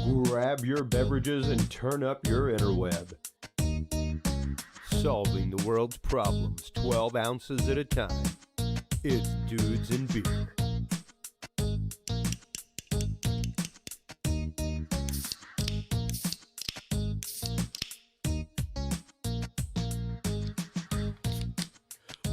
Grab your beverages and turn up your interweb. Solving the world's problems 12 ounces at a time. It's Dudes and Beer.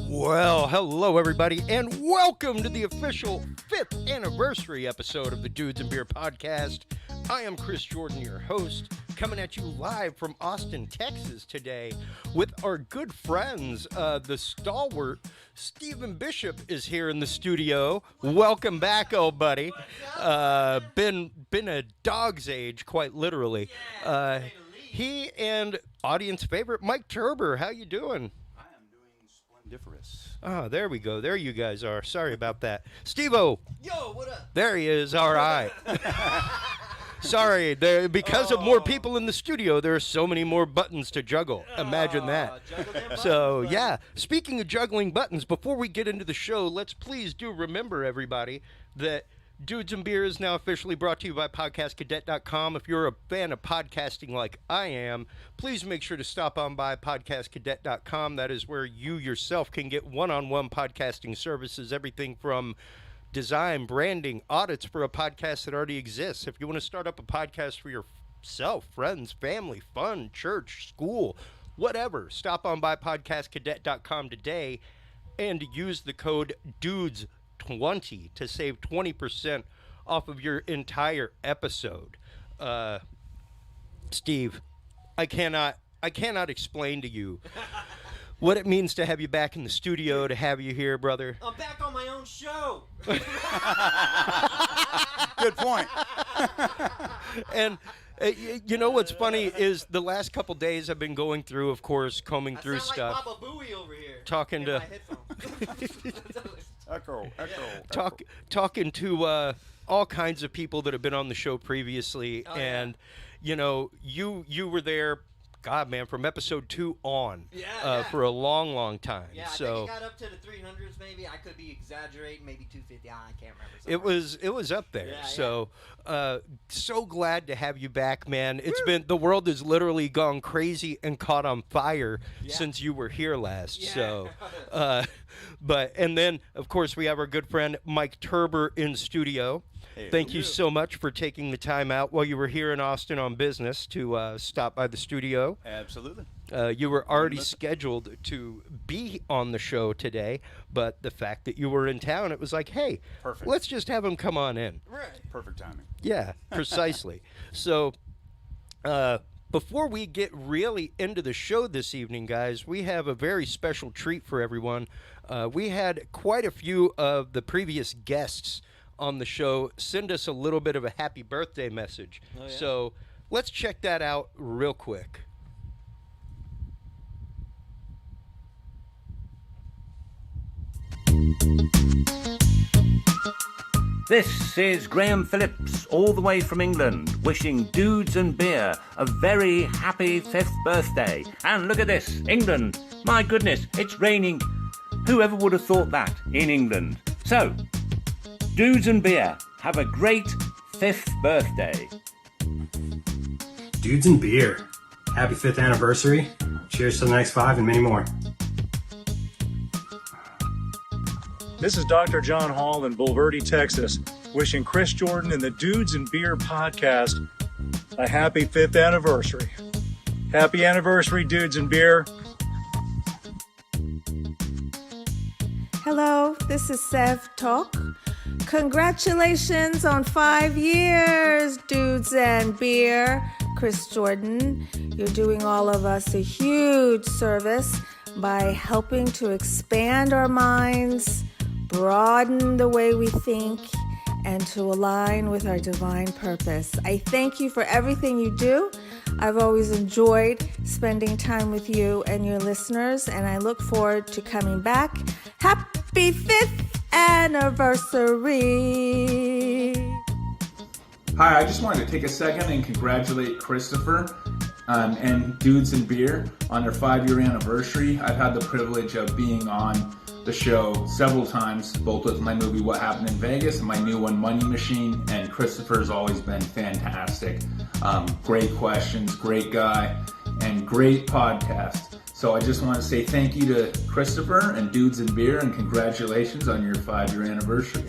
Well, hello everybody, and welcome to the official 5th anniversary episode of the Dudes and Beer podcast. I am Chris Jordan, your host, coming at you live from Austin, Texas today with our good friends, the stalwart Stephen Bishop is here in the studio. Welcome back, old buddy. Been a dog's age, quite literally. He and audience favorite Mike Turber. How you doing? Oh, there we go. There you guys are. Sorry about that. Steve-O. Yo, what up? There he is. All right. Sorry. Because of more people in the studio, there are so many more buttons to juggle. Imagine that. So, yeah. Speaking of juggling buttons, before we get into the show, let's please do remember, everybody, that Dudes and Beer is now officially brought to you by podcastcadet.com. If you're a fan of podcasting like I am, please make sure to stop on by podcastcadet.com. That is where you yourself can get one-on-one podcasting services, everything from design, branding, audits for a podcast that already exists. If you want to start up a podcast for yourself, friends, family, fun, church, school, whatever, stop on by podcastcadet.com today and use the code DUDES20 to save 20% off of your entire episode. Steve, I cannot explain to you what it means to have you back in the studio, to have you here, brother. I'm back on my own show. Good point. And you know what's funny is the last couple days I've been going through, of course, combing through stuff. Like Baba Booey over here. Talking to Echo. talking to all kinds of people that have been on the show previously, and you know, you were there, God, man, from episode 2 on, for a long time. Yeah, so I think it got up to the 300s, maybe. I could be exaggerating, maybe 250. I can't remember. It was up there. Yeah, so so glad to have you back, man. It's been, the world has literally gone crazy and caught on fire since you were here last. Yeah. So and then of course we have our good friend Mike Turber in studio. Hey, Thank you so much for taking the time out while you were here in Austin on business to stop by the studio. Absolutely. You were already scheduled to be on the show today, but the fact that you were in town, it was like, hey, Perfect. let's just have him come on in. Right. Perfect timing. Yeah, precisely. So before we get really into the show this evening, guys, we have a very special treat for everyone. We had quite a few of the previous guests on the show send us a little bit of a happy birthday message. Oh, yeah? So let's check that out real quick. This is Graham Phillips, all the way from England, wishing Dudes and Beer a very happy 5th birthday. And look at this, England. My goodness, it's raining. Whoever would have thought that in England? So, Dudes and Beer, have a great 5th birthday. Dudes and Beer, happy 5th anniversary. Cheers to the next 5 and many more. This is Dr. John Hall in Bulverde, Texas, wishing Chris Jordan and the Dudes and Beer podcast a happy 5th anniversary. Happy anniversary, Dudes and Beer. Hello, this is Sev Talk. Congratulations on 5 years, Dudes and Beer. Chris Jordan, you're doing all of us a huge service by helping to expand our minds, broaden the way we think, and to align with our divine purpose. I thank you for everything you do. I've always enjoyed spending time with you and your listeners, and I look forward to coming back. Happy 5th anniversary! Hi, I just wanted to take a second and congratulate Christopher and Dudes and Beer on their 5-year anniversary. I've had the privilege of being on the show several times, both with my movie What Happened in Vegas and my new one Money Machine, and Christopher's always been fantastic. Great questions, great guy, and great podcast. So I just want to say thank you to Christopher and Dudes and Beer, and congratulations on your 5-year anniversary.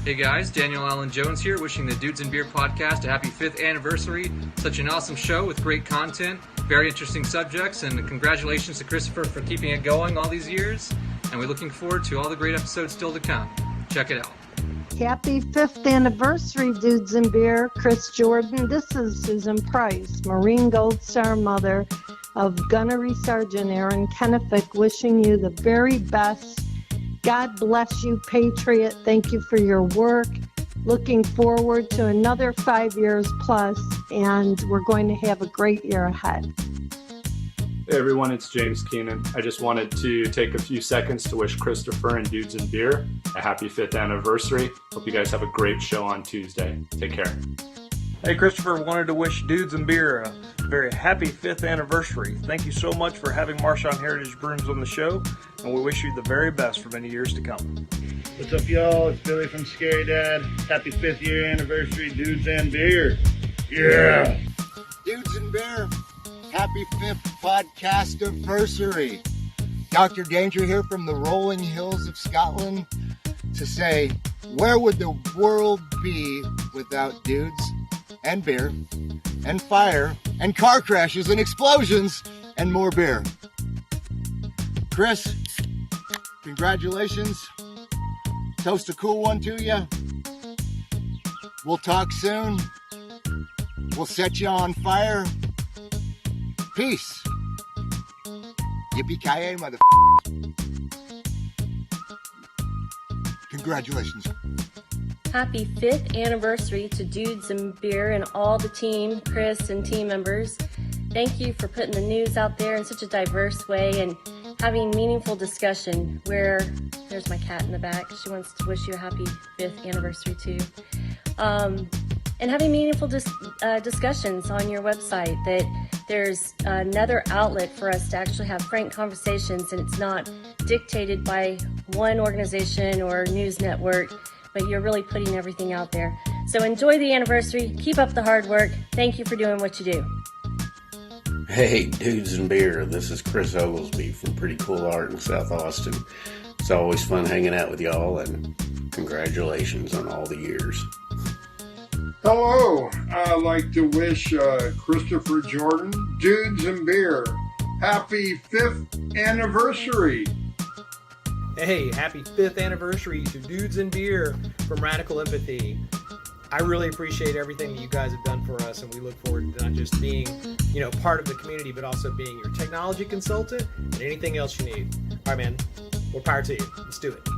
Hey guys, Daniel Allen Jones here, wishing the Dudes and Beer podcast a happy 5th anniversary. Such an awesome show with great content, very interesting subjects, and congratulations to Christopher for keeping it going all these years. And we're looking forward to all the great episodes still to come. Check it out. Happy 5th anniversary, Dudes and Beer. Chris Jordan. This is Susan Price, Marine Gold Star mother of Gunnery Sergeant Aaron Kennefick, wishing you the very best. God bless you, Patriot. Thank you for your work. Looking forward to another 5 years plus, and we're going to have a great year ahead. Hey everyone, it's James Keenan. I just wanted to take a few seconds to wish Christopher and Dudes and Beer a happy 5th anniversary. Hope you guys have a great show on Tuesday. Take care. Hey Christopher, wanted to wish Dudes and Beer a very happy 5th anniversary. Thank you so much for having Marshawn Heritage Brooms on the show, and we wish you the very best for many years to come. What's up, y'all? It's Billy from Scary Dad. Happy 5th year anniversary, Dudes and Beer. Yeah! Dudes and Beer, happy 5th podcast anniversary. Dr. Danger here from the rolling hills of Scotland to say, where would the world be without dudes and beer and fire and car crashes and explosions and more beer? Chris, congratulations. Toast a cool one to you. We'll talk soon. We'll set you on fire. Peace. Yippee-ki-yay, mother. Congratulations. Happy 5th anniversary to Dudes and Beer and all the team, Chris and team members. Thank you for putting the news out there in such a diverse way and having meaningful discussion where there's my cat in the back. She wants to wish you a happy 5th anniversary too. And having meaningful discussions on your website, that there's another outlet for us to actually have frank conversations, and it's not dictated by one organization or news network, but you're really putting everything out there. So enjoy the anniversary. Keep up the hard work. Thank you for doing what you do. Hey, Dudes and Beer, this is Chris Oglesby from Pretty Cool Art in South Austin. It's always fun hanging out with y'all, and congratulations on all the years. Hello, I'd like to wish Christopher Jordan, Dudes and Beer, happy 5th anniversary. Hey, happy 5th anniversary to Dudes and Beer from Radical Empathy. I really appreciate everything that you guys have done for us, and we look forward to not just being, part of the community, but also being your technology consultant and anything else you need. All right, man, more power to you. Let's do it.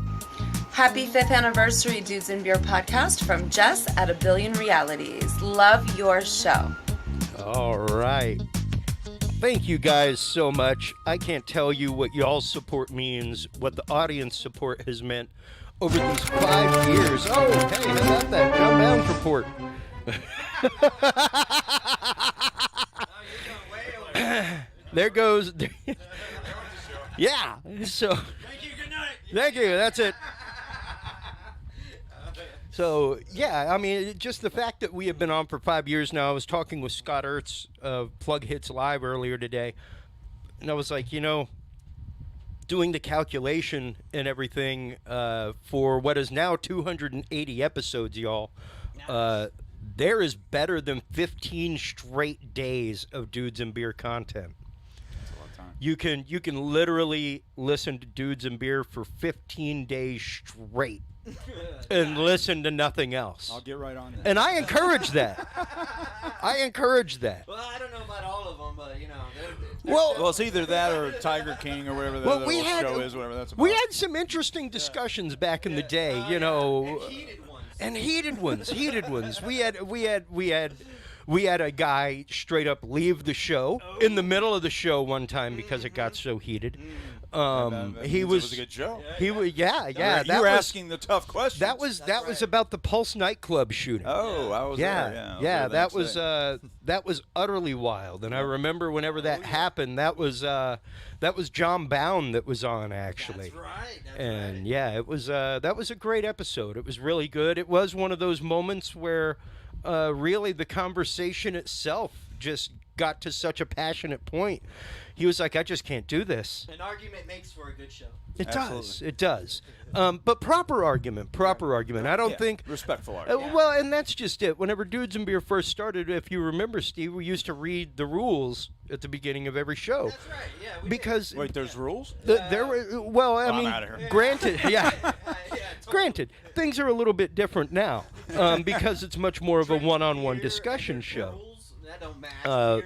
Happy 5th anniversary, Dudes and Beer podcast from Jess at A Billion Realities. Love your show. All right. Thank you guys so much. I can't tell you what y'all's support means, what the audience support has meant over these 5 years. Oh, hey, how about that? Jump down report. There goes. Yeah. So. Thank you. Good night. Thank you. That's it. So, yeah, I mean, just the fact that we have been on for 5 years now. I was talking with Scott Ertz of Plug Hits Live earlier today, and I was like, doing the calculation and everything for what is now 280 episodes, y'all, there is better than 15 straight days of Dudes and Beer content. That's a lot of time. You can literally listen to Dudes and Beer for 15 days straight. And listen to nothing else. I'll get right on that. And I encourage that. I encourage that. Well, I don't know about all of them, but Well, it's either that or Tiger King or whatever the other show is, whatever that's about. We had some interesting discussions back in the day, and heated ones. We had a guy straight up leave the show in the middle of the show one time because it got so heated. He was. It was a good show. He was. Yeah. You were asking the tough questions. That was about the Pulse nightclub shooting. Oh, I was there. Yeah. That was utterly wild. And I remember whenever that happened, that was John Bound that was on actually. That's right. And yeah, it was that was a great episode. It was really good. It was one of those moments where really the conversation itself just got to such a passionate point. He was like, I just can't do this. An argument makes for a good show. It does. But proper argument. I don't think respectful argument. Well, and that's just it. Whenever Dudes and Beer first started, if you remember, Steve, we used to read the rules at the beginning of every show. That's right. Yeah. Because wait, there's rules. There were. Well, I mean, I'm outta here. granted, granted, things are a little bit different now because it's much more of a one-on-one discussion show. That don't match.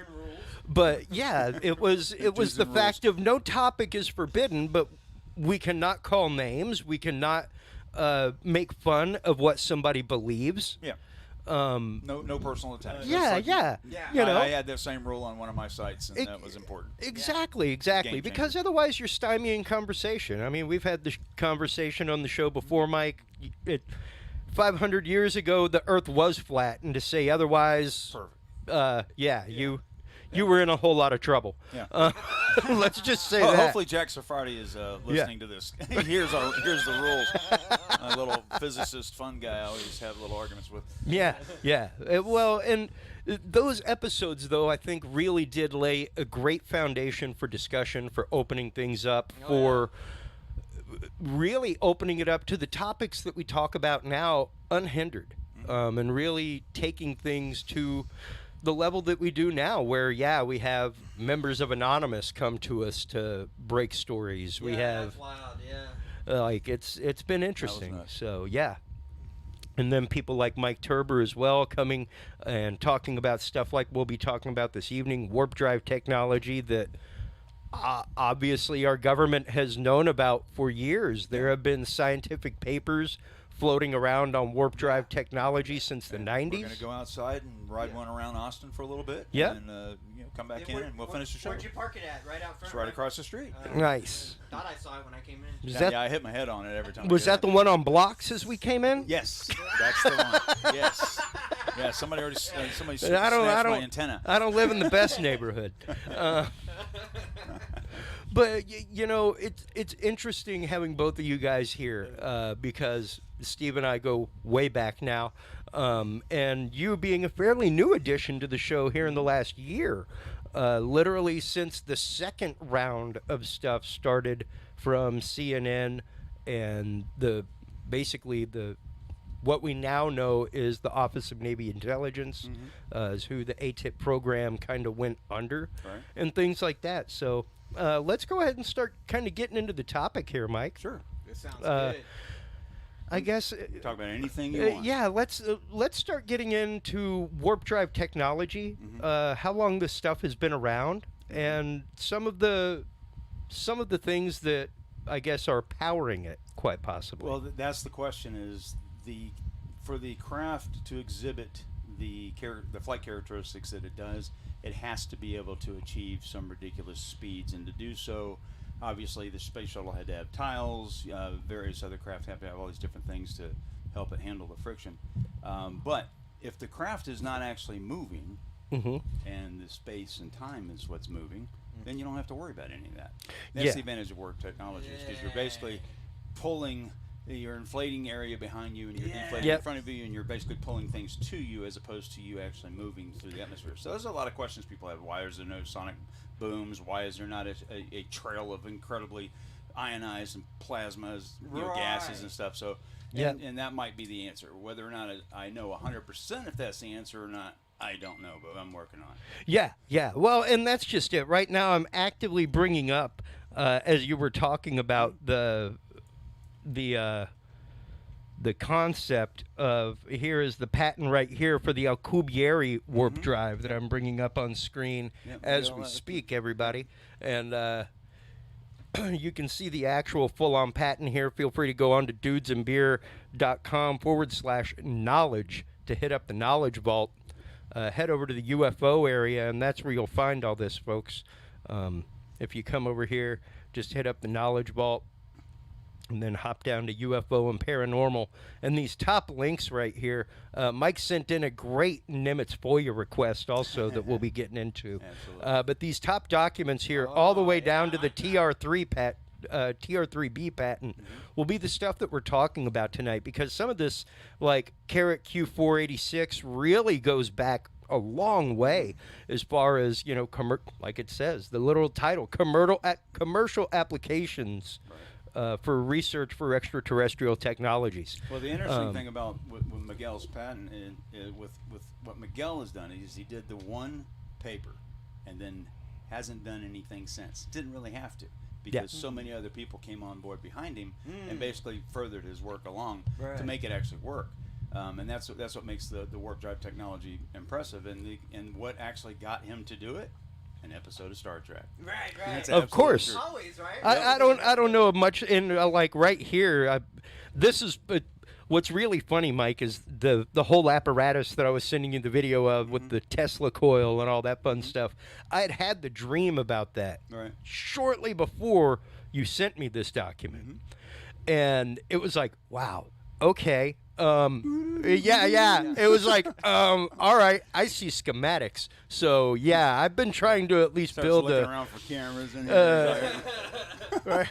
But yeah, it was the fact of no topic is forbidden, but we cannot call names. We cannot make fun of what somebody believes. Yeah. No personal attacks. Yeah. You know, I had that same rule on one of my sites, and that was important. Exactly. Game Because changer. otherwise, you're stymieing conversation. I mean, we've had this conversation on the show before, Mike. 500 years ago, the Earth was flat, and to say otherwise, you were in a whole lot of trouble. Yeah. Let's just say that. Hopefully Jack Saffardi is listening to this. Here's the rules. A little physicist, fun guy I always have little arguments with. Yeah. Well, and those episodes, though, I think really did lay a great foundation for discussion, for opening things up, for really opening it up to the topics that we talk about now unhindered, and really taking things to the level that we do now, where we have members of Anonymous come to us to break stories. We have that's wild, like it's been interesting. That was nuts. So and then people like Mike Turber as well coming and talking about stuff like we'll be talking about this evening, warp drive technology that obviously our government has known about for years. There have been scientific papers floating around on warp drive technology since the 90s. We're going to go outside and ride one around Austin for a little bit. Yeah. And come back in and we'll finish the show. Where'd you park it at? Right out front? It's right across the street. Nice. Thought I saw it when I came in. Yeah, I hit my head on it every time. Was that the one on blocks as we came in? Yes, that's the one. Yes. Yeah, somebody already snatched my antenna. I don't live in the best neighborhood. But you know, it's interesting having both of you guys here because Steve and I go way back now, and you being a fairly new addition to the show here in the last year, literally since the second round of stuff started from CNN and basically what we now know is the Office of Naval Intelligence, is who the AATIP program kind of went under, and things like that. So let's go ahead and start kind of getting into the topic here, Mike. Sure. This sounds good. I guess talk about anything you want. Yeah, let's start getting into warp drive technology. How long this stuff has been around, and some of the things that I guess are powering it, quite possibly. Well, that's the question: is for the craft to exhibit the flight characteristics that it does, it has to be able to achieve some ridiculous speeds, and to do so, obviously the space shuttle had to have tiles, various other craft have to have all these different things to help it handle the friction. But if the craft is not actually moving, and the space and time is what's moving, then you don't have to worry about any of that. That's the advantage of warp technology, because you're basically pulling your inflating area behind you and you're deflating in front of you, and you're basically pulling things to you as opposed to you actually moving through the atmosphere. So there's a lot of questions people have. Why is there no sonic booms? Why is there not a trail of incredibly ionized and plasmas, gases and stuff? So, and that might be the answer. Whether or not I know 100% if that's the answer or not, I don't know, but I'm working on it. Yeah. Well, and that's just it. Right now I'm actively bringing up, as you were talking about the concept of, here is the patent right here for the Alcubierre warp drive that I'm bringing up on screen as we speak, everybody. And you can see the actual full-on patent here. Feel free to go on to dudesandbeer.com/knowledge to hit up the knowledge vault. Head over to the UFO area, and that's where you'll find all this, folks. If you come over here just hit up the Knowledge Vault and then hop down to UFO and Paranormal. And these top links right here, Mike sent in a great Nimitz FOIA request also that we'll be getting into. But these top documents here, all the way down to the TR3B patent, will be the stuff that we're talking about tonight, because some of this, like Carrot Q486, really goes back a long way as far as, like it says, the little title, commercial applications for research for extraterrestrial technologies. Well, the interesting thing about with Miguel's patent, with what Miguel has done, is he did the one paper and then hasn't done anything since. Didn't really have to, because so many other people came on board behind him and basically furthered his work along to make it actually work. And that's what makes the warp drive technology impressive, and what actually got him to do it. An episode of Star Trek. Right. Of course. True. Always, right? I don't know much. And like right here, this is what's really funny, Mike, is the whole apparatus that I was sending you the video of with the Tesla coil and all that fun stuff. I had the dream about that shortly before you sent me this document, and it was like, wow, okay. It was like, all right, I see schematics. So yeah, I've been trying to at least build around for cameras and right.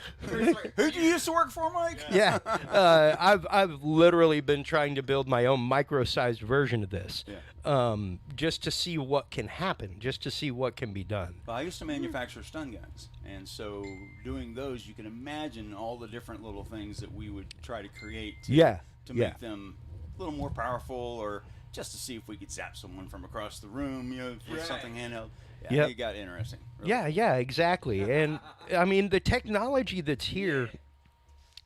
Who do you used to work for, Mike? Yeah, I've literally been trying to build my own micro-sized version of this, just to see what can happen, just to see what can be done. Well, I used to manufacture stun guns, and so doing those, you can imagine all the different little things that we would try to create to make them a little more powerful, or just to see if we could zap someone from across the room, with something handheld. Yeah, it got interesting. Really. Yeah, exactly. And I mean, the technology that's here,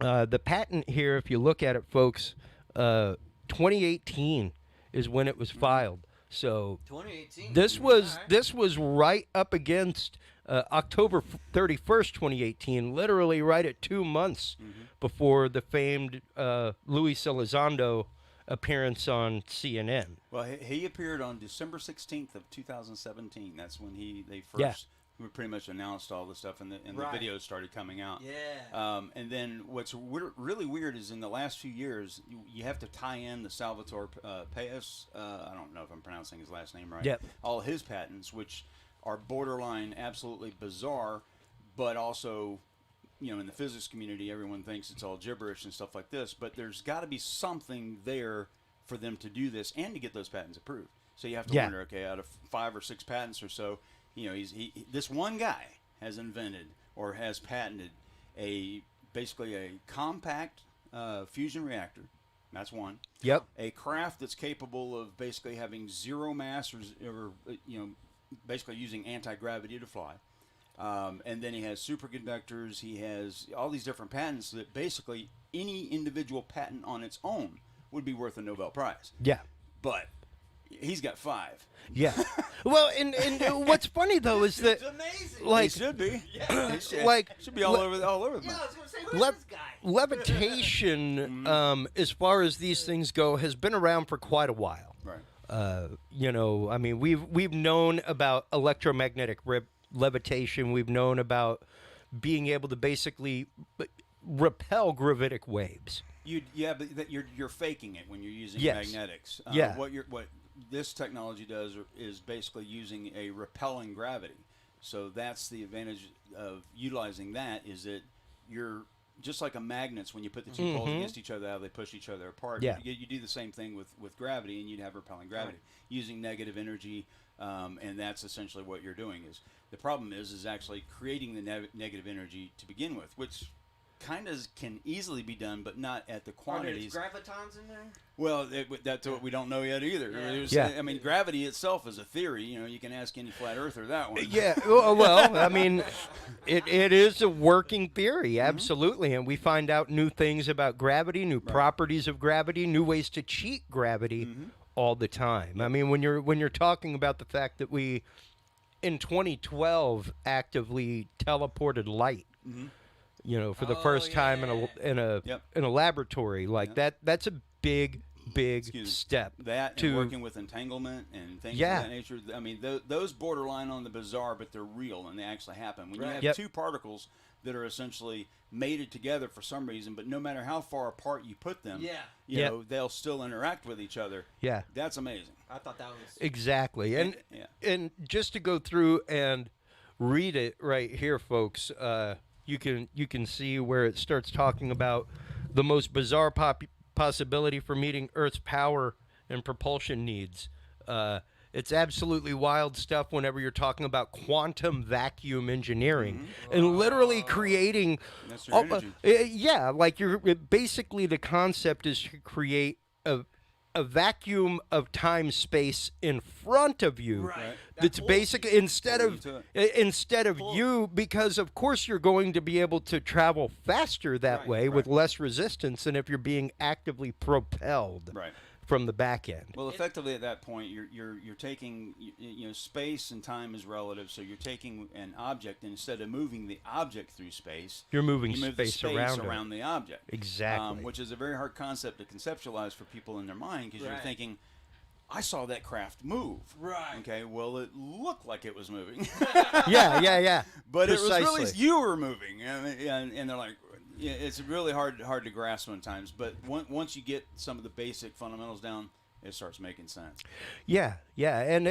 the patent here, if you look at it, folks, 2018 is when it was filed. So 2018. This was right up against October 31st, 2018, literally right at 2 months before the famed Luis Elizondo appearance on CNN. Well, he appeared on December 16th of 2017. That's when they first pretty much announced all the stuff, and the videos started coming out. Yeah. And then what's really weird is in the last few years, you have to tie in the Salvatore Pais, I don't know if I'm pronouncing his last name right, all his patents, which are borderline absolutely bizarre, but also, in the physics community, everyone thinks it's all gibberish and stuff like this, but there's got to be something there for them to do this and to get those patents approved. So you have to wonder, okay, out of 5 or 6 patents or so, this one guy has invented or has patented basically a compact fusion reactor. That's one. Yep. A craft that's capable of basically having zero mass or basically using anti-gravity to fly. And then he has superconductors. He has all these different patents that basically any individual patent on its own would be worth a Nobel Prize. Yeah. But he's got 5. Yeah. Well, and what's funny though is that, like, he should be. Yeah. Should be all over the Yeah, I was gonna say, who's this guy? Levitation, as far as these things go, has been around for quite a while. Right. I mean, we've known about electromagnetic levitation. We've known about being able to basically repel gravitic waves. But you're faking it when you're using magnetics. What this technology does is basically using a repelling gravity. So that's the advantage of utilizing that, is that you're just like a magnets. When you put the two poles against each other, how they push each other apart. Yeah. You do the same thing with gravity, and you'd have repelling gravity using negative energy, and that's essentially what you're doing. Is the problem is actually creating the negative energy to begin with, which kind of can easily be done, but not at the quantities. Are there gravitons in there? Well, that's what we don't know yet either. I mean, gravity itself is a theory. You can ask any flat earther that one. Yeah. Well, I mean, it is a working theory, absolutely, and we find out new things about gravity, new properties of gravity, new ways to cheat gravity all the time. I mean, when you're talking about the fact that we, in 2012, actively teleported light. For the first time in a laboratory like that's a big step. That to and working with entanglement and things of that nature. I mean, those borderline on the bizarre, but they're real and they actually happen. When you have two particles that are essentially mated together for some reason, but no matter how far apart you put them, you Yeah. know, they'll still interact with each other. Yeah. That's amazing. I thought that was Exactly. And Yeah. and just to go through and read it right here, folks, you can see where it starts talking about the most bizarre possibility for meeting Earth's power and propulsion needs. It's absolutely wild stuff whenever you're talking about quantum vacuum engineering and literally creating. That's your energy. Yeah, like you're basically the concept is to create a vacuum of time space in front of you. Right. That's basically instead Pull of you, because of course you're going to be able to travel faster that way with less resistance than if you're being actively propelled from the back end. Well, effectively at that point, you're taking, you know, space and time is relative. So you're taking an object, and instead of moving the object through space, You're moving you move the space around it. around the object. Exactly. Which is a very hard concept to conceptualize for people in their mind, because you're thinking, I saw that craft move. Right. Okay. Well, it looked like it was moving. Yeah. But it was really Precisely. you were moving, and they're like, yeah, it's really hard to grasp sometimes. But once you get some of the basic fundamentals down, it starts making sense. Yeah, and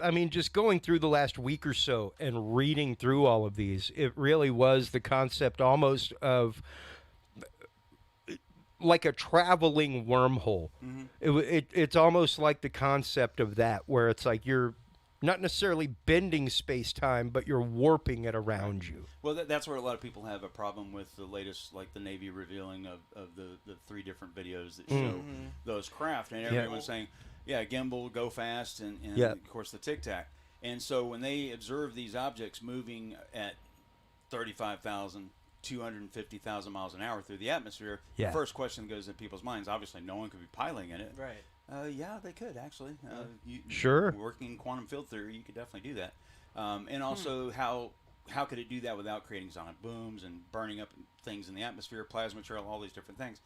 I mean, just going through the last week or so and reading through all of these, it really was the concept almost of like a traveling wormhole. It's almost like the concept of that, where it's like you're not necessarily bending space-time, but you're warping it around you. Well, that's where a lot of people have a problem with the latest, like the Navy revealing of the 3 different videos that show those craft, and everyone's saying, yeah, gimbal, go fast, and of course the tic-tac. And so when they observe these objects moving at 35,000, 250,000 miles an hour through the atmosphere, the first question that goes in people's minds, obviously no one could be piloting in it. Right. Yeah, they could actually. Sure. Working in quantum field theory, you could definitely do that. And also, how could it do that without creating sonic booms and burning up things in the atmosphere, plasma trail, all these different things?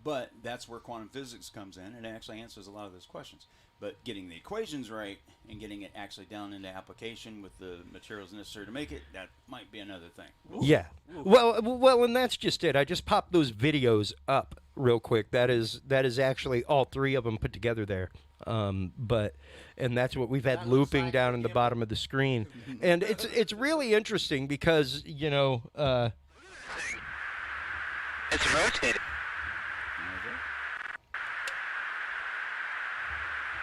But that's where quantum physics comes in, and it actually answers a lot of those questions. But getting the equations right and getting it actually down into application with the materials necessary to make it, that might be another thing. Yeah. Well, and that's just it. I just popped those videos up real quick. That is actually all 3 of them put together there. And that's what we've had looping down in the bottom of the screen. And it's really interesting because, you know, it's rotating.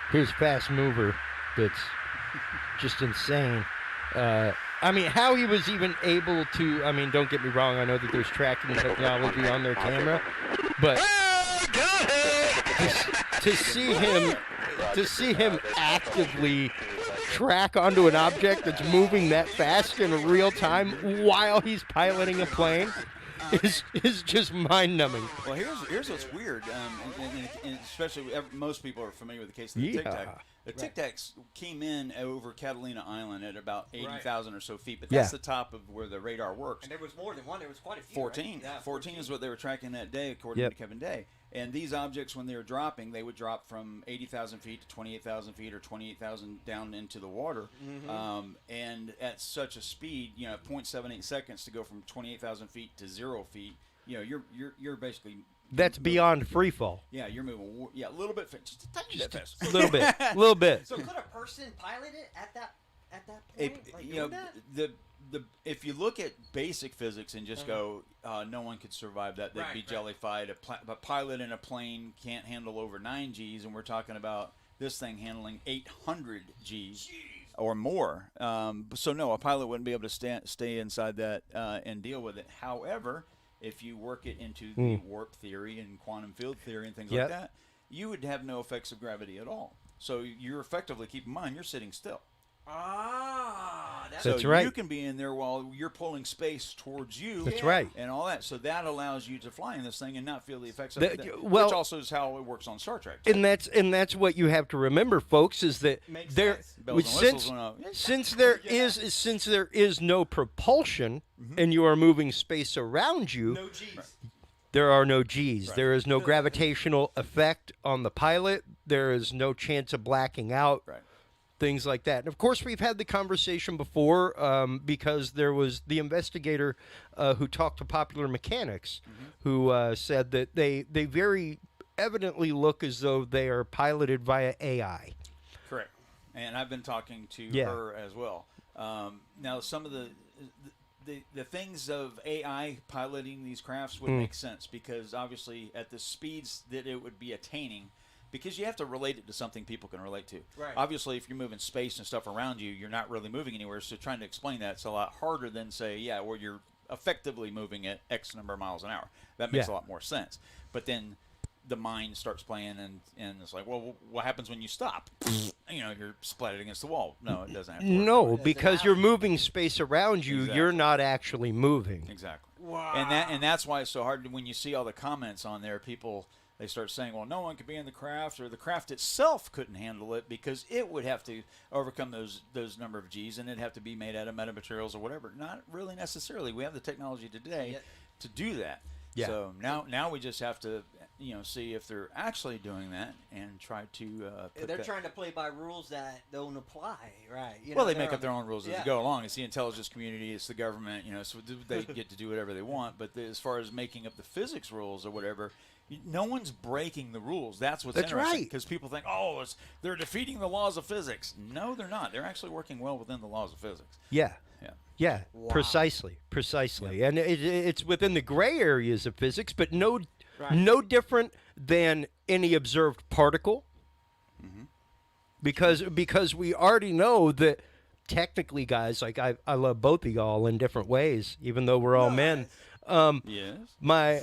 Here's Fast Mover that's just insane. I mean, how he was even able to, I mean, don't get me wrong, I know that there's tracking technology on their camera, but to see him actively track onto an object that's moving that fast in real time while he's piloting a plane is just mind-numbing. Well, here's what's weird, and especially most people are familiar with the case of the Tic-Tac. The Tic-Tacs came in over Catalina Island at about 80,000 or so feet, but that's the top of where the radar works. And there was more than one. There was quite a few. 14. Right? Yeah, 14 is what they were tracking that day, according to Kevin Day. And these objects, when they were dropping, they would drop from 80,000 feet to 28,000 feet or 28,000 down into the water. And at such a speed, 0.78 seconds to go from 28,000 feet to 0 feet, you're basically... That's beyond free fall. Yeah, you're moving. Yeah, a little bit, just a tiny bit fast. A little bit. So could a person pilot it at that point? If you look at basic physics and just go, no one could survive that. They'd be jellified. A pilot in a plane can't handle over 9 Gs, and we're talking about this thing handling 800 Gs or more. So no, a pilot wouldn't be able to stay inside that and deal with it. However, if you work it into the warp theory and quantum field theory and things like that, you would have no effects of gravity at all. So you're effectively, keep in mind, you're sitting still. That's right. You can be in there while you're pulling space towards you. That's right. And all that. So that allows you to fly in this thing and not feel the effects of it. Well, which also is how it works on Star Trek. And that's what you have to remember, folks, is that since there is no propulsion and you are moving space around you, no G's. There are no G's. There is no gravitational effect on the pilot. There is no chance of blacking out. things like that. And of course, we've had the conversation before because there was the investigator who talked to Popular Mechanics, who said that they very evidently look as though they are piloted via AI. Correct. And I've been talking to her as well. Now, some of the things of AI piloting these crafts would make sense, because obviously at the speeds that it would be attaining, because you have to relate it to something people can relate to. Right. Obviously, if you're moving space and stuff around you, you're not really moving anywhere, so trying to explain that's a lot harder than say, where you're effectively moving at X number of miles an hour. That makes a lot more sense. But then the mind starts playing, and it's like, well, what happens when you stop? You're splatted against the wall. No, it doesn't have to work. No, because you're moving space around you, you're not actually moving. Exactly. Wow. And that's why it's so hard when you see all the comments on there. People, they start saying, well, no one could be in the craft, or the craft itself couldn't handle it because it would have to overcome those number of G's, and it'd have to be made out of metamaterials or whatever. Not really necessarily. We have the technology today to do that. Yeah. So now we just have to see if they're actually doing that and try to They're trying to play by rules that don't apply, right? Well, they make up their own rules as they go along. It's the intelligence community, it's the government, so they get to do whatever they want. But as far as making up the physics rules or whatever, no one's breaking the rules. That's what's interesting. Because people think, they're defeating the laws of physics. No, they're not. They're actually working well within the laws of physics. Yeah, precisely. Yeah. And it's within the gray areas of physics, but no different than any observed particle. Because we already know that technically, guys, like I love both of y'all in different ways, even though we're all men. Yes. My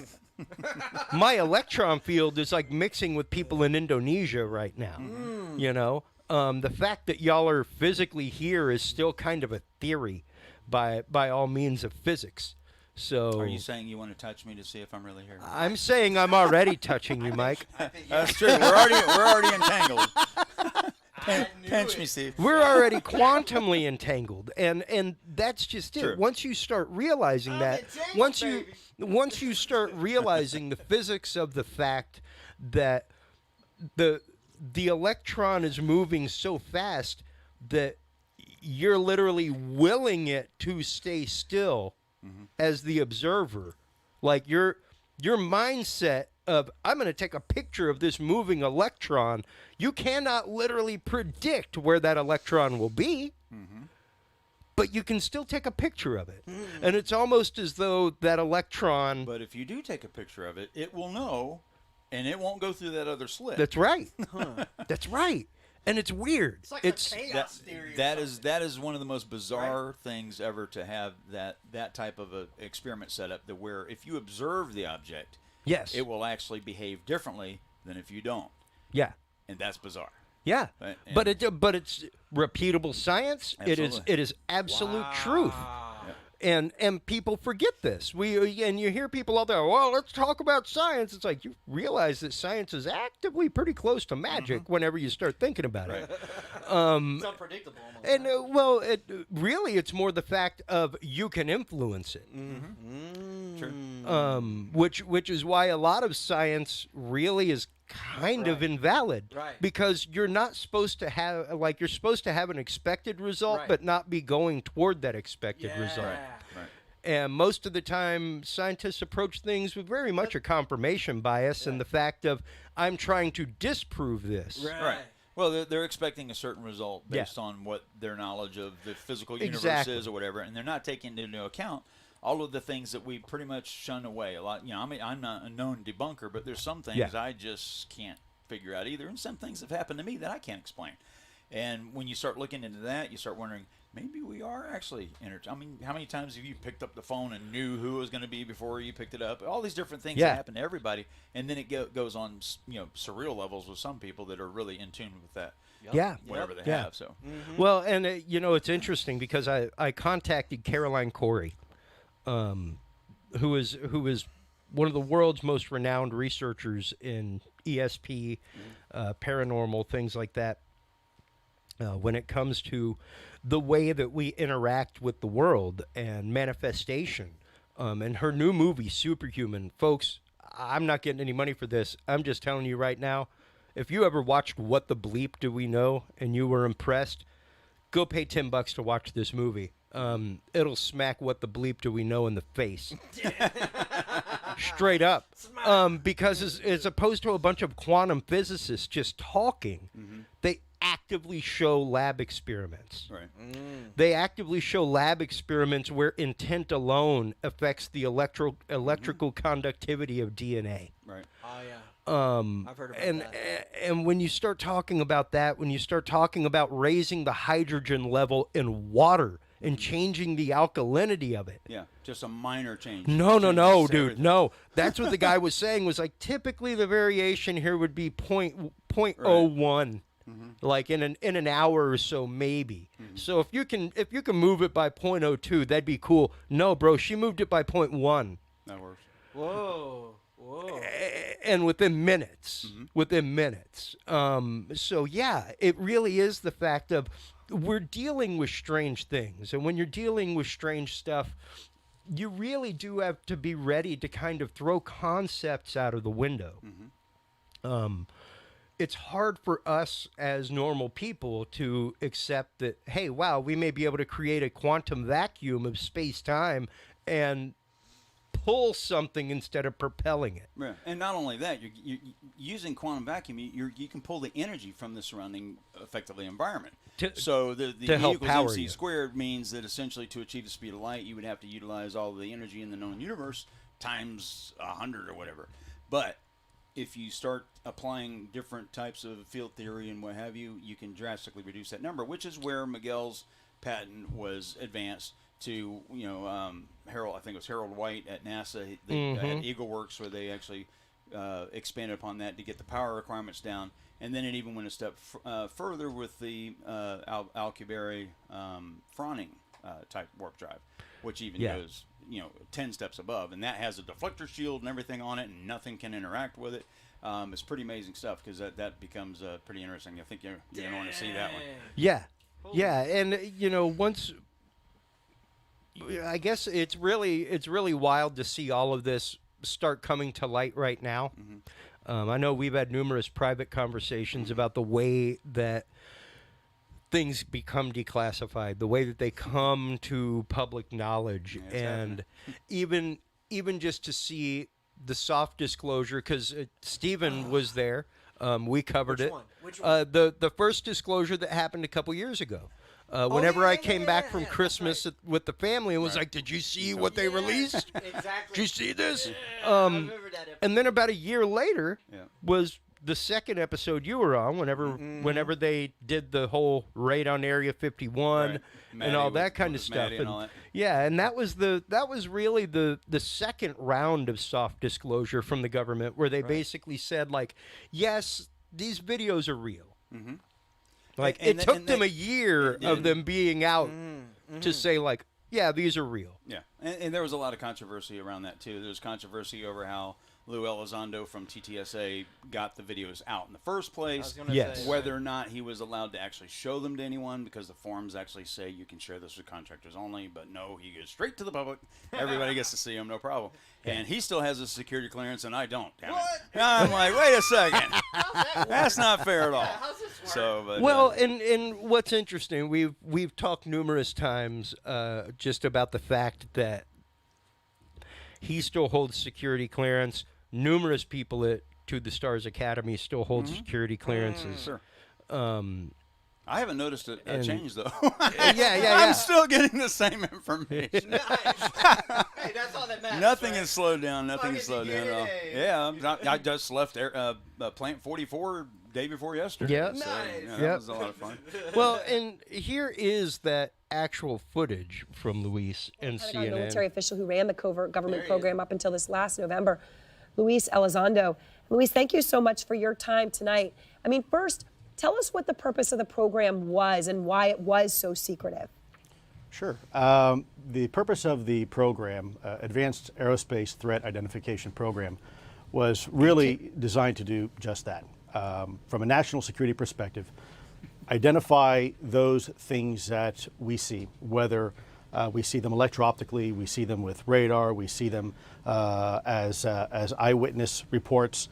electron field is like mixing with people in Indonesia right now. The fact that y'all are physically here is still kind of a theory by all means of physics. So are you saying you want to touch me to see if I'm really here? I'm saying I'm already touching you, Mike. That's true. We're already entangled. Pinch me, Steve. We're already quantumly entangled, and that's just it. True. Once you start realizing that, once you start realizing the physics of the fact that the electron is moving so fast that you're literally willing it to stay still as the observer. Like your mindset of, I'm going to take a picture of this moving electron, you cannot literally predict where that electron will be, but you can still take a picture of it. And it's almost as though that electron... But if you do take a picture of it, it will know, and it won't go through that other slit. That's right. That's right. And it's weird. It's like a chaos theory. That is one of the most bizarre things ever, to have that type of a experiment set up, that where if you observe the object, it will actually behave differently than if you don't. Yeah. And that's bizarre. Yeah. But it's repeatable science. Absolutely. It is absolute truth. And people forget this. And you hear people out there, well, let's talk about science. It's like, you realize that science is actively pretty close to magic whenever you start thinking about it. It's unpredictable. And it's more the fact of you can influence it. True. Which is why a lot of science really is kind of invalid, because you're not supposed to have, you're supposed to have an expected result, but not be going toward that expected result. And most of the time, scientists approach things with very much a confirmation bias and the fact of, I'm trying to disprove this. Right. Well, they're expecting a certain result based on what their knowledge of the physical universe is or whatever, and they're not taking into account all of the things that we pretty much shun away a lot. I'm not a known debunker, but there's some things I just can't figure out either, and some things have happened to me that I can't explain. And when you start looking into that, you start wondering, maybe we are actually how many times have you picked up the phone and knew who it was going to be before you picked it up? All these different things that happen to everybody, and then it goes on, surreal levels with some people that are really in tune with that. Whatever they have. So, well, and it's interesting because I contacted Caroline Corey, who is one of the world's most renowned researchers in ESP, paranormal, things like that. When it comes to the way that we interact with the world and manifestation. And her new movie, Superhuman, folks, I'm not getting any money for this. I'm just telling you right now, if you ever watched What the Bleep Do We Know and you were impressed, go pay $10 to watch this movie. It'll smack What the Bleep Do We Know in the face. Straight up. Because as opposed to a bunch of quantum physicists just talking, they actively show lab experiments. Right. They actively show lab experiments where intent alone affects the electrical conductivity of DNA. Right. Oh yeah. I've heard about that. And when you start talking about that, when you start talking about raising the hydrogen level in water and changing the alkalinity of it. Yeah, just a minor change. No, Changes dude, everything. no. That's what the guy was saying, was like, typically the variation here would be 0.01. Like in an hour or so, maybe. So if you can move it by 0.02, that'd be cool. No, bro, she moved it by 0.1. That works. Whoa. And within minutes. So yeah, it really is the fact of we're dealing with strange things, and when you're dealing with strange stuff, you really do have to be ready to kind of throw concepts out of the window. It's hard for us as normal people to accept that, hey, wow, we may be able to create a quantum vacuum of space-time and pull something instead of propelling it. Yeah. And not only that, you're using quantum vacuum, you can pull the energy from the surrounding, effectively, environment. So the to E help equals power MC you. squared means that essentially to achieve the speed of light, you would have to utilize all the energy in the known universe times 100 or whatever. But if you start applying different types of field theory and what have you, you can drastically reduce that number, which is where Miguel's patent was advanced to, Harold, I think it was Harold White at NASA, at EagleWorks, where they actually expanded upon that to get the power requirements down. And then it even went a step further with the Alcubierre Froning type warp drive, which even goes 10 steps above, and that has a deflector shield and everything on it, and nothing can interact with it. It's pretty amazing stuff, because that becomes pretty interesting. I think you're going to want to see that one. Yeah, and once, I guess it's really wild to see all of this start coming to light right now. I know we've had numerous private conversations about the way that things become declassified, the way that they come to public knowledge, and even just to see the soft disclosure, because Stephen was there. We covered it. Which one? The first disclosure that happened a couple years ago. Whenever I came back from Christmas with the family and was like, did you see what they released? Exactly. Did you see this? I remember that episode. And then about a year later was the second episode you were on, whenever they did the whole raid on Area 51 and all that kind of stuff. And that was really the second round of soft disclosure from the government, where they basically said, like, yes, these videos are real. Like, it took them a year of them being out to say, like, yeah, these are real. Yeah, and there was a lot of controversy around that, too. There was controversy over how Lou Elizondo from TTSA got the videos out in the first place. Whether or not he was allowed to actually show them to anyone, because the forums actually say you can share this with contractors only, but no, he goes straight to the public. Everybody gets to see him, no problem. And he still has a security clearance, and I don't. Damn it. I'm like, wait a second. That's not fair at all. How's this work? So, but, well, and what's interesting, we've talked numerous times just about the fact that he still holds security clearance. Numerous people at To the Stars Academy still hold security clearances. Sure. I haven't noticed a change, though. Yeah. I'm still getting the same information. Hey, that's all that matters. Nothing has slowed down. Nothing has slowed down at all. Yeah, I just left Plant 44 day before yesterday. Yeah. So, Nice. that was a lot of fun. Well, and here is that actual footage from Luis and Pentagon CNN. military official who ran the covert government program up until this last November, Luis Elizondo. Luis, thank you so much for your time tonight. I mean, first, tell us what the purpose of the program was and why it was so secretive. Sure. The purpose of the program, Advanced Aerospace Threat Identification Program, was really designed to do just that. From a national security perspective, identify those things that we see, whether we see them electro-optically, we see them with radar, we see them as eyewitness reports.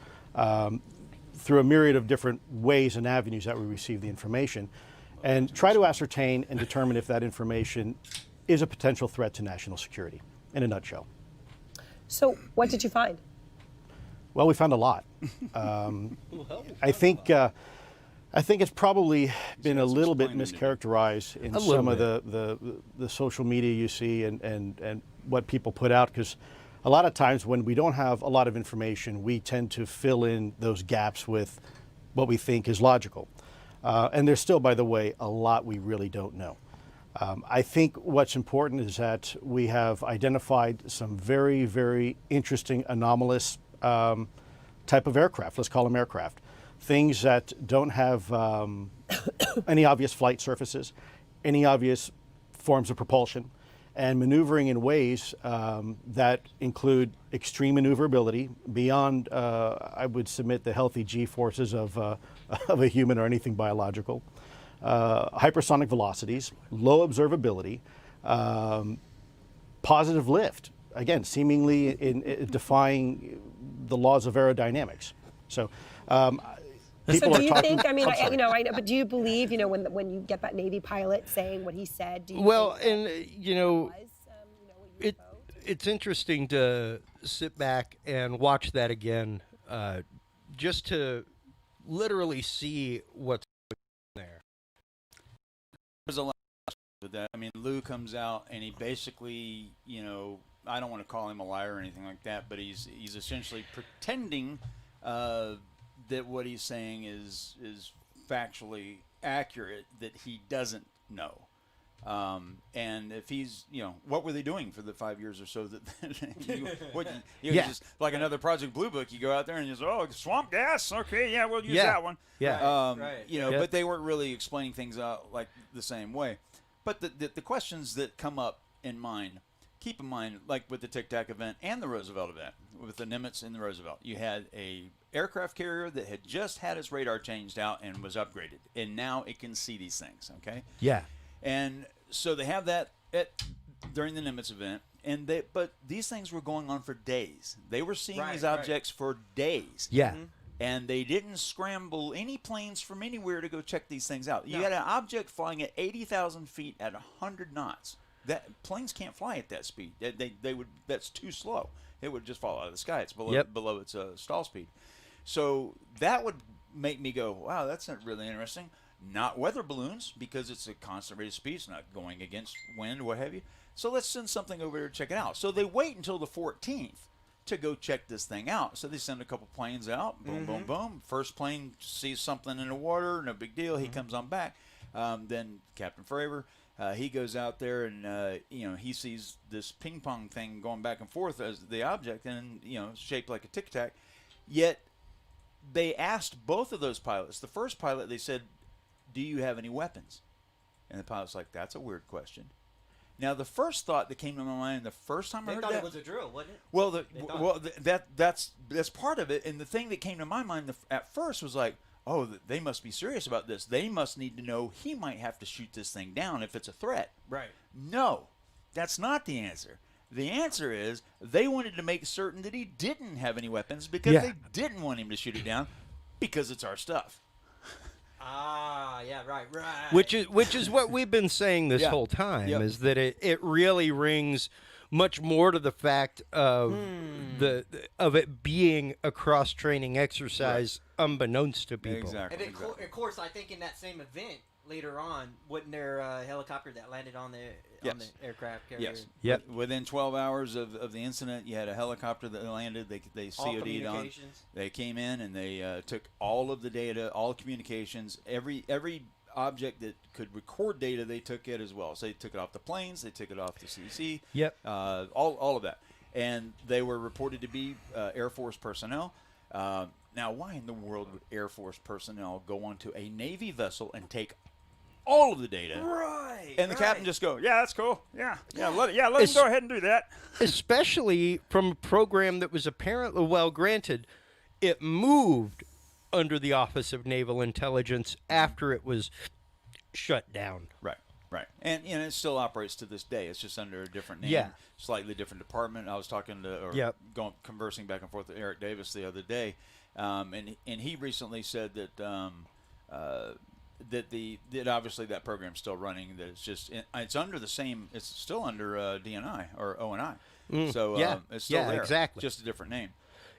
through a myriad of different ways and avenues that we receive the information, and try to ascertain and determine if that information is a potential threat to national security, in a nutshell. So what did you find? Well, we found a lot. I think it's probably been a little bit mischaracterized in some of the social media you see and what people put out, because a lot of times when we don't have a lot of information, we tend to fill in those gaps with what we think is logical. And there's still, by the way, a lot we really don't know. I think what's important is that we have identified some very, very interesting, anomalous type of aircraft. Let's call them aircraft. Things that don't have any obvious flight surfaces, any obvious forms of propulsion, and maneuvering in ways that include extreme maneuverability beyond, I would submit, the healthy G-forces of a human or anything biological. Hypersonic velocities, low observability, positive lift, again, seemingly in defying the laws of aerodynamics. So people So do you are talking, think, I mean, I'm sorry. I know, but do you believe, when you get that Navy pilot saying what he said, do you Well, think and it's interesting to sit back and watch that again, just to literally see what's there. There's a lot with that. I mean, Lou comes out and he basically, I don't want to call him a liar or anything like that, but he's essentially pretending that what he's saying is factually accurate, that he doesn't know. And if he's, what were they doing for the 5 years or so that just like another Project Blue Book, you go out there and you say, oh, swamp gas, okay, yeah, we'll use that one. Yeah. But they weren't really explaining things out like the same way. But the questions that come up in mind, keep in mind, like with the Tic Tac event and the Roosevelt event, with the Nimitz and the Roosevelt, you had a aircraft carrier that had just had its radar changed out and was upgraded, and now it can see these things. Okay. Yeah. And so they have that during the Nimitz event, but these things were going on for days. They were seeing these objects for days. Yeah. Mm-hmm. And they didn't scramble any planes from anywhere to go check these things out. You had an object flying at 80,000 feet at 100 knots. That planes can't fly at that speed. They would. That's too slow. It would just fall out of the sky. It's below its stall speed. So that would make me go, wow, that's not really interesting. Not weather balloons, because it's a constant rate of speed. It's not going against wind, what have you. So let's send something over there to check it out. So they wait until the 14th to go check this thing out. So they send a couple planes out. Boom, boom, boom. First plane sees something in the water. No big deal. He comes on back. Then Captain Fravor, he goes out there and, he sees this ping pong thing going back and forth as the object, and, shaped like a Tic Tac. Yet they asked both of those pilots. The first pilot, they said, do you have any weapons? And the pilot's like, that's a weird question. Now, the first thought that came to my mind the first time I heard that, they thought it was a drill, wasn't it? Well, that's part of it. And the thing that came to my mind at first was like, oh, they must be serious about this. They must need to know he might have to shoot this thing down if it's a threat. Right. No, that's not the answer. The answer is they wanted to make certain that he didn't have any weapons, because they didn't want him to shoot it down, because it's our stuff. Ah, yeah, right. Which is what we've been saying this whole time, is that it really rings much more to the fact of of it being a cross-training exercise, unbeknownst to people. Exactly. And of course, I think in that same event later on, wasn't there a helicopter that landed on the aircraft carrier? Yes. Yep. Within 12 hours of the incident, you had a helicopter that landed. They COD'd on. They came in and they took all of the data, all communications, every object that could record data. They took it as well. So they took it off the planes. They took it off the CC. Yep. All of that, and they were reported to be Air Force personnel. Now, why in the world would Air Force personnel go onto a Navy vessel and take all of the data? Right. And the captain just go, yeah, that's cool. Yeah, let him go ahead and do that. Especially from a program that was apparently, well, granted, it moved under the Office of Naval Intelligence after it was shut down. Right. Right, and it still operates to this day. It's just under a different name, Yeah. slightly different department. I was talking to, or conversing back and forth with Eric Davis the other day, and he recently said that that obviously that program's still running. That it's under the same. It's still under DNI or ONI. So it's still there, exactly. just a different name.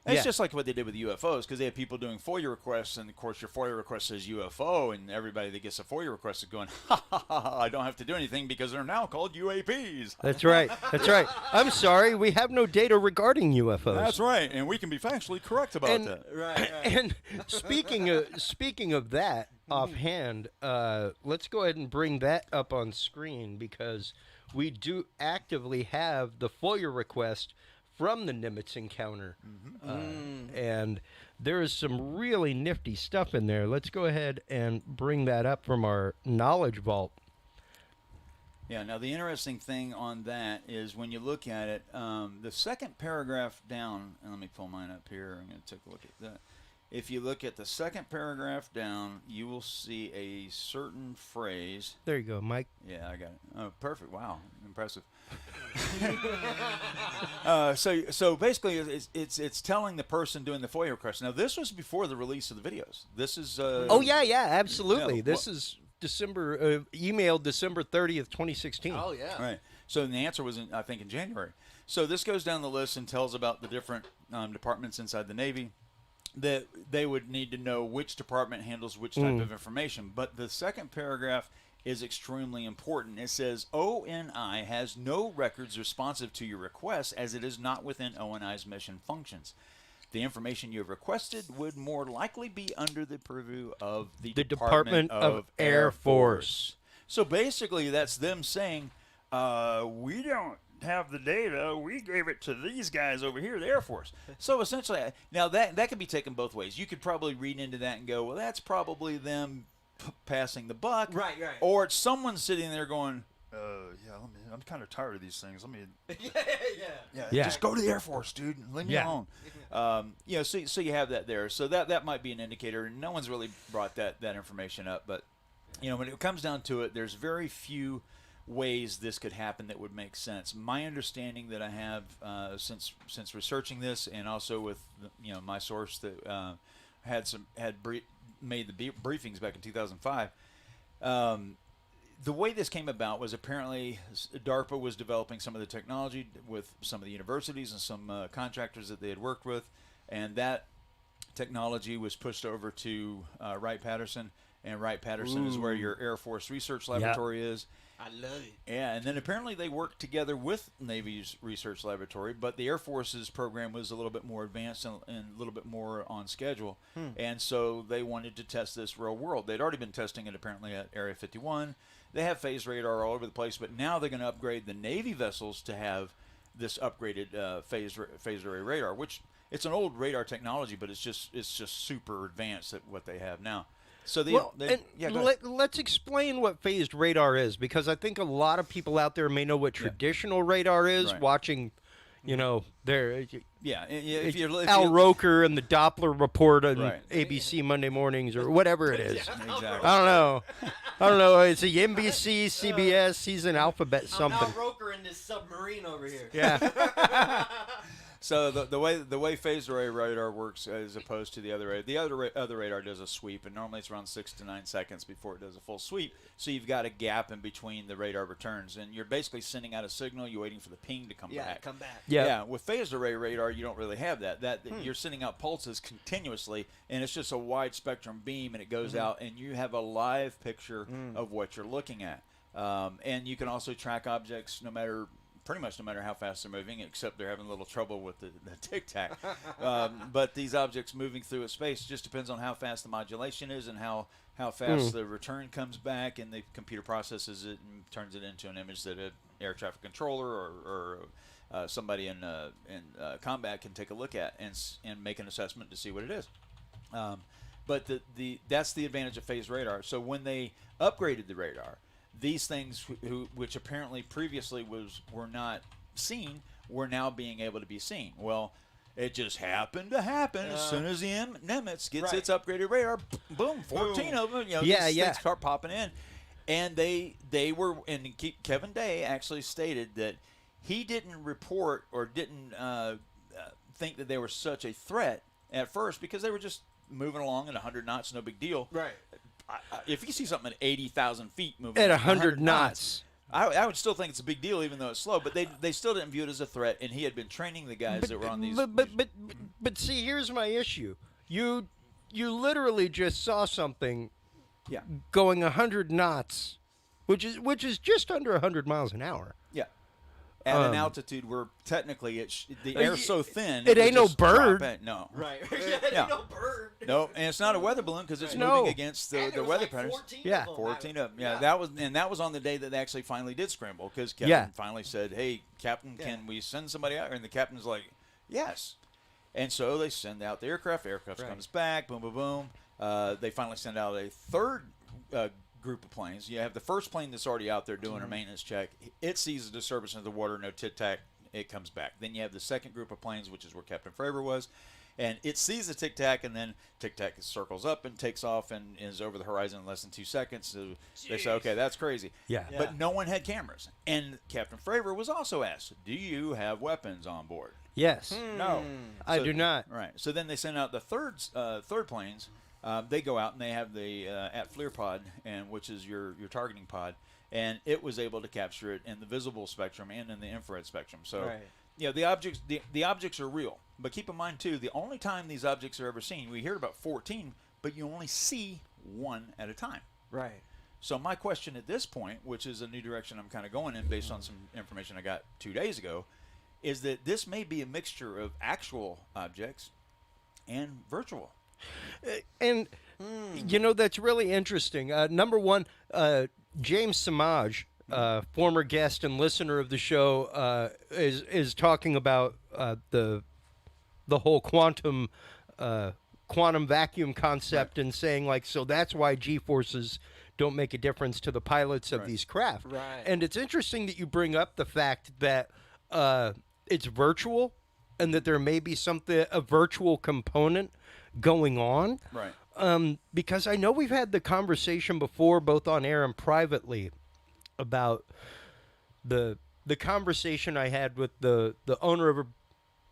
It's just like what they did with UFOs, because they had people doing FOIA requests, and of course your FOIA request says UFO, and everybody that gets a FOIA request is going, ha ha ha, I don't have to do anything because they're now called UAPs. That's right. That's right. I'm sorry, we have no data regarding UFOs. That's right, and we can be factually correct about that. Right. And speaking of that, offhand, let's go ahead and bring that up on screen, because we do actively have the FOIA request from the Nimitz encounter. And there is some really nifty stuff in there. Let's go ahead and bring that up from our knowledge vault. Yeah, now the interesting thing on that is when you look at it, the second paragraph down, and let me pull mine up here, I'm going to take a look at that. If you look at the second paragraph down, you will see a certain phrase. There you go, Mike. Yeah, I got it. Oh, perfect. Wow, impressive. So basically, it's telling the person doing the FOIA request. Now, this was before the release of the videos. This is. Absolutely. This is emailed December 30th, 2016. Oh yeah. Right. So the answer was, I think, in January. So this goes down the list and tells about the different departments inside the Navy, that they would need to know which department handles which type of information. But the second paragraph is extremely important. It says, ONI has no records responsive to your request, as it is not within ONI's mission functions. The information you have requested would more likely be under the purview of the Department of Air Force. So basically, that's them saying, we don't have the data, we gave it to these guys over here, the Air Force. So essentially, now that could be taken both ways. You could probably read into that and go, well, that's probably them passing the buck. Right. Or it's someone sitting there going, I'm kind of tired of these things. Just go to the Air Force, dude. Leave me alone. So you have that there. So that might be an indicator. No one's really brought that information up. But, when it comes down to it, there's very few ways this could happen that would make sense. My understanding that I have since researching this, and also with my source that made the briefings back in 2005, the way this came about was apparently DARPA was developing some of the technology with some of the universities and some contractors that they had worked with, and that technology was pushed over to Wright-Patterson, and Wright-Patterson is where your Air Force Research Laboratory is. I love it. Yeah, and then apparently they worked together with Navy's research laboratory, but the Air Force's program was a little bit more advanced and a little bit more on schedule. And so they wanted to test this real world. They'd already been testing it apparently at Area 51. They have phased radar all over the place, but now they're going to upgrade the Navy vessels to have this upgraded phased array radar, which it's an old radar technology, but it's just super advanced at what they have now. So let's explain what phased radar is, because I think a lot of people out there may know what traditional radar is, watching, Al Roker and the Doppler report on ABC Monday mornings or whatever it is. Exactly. I don't know. It's a NBC, CBS. He's an alphabet something. Al Roker in this submarine over here. Yeah. So the way phased array radar works, as opposed to the other radar, other radar does a sweep, and normally it's around 6 to 9 seconds before it does a full sweep. So you've got a gap in between the radar returns, and you're basically sending out a signal. You're waiting for the ping to come back. Yeah. With phased array radar, you don't really have that. You're sending out pulses continuously, and it's just a wide spectrum beam, and it goes out, and you have a live picture of what you're looking at. And you can also track objects pretty much no matter how fast they're moving, except they're having a little trouble with the tic-tac. But these objects moving through space just depends on how fast the modulation is and how fast the return comes back, and the computer processes it and turns it into an image that an air traffic controller or somebody in combat can take a look at and make an assessment to see what it is. But that's the advantage of phased radar. So when they upgraded the radar, these things which apparently previously were not seen were now being able to be seen. Well, it just happened to happen as soon as the Nimitz gets its upgraded radar. Boom, 14 of them. These things start popping in. And they were, and Kevin Day actually stated that he didn't report or didn't think that they were such a threat at first because they were just moving along at 100 knots, no big deal. Right. If you see something at 80,000 feet moving at 100 knots, I would still think it's a big deal, even though it's slow. But they still didn't view it as a threat, and he had been training the guys that were on these. But see, here's my issue. You literally just saw something. Yeah. Going 100 knots, which is just under 100 miles an hour. Yeah. At an altitude where technically the air's so thin. It ain't no bird. No. Right. It ain't no bird. No, and it's not a weather balloon because it's moving against the weather patterns. 14 of them. Yeah, that was on the day that they actually finally did scramble because Captain finally said, "Hey, Captain, can we send somebody out?" And the captain's like, "Yes." And so they send out the aircraft. The aircraft comes back. Boom, boom, boom. They finally send out a third group of planes. You have the first plane that's already out there doing a maintenance check. It sees a disturbance in the water, no tic-tac. It comes back. Then you have the second group of planes, which is where Captain Fravor was. And it sees the tic-tac, and then tic-tac circles up and takes off and is over the horizon in less than 2 seconds. So they say, okay, that's crazy. Yeah. But no one had cameras. And Captain Fravor was also asked, do you have weapons on board? Yes. No. I do not. Right. So then they send out the third planes. They go out and they have the at-FLIR pod, which is your targeting pod, and it was able to capture it in the visible spectrum and in the infrared spectrum. So, the objects are real. But keep in mind too, the only time these objects are ever seen, we hear about 14, but you only see one at a time. Right. So my question at this point, which is a new direction I'm kind of going in based on some information I got 2 days ago, is that this may be a mixture of actual objects and virtual. And, that's really interesting. Number one, James Samaj, former guest and listener of the show, is talking about the whole quantum vacuum concept and saying, like, so that's why G-forces don't make a difference to the pilots of these craft. Right. And it's interesting that you bring up the fact that it's virtual and that there may be a virtual component going on. Right. Because I know we've had the conversation before, both on air and privately, about the conversation I had with the owner of a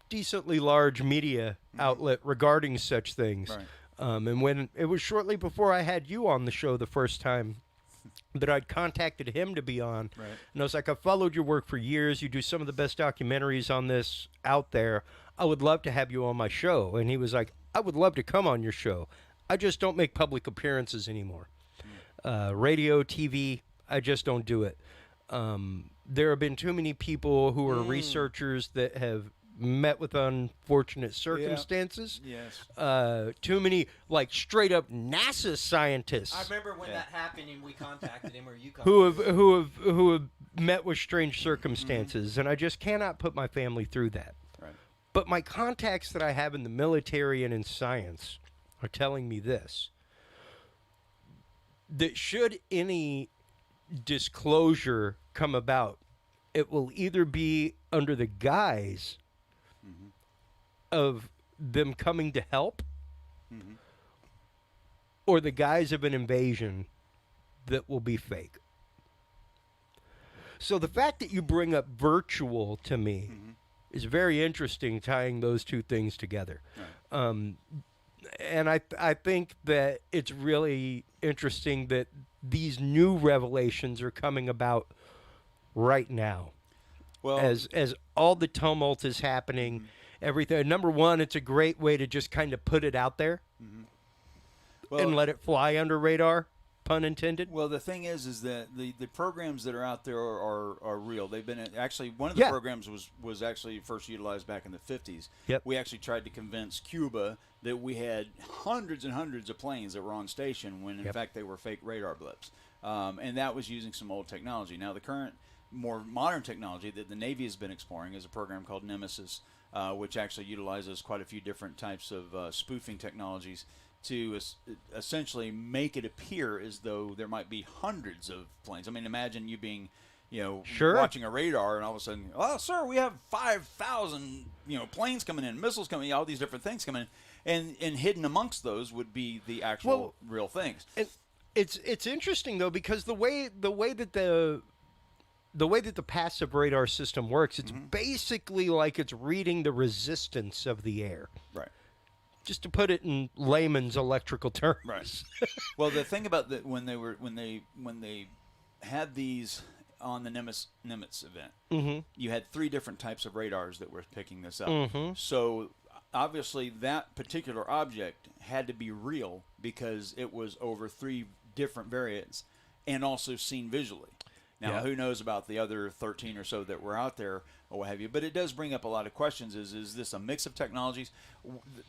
decently large media outlet regarding such things. Right. And when it was shortly before I had you on the show the first time that I'd contacted him to be on. Right. And I was like, I've followed your work for years. You do some of the best documentaries on this out there. I would love to have you on my show. And he was like, I would love to come on your show. I just don't make public appearances anymore. Radio, TV, I just don't do it. There have been too many people who are researchers that have met with unfortunate circumstances. Yes. Too many, like, straight up NASA scientists. I remember when that happened and we contacted him, or you contacted him. who have met with strange circumstances, and I just cannot put my family through that. Right. But my contacts that I have in the military and in science are telling me this: that should any disclosure come about, it will either be under the guise of them coming to help or the guise of an invasion that will be fake. So the fact that you bring up virtual to me is very interesting, tying those two things together. Right. And I think that it's really interesting that these new revelations are coming about right now. Well, as all the tumult is happening, everything. Number one, it's a great way to just kind of put it out there and let it fly under radar, pun intended. Well, the thing is that the programs that are out there are real. They've been actually one of the programs was actually first utilized back in the 50s. Yep. We actually tried to convince Cuba that we had hundreds and hundreds of planes that were on station when in fact they were fake radar blips, and that was using some old technology. Now the current more modern technology that the Navy has been exploring is a program called Nemesis, which actually utilizes quite a few different types of spoofing technologies to essentially make it appear as though there might be hundreds of planes. I mean, imagine you being, watching a radar and all of a sudden, oh, sir, we have 5,000, planes coming in, missiles coming in, all these different things coming in. And hidden amongst those would be the actual real things. It's interesting though, because the way that the passive radar system works, it's basically like it's reading the resistance of the air. Right. Just to put it in layman's electrical terms. Right. Well, the thing about that when they had these on the Nimitz event, you had 3 different types of radars that were picking this up. So obviously that particular object had to be real because it was over 3 different variants and also seen visually. Now, who knows about the other 13 or so that were out there or what have you? But it does bring up a lot of questions. Is this a mix of technologies?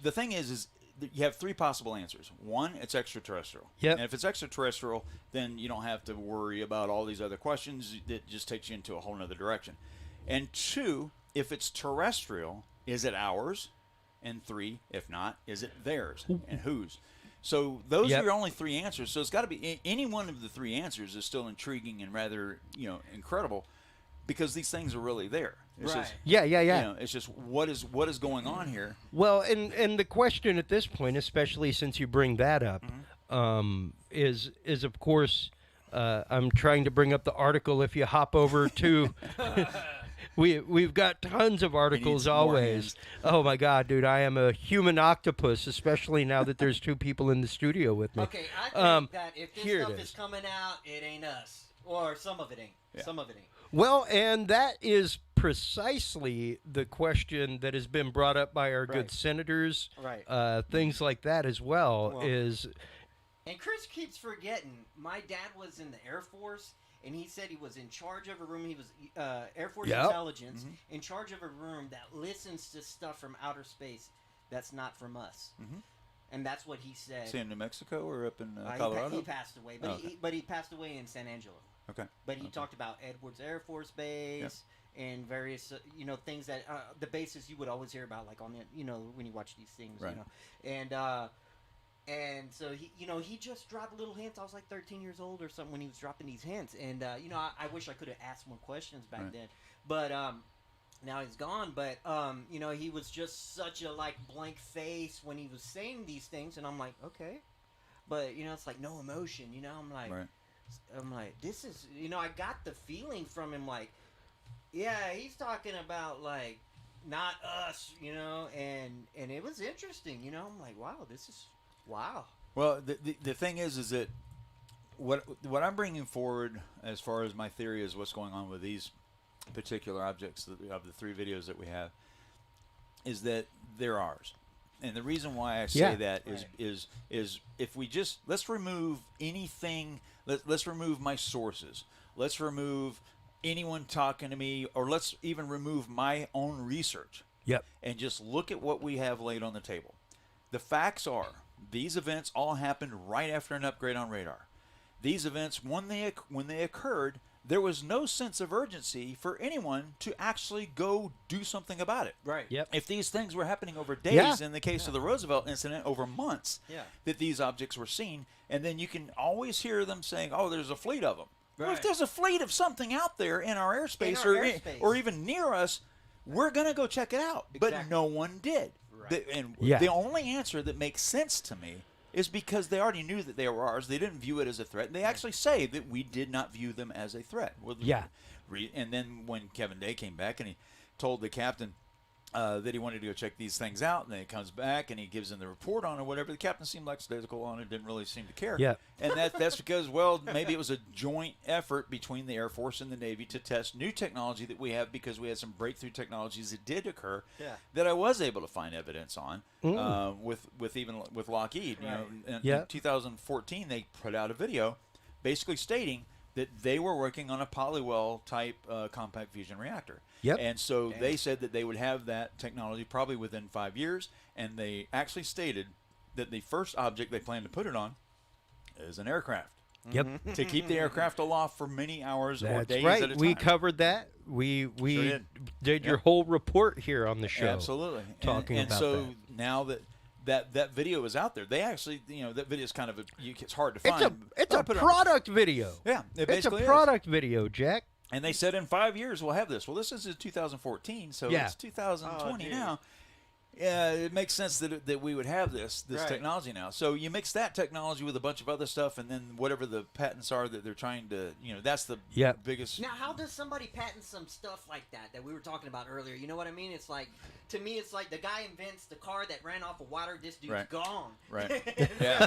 The thing is you have 3 possible answers. 1, it's extraterrestrial. Yep. And if it's extraterrestrial, then you don't have to worry about all these other questions. It just takes you into a whole other direction. And 2, if it's terrestrial, is it ours? And 3, if not, is it theirs? And whose? So those are your only 3 answers. So it's got to be any one of the 3 answers is still intriguing and rather, incredible, because these things are really there. It's just, it's just what is going on here. Well, and the question at this point, especially since you bring that up, is of course, I'm trying to bring up the article. If you hop over to. We've got tons of articles always. Oh my God, dude! I am a human octopus, especially now that there's 2 people in the studio with me. Okay, I think that if this stuff is coming out, it ain't us, or some of it ain't. Yeah. Some of it ain't. Well, and that is precisely the question that has been brought up by our good senators. Right. Things like that as well is. And Chris keeps forgetting. My dad was in the Air Force. And he said he was in charge of a room. He was Air Force Intelligence, in charge of a room that listens to stuff from outer space that's not from us. And that's what he said. Is he in New Mexico or up in Colorado? He passed away, but he passed away in San Angelo. Okay. But he talked about Edwards Air Force Base and various things that the bases you would always hear about, like on the when you watch these things, And so he just dropped little hints. I was like 13 years old or something when he was dropping these hints. And I wish I could have asked more questions back then. But now he's gone. But he was just such a blank face when he was saying these things. And I'm like, okay, but it's like no emotion. I'm like, this is I got the feeling from him he's talking about not us, and it was interesting. I'm like, wow, this is. Wow. Well, the thing is that what I'm bringing forward as far as my theory is what's going on with these particular objects of the 3 videos that we have is that they're ours. And the reason why I say that is if we just let's remove anything, let's remove my sources. Let's remove anyone talking to me, or let's even remove my own research. Yep. And just look at what we have laid on the table. The facts are these events all happened right after an upgrade on radar. These events, when they occurred, there was no sense of urgency for anyone to actually go do something about it. Right. Yep. If these things were happening over days, in the case of the Roosevelt incident, over months, that these objects were seen, and then you can always hear them saying, "Oh, there's a fleet of them." Right. Well, if there's a fleet of something out there in our airspace, or even near us, we're going to go check it out. Exactly. But no one did. Right. The only answer that makes sense to me is because they already knew that they were ours. They didn't view it as a threat. They actually say that we did not view them as a threat. And then when Kevin Day came back and he told the captain that he wanted to go check these things out, and then he comes back and he gives him the report on it or whatever, the captain seemed lackadaisical on it, didn't really seem to care. Yeah. And that's because, maybe it was a joint effort between the Air Force and the Navy to test new technology that we have, because we had some breakthrough technologies that did occur that I was able to find evidence on with Lockheed. In 2014, they put out a video basically stating that they were working on a Polywell type compact fusion reactor. Yep. And so they said that they would have that technology probably within 5 years, and they actually stated that the first object they plan to put it on is an aircraft. Yep. To keep the aircraft aloft for many hours or days right. at a time. We covered that. We Sure did your whole report here on the show. Absolutely. Talking about that. And so now that video is out there. They actually, that video is kind of it's hard to find. It's a product video. Yeah, it's a product video, Jack. And they said in 5 years we'll have this. Well, this is 2014, so it's 2020 now. Yeah, it makes sense that we would have this Right. technology now. So you mix that technology with a bunch of other stuff, and then whatever the patents are that they're trying to, that's the biggest. Now, how does somebody patent some stuff like that we were talking about earlier? You know what I mean? It's like, to me, it's like the guy invents the car that ran off of water. This dude's Right. gone. Right. Yeah.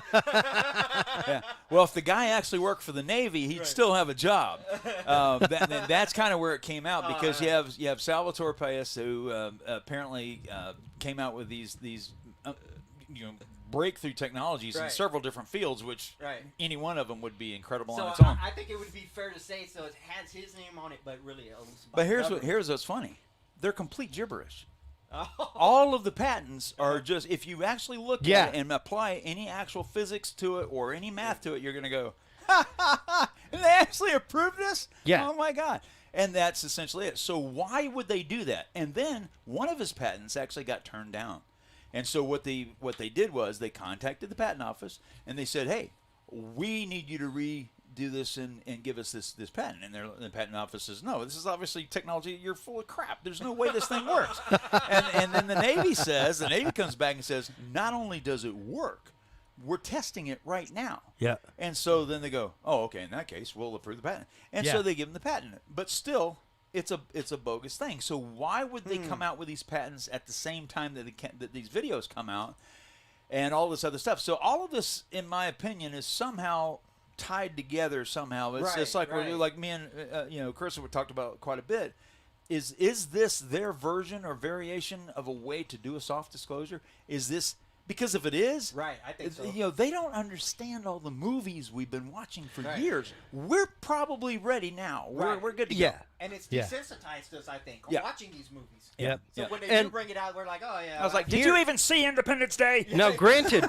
Yeah. Well, if the guy actually worked for the Navy, he'd still have a job. That's kind of where it came out, because you have Salvatore Pais, who apparently came out with these breakthrough technologies in Right. several different fields, which Right. any one of them would be incredible So on its own. I think it would be fair to say, so it has his name on it, but really owns by But the here's what's funny: they're complete gibberish. Oh. All of the patents are just, if you actually look Yeah. at it and apply any actual physics to it or any math to it, you're going to go, ha, ha, ha, and they actually approved this? Yeah. Oh, my God. And that's essentially it. So why would they do that? And then one of his patents actually got turned down. And so what they did was they contacted the patent office, and they said, hey, we need you to redo this and give us this patent. And the patent office says, no, this is obviously technology. You're full of crap. There's no way this thing works. and then the Navy comes back and says, not only does it work, we're testing it right now. Yeah. And so then they go, oh, okay, in that case, we'll approve the patent. And Yeah. so they give them the patent. But still, it's a bogus thing. So why would they come out with these patents at the same time that these videos come out and all this other stuff? So all of this, in my opinion, is somehow tied together somehow. It's like like me and Chris have talked about quite a bit. Is this their version or variation of a way to do a soft disclosure? Is this, because if it is, right? I think so. They don't understand all the movies we've been watching for Right. years. We're probably ready now. Right. We're good to Yeah. go. And it's Yeah. desensitized us, I think, on Yeah. watching these movies. Yep. So Yeah. when they And- do bring it out, we're like, oh, yeah. I was like, well, did you even see Independence Day? Now, granted,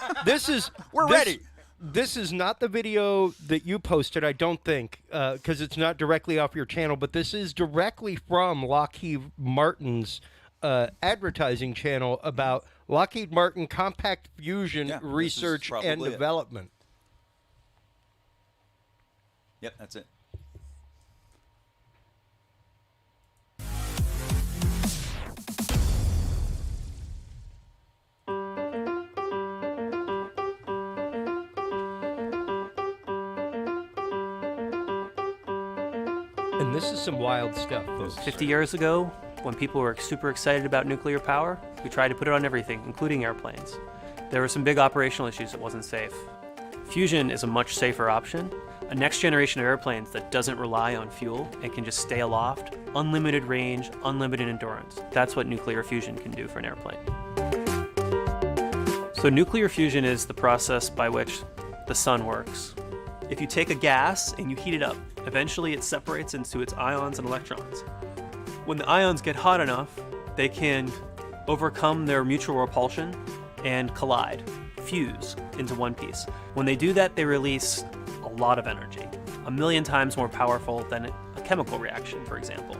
We're ready. This is not the video that you posted, I don't think, because it's not directly off your channel, but this is directly from Lockheed Martin's advertising channel about Lockheed Martin compact fusion Yeah, this is research and probably it. development. Yep, that's it. And this is some wild stuff, folks. 50 years ago, when people were super excited about nuclear power, we tried to put it on everything, including airplanes. There were some big operational issues. It wasn't safe. Fusion is a much safer option. A next generation of airplanes that doesn't rely on fuel and can just stay aloft, unlimited range, unlimited endurance. That's what nuclear fusion can do for an airplane. So nuclear fusion is the process by which the sun works. If you take a gas and you heat it up, eventually it separates into its ions and electrons. When the ions get hot enough, they can overcome their mutual repulsion and collide, fuse into one piece. When they do that, they release a lot of energy, 1,000,000 times more powerful than a chemical reaction, for example.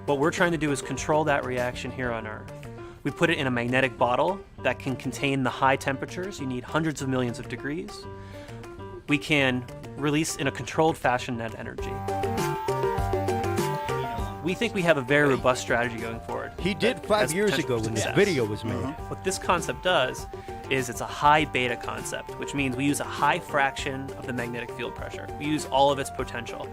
What we're trying to do is control that reaction here on Earth. We put it in a magnetic bottle that can contain the high temperatures. You need hundreds of millions of degrees. We can release in a controlled fashion that energy. We think we have a very robust strategy going forward. He did 5 years ago when this video was made. What this concept does is it's a high beta concept, which means we use a high fraction of the magnetic field pressure. We use all of its potential.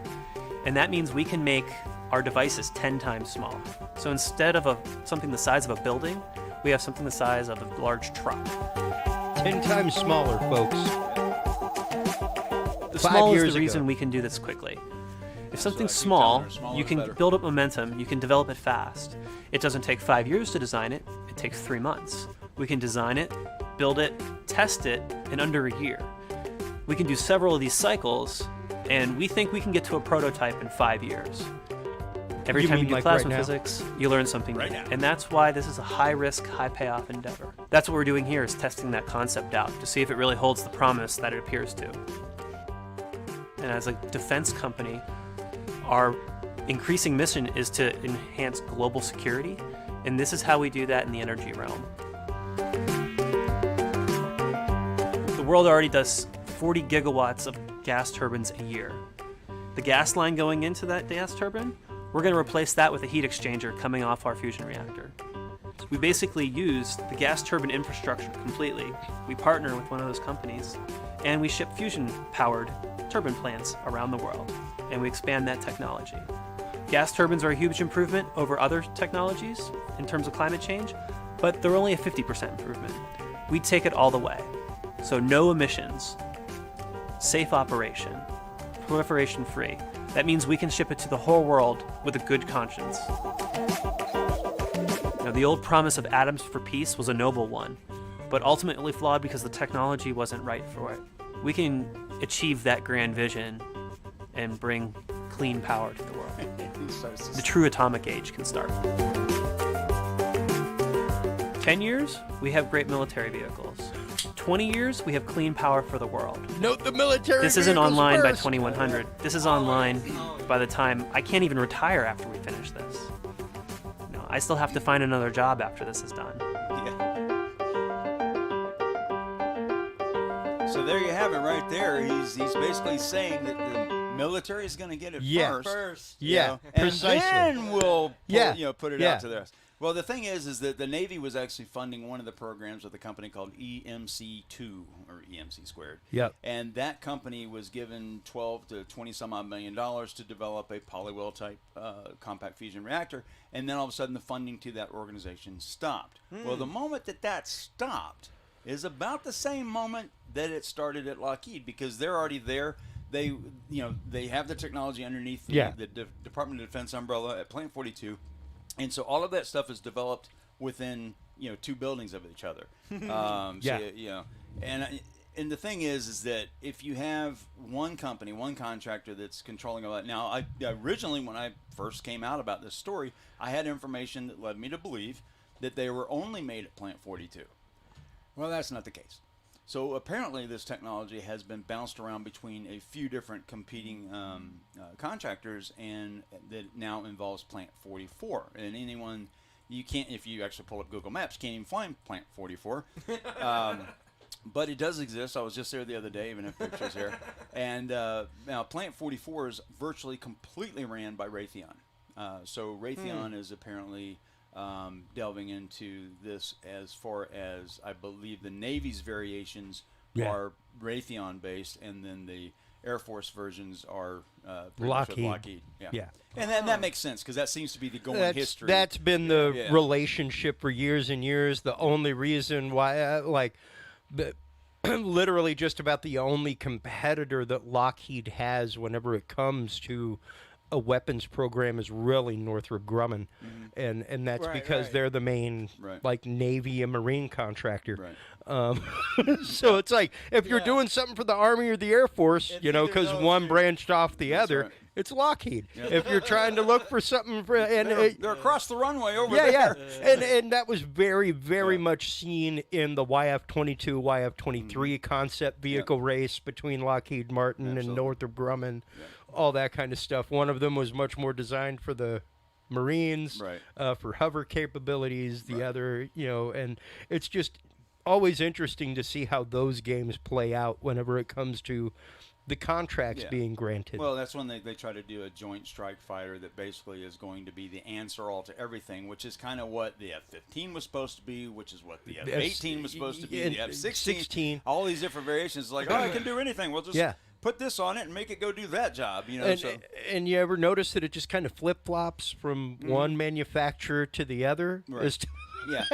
And that means we can make our devices 10 times smaller. So instead of something the size of a building, we have something the size of a large truck. 10 times smaller, folks. The 5 small is years the reason ago. we can do this quickly. If So something's I keep small, telling her, smaller you is can better. build up momentum, you can develop it fast. It doesn't take 5 years to design it, it takes 3 months. We can design it, build it, test it in under a year. We can do several of these cycles, and we think we can get to a prototype in 5 years. Every You time you mean do like plasma right now? physics, you learn something Right new. now. And that's why this is a high-risk, high-payoff endeavor. That's what we're doing here, is testing that concept out to see if it really holds the promise that it appears to. And as a defense company, our increasing mission is to enhance global security, and this is how we do that in the energy realm. The world already does 40 gigawatts of gas turbines a year. The gas line going into that gas turbine, we're going to replace that with a heat exchanger coming off our fusion reactor. We basically use the gas turbine infrastructure completely. We partner with one of those companies, and we ship fusion-powered turbine plants around the world, and we expand that technology. Gas turbines are a huge improvement over other technologies in terms of climate change, but they're only a 50% improvement. We take it all the way. So no emissions, safe operation, proliferation-free. That means we can ship it to the whole world with a good conscience. Now, the old promise of atoms for peace was a noble one, but ultimately flawed because the technology wasn't right for it. We can achieve that grand vision and bring clean power to the world. The true atomic age can start. 10 years, we have great military vehicles. 20 years, we have clean power for the world. Note the military This isn't vehicles online by first. 2100. This is online by the time I can't even retire after we finish this. No, I still have to find another job after this is done. So there you have it right there. He's basically saying that the military is going to get it first. Yeah, you know, precisely. And then we'll put it out to the rest. Well, the thing is that the Navy was actually funding one of the programs with a company called EMC2 or EMC squared. Yep. And that company was given $12 to $20 some odd million to develop a polywell type compact fusion reactor, and then all of a sudden the funding to that organization stopped. Well, the moment that stopped is about the same moment that it started at Lockheed, because they're already there. They have the technology underneath the Department of Defense umbrella at Plant 42. And so all of that stuff is developed within, two buildings of each other. And the thing is that if you have one company, one contractor that's controlling all that. Now, I originally, when I first came out about this story, I had information that led me to believe that they were only made at Plant 42. Well, that's not the case. So apparently this technology has been bounced around between a few different competing contractors, and that now involves Plant 44. And anyone, you can't, if you actually pull up Google Maps, can't even find Plant 44. But it does exist. I was just there the other day, even have pictures here. And now Plant 44 is virtually completely ran by Raytheon. So Raytheon is apparently delving into this, as far as I believe the Navy's variations are Raytheon based, and then the Air Force versions are Lockheed. Yeah. And that makes sense, because that seems to be the going history. That's been the relationship for years and years. The only reason why, literally just about the only competitor that Lockheed has whenever it comes to a weapons program is really Northrop Grumman, and that's because they're the main Navy and Marine contractor. So it's like, if you're doing something for the Army or the Air Force, because one branched off the other, it's Lockheed. If you're trying to look for something for, they're across the runway over there. Yeah, and that was very, very much seen in the YF-22, YF-23 concept vehicle race between Lockheed Martin and Northrop Grumman. All that kind of stuff. One of them was much more designed for the Marines, for hover capabilities. The other, and it's just always interesting to see how those games play out whenever it comes to the contracts being granted. Well, that's when they try to do a joint strike fighter that basically is going to be the answer all to everything, which is kind of what the F-15 was supposed to be, which is what the F-18 was supposed to be, the F-16, all these different variations. Like, it can do anything. We'll just put this on it and make it go do that job, And you ever notice that it just kind of flip-flops from one manufacturer to the other? Yeah.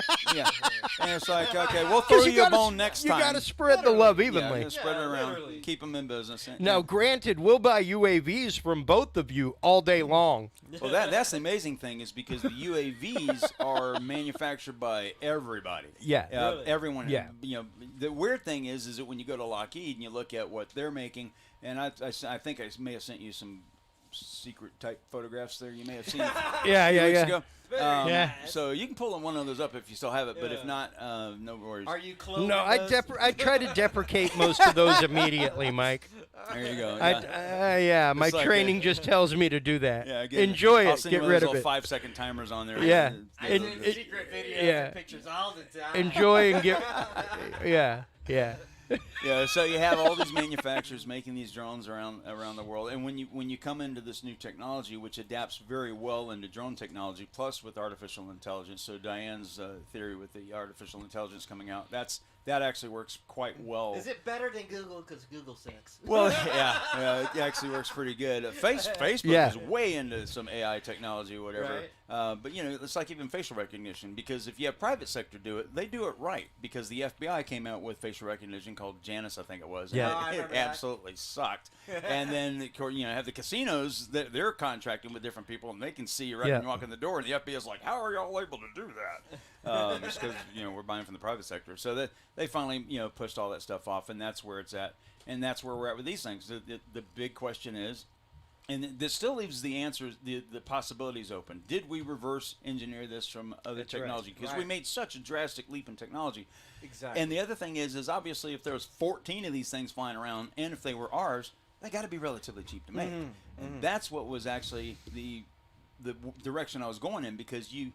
And it's like, okay, we'll throw you a bone next time. You got to spread the love evenly. Spread it around. Keep them in business. Now, granted, we'll buy UAVs from both of you all day long. Well, that's the amazing thing, is because the UAVs are manufactured by everybody. Everyone. The weird thing is that when you go to Lockheed and you look at what they're making, and I think I may have sent you some secret type photographs there you may have seen weeks ago. So you can pull one of those up if you still have it, but if not, no worries. Are you cloning No, I try to deprecate most of those immediately, Mike. There you go. My It's like training just tells me to do that. Enjoy it. I'll send Get you rid those of it. little 5-second timers on there. Yeah. I send secret videos and pictures all the time. Enjoy and get. Yeah. Yeah, so you have all these manufacturers making these drones around the world, and when you come into this new technology, which adapts very well into drone technology, plus with artificial intelligence. So Diane's theory with the artificial intelligence coming out, that actually works quite well. Is it better than Google? Because Google sucks. Well, yeah, it actually works pretty good. Facebook is way into some AI technology or whatever. Right. But, it's like even facial recognition, because if you have private sector do it, they do it right, because the FBI came out with facial recognition called Janus, I think it was. Yeah. And it absolutely sucked. And then, have the casinos, they're contracting with different people, and they can see you right when you walk in the door, and the FBI is like, how are y'all able to do that? Just because, we're buying from the private sector. So that they finally, pushed all that stuff off, and that's where it's at. And that's where we're at with these things. The big question is, and this still leaves the answers, the possibilities open. Did we reverse engineer this from other technology? Because we made such a drastic leap in technology. Exactly. And the other thing is obviously if there was 14 of these things flying around, and if they were ours, they got to be relatively cheap to make. And that's what was actually the direction I was going in, because you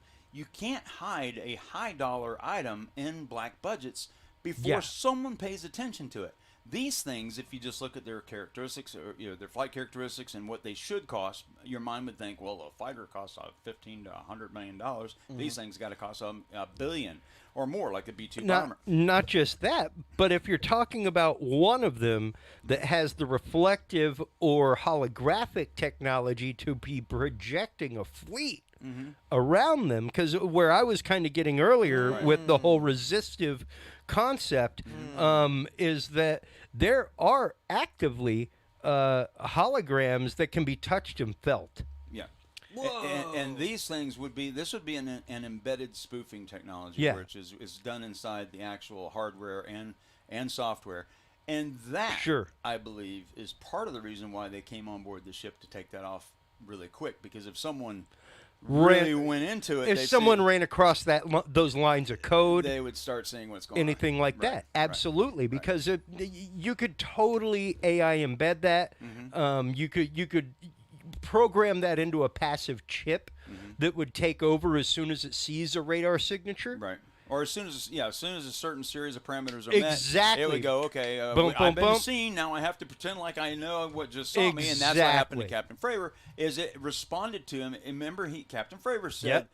can't hide a high dollar item in black budgets before someone pays attention to it. These things, if you just look at their characteristics, or their flight characteristics and what they should cost, your mind would think, well, a fighter costs $15 to $100 million. These things got to cost $1 billion or more, like the B-2 bomber. Not just that, but if you're talking about one of them that has the reflective or holographic technology to be projecting a fleet around them, because where I was kind of getting earlier with the whole resistive concept is that there are actively holograms that can be touched and felt. Yeah. And these things would be an embedded spoofing technology, which is done inside the actual hardware and software. And that, I believe, is part of the reason why they came on board the ship to take that off really quick, because if someone really went into it, if someone ran across those lines of code, they would start seeing what's going anything on. Like that. Absolutely, because you could totally AI embed that. You could program that into a passive chip that would take over as soon as it sees a radar signature. Right. Or as soon as a certain series of parameters are met, it would go, okay, I've been seen, now I have to pretend like I know what just saw me, and that's what happened to Captain Fravor, is it responded to him. Remember, Captain Fravor said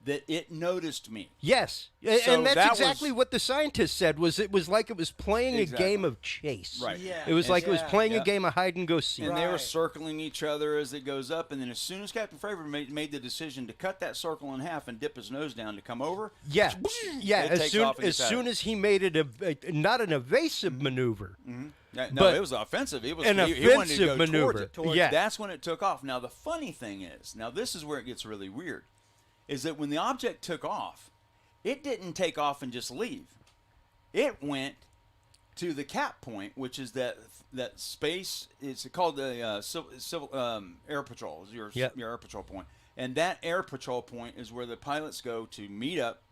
that it noticed me. Yes, So and that's that exactly what the scientist said, was it was like it was playing a game of chase. Right. Yeah. It was like it was playing a game of hide and go seek. And they were circling each other as it goes up, and then as soon as Captain Fravor made the decision to cut that circle in half and dip his nose down to come over, as soon as he made it not an evasive maneuver. No, but it was offensive. It was an he wanted to go maneuver. Towards it. That's when it took off. Now the funny thing is, this is where it gets really weird, is that when the object took off, it didn't take off and just leave. It went to the cap point, which is that space. It's called the civil air patrol. Is your air patrol point, and that air patrol point is where the pilots go to meet up.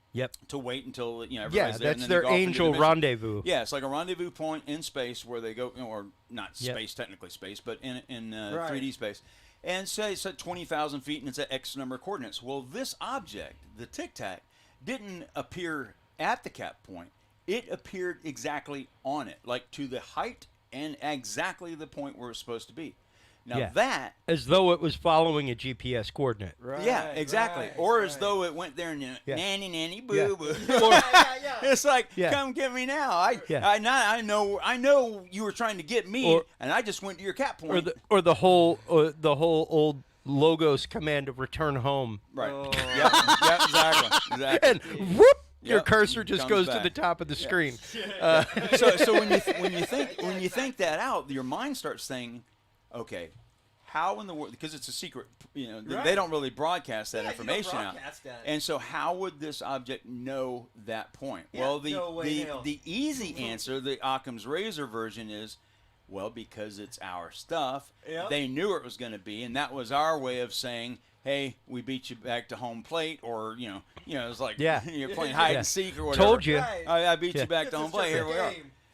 To wait until everybody's there. That's their angel rendezvous. Yeah, it's like a rendezvous point in space where they go, or not space, technically space, but in 3D space. And say it's at 20,000 feet and it's at X number of coordinates. Well, this object, the Tic Tac, didn't appear at the cap point. It appeared exactly on it, like to the height and exactly the point where it's supposed to be. Now that, as though it was following a GPS coordinate. Right, yeah, exactly. Or as though it went there and nanny boo boo. It's like, come get me now. I know you were trying to get me, and I just went to your cap point. Or the whole old Logos command of return home. Right. Yep, exactly. And whoop. Your cursor just goes to the top of the screen. So when you think that out, your mind starts saying, okay, how in the world? Because it's a secret. They don't really broadcast that information out. And so, how would this object know that point? Well, the easy answer, the Occam's razor version, is, well, because it's our stuff. They knew it was going to be, and that was our way of saying, hey, we beat you back to home plate, or it's like you're playing hide and seek or whatever. Told you, I beat you back to home plate. Here we are.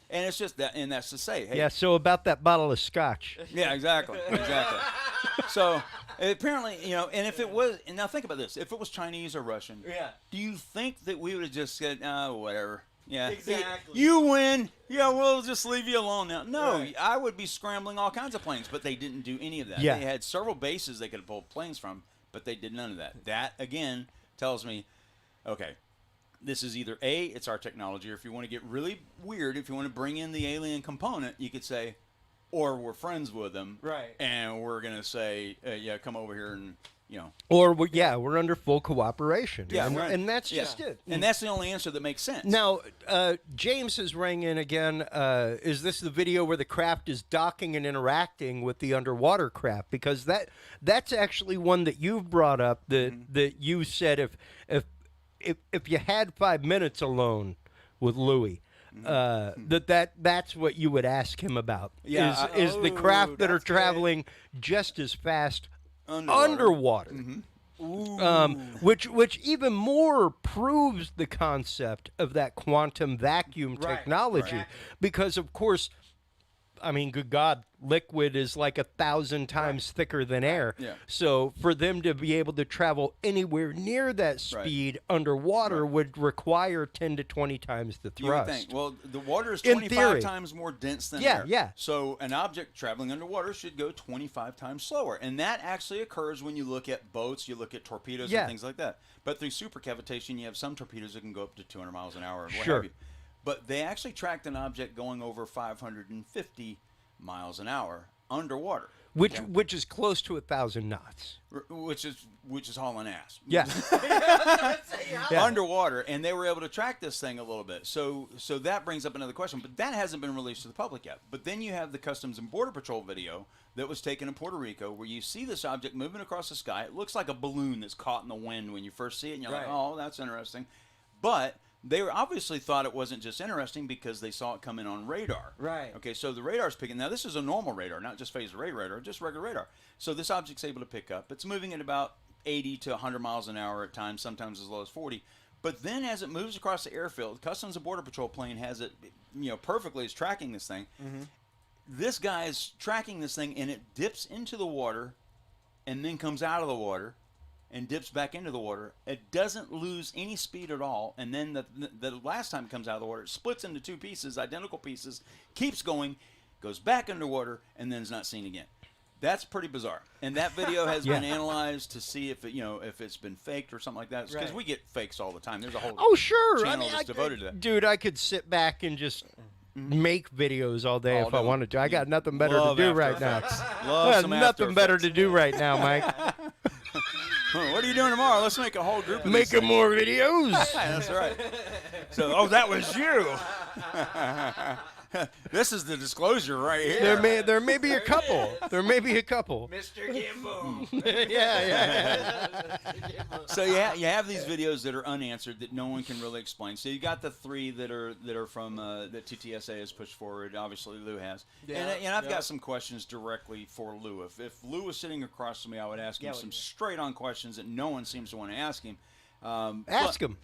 And it's just that, and that's to say, hey. Yeah, so about that bottle of scotch. Yeah, exactly. So apparently, and if it was, and now think about this, if it was Chinese or Russian, do you think that we would have just said, oh, whatever, Yeah, Exactly. You win. Yeah, we'll just leave you alone now. No, Right. I would be scrambling all kinds of planes, but they didn't do any of that. Yeah. They had several bases they could have pulled planes from, but they did none of that. That, again, tells me, okay, this is either A, it's our technology, or if you want to get really weird, if you want to bring in the alien component, you could say, or we're friends with them. Right. And we're going to say, yeah, come over here and, you know. Or, we're under full cooperation. Yeah, and that's yeah. just it. And that's the only answer that makes sense. Now, James has rang in again. Is this the video where the craft is docking and interacting with the underwater craft? Because that's actually one that you've brought up that you said if you had 5 minutes alone with Louis, that's what you would ask him about. Yeah, is the craft that are traveling just as fast underwater. Which even more proves the concept of that quantum vacuum technology, because of course, I mean, good God, liquid is like 1,000 times thicker than air. Yeah. So for them to be able to travel anywhere near that speed underwater would require 10 to 20 times the You would thrust. think. Well, the water is In 25 theory. times more dense than Yeah, air. yeah. So an object traveling underwater should go 25 times slower. And that actually occurs when you look at boats, you look at torpedoes Yeah. and things like that. But through supercavitation, you have some torpedoes that can go up to 200 miles an hour and what Sure. have you. But they actually tracked an object going over 550 miles an hour underwater. Which is close to 1,000 knots. Which is hauling ass. Yeah. Underwater, and they were able to track this thing a little bit. So that brings up another question, but that hasn't been released to the public yet. But then you have the Customs and Border Patrol video that was taken in Puerto Rico, where you see this object moving across the sky. It looks like a balloon that's caught in the wind when you first see it, and you're like, oh, that's interesting. But they obviously thought it wasn't just interesting because they saw it come in on radar. Right. Okay, so the radar's picking. Now, this is a normal radar, not just phased array radar, just regular radar. So this object's able to pick up. It's moving at about 80 to 100 miles an hour at times, sometimes as low as 40. But then as it moves across the airfield, Customs and Border Patrol plane has it, perfectly is tracking this thing. This guy is tracking this thing, and it dips into the water and then comes out of the water and dips back into the water. It doesn't lose any speed at all. And then the last time it comes out of the water, it splits into two pieces, identical pieces, keeps going, goes back underwater, and then is not seen again. That's pretty bizarre. And that video has been analyzed to see if if it's been faked or something like that. Because we get fakes all the time. There's a whole channel that's devoted to that. Dude, I could sit back and just make videos all day if I wanted to. I got nothing better Love to do After right now. Effects. I Love got some nothing After better Effects. to do right now, Mike. What are you doing tomorrow? Let's make a whole group of Making more videos. That's right. So, that was you. This is the disclosure right here. There may be a couple. There may be a couple. Mr. Gimbo. yeah. So you have these videos that are unanswered that no one can really explain. So you got the three that are from that TTSA has pushed forward. Obviously Lou has. And I've got some questions directly for Lou. If Lou was sitting across from me, I would ask him some straight on questions that no one seems to want to ask him. Ask him.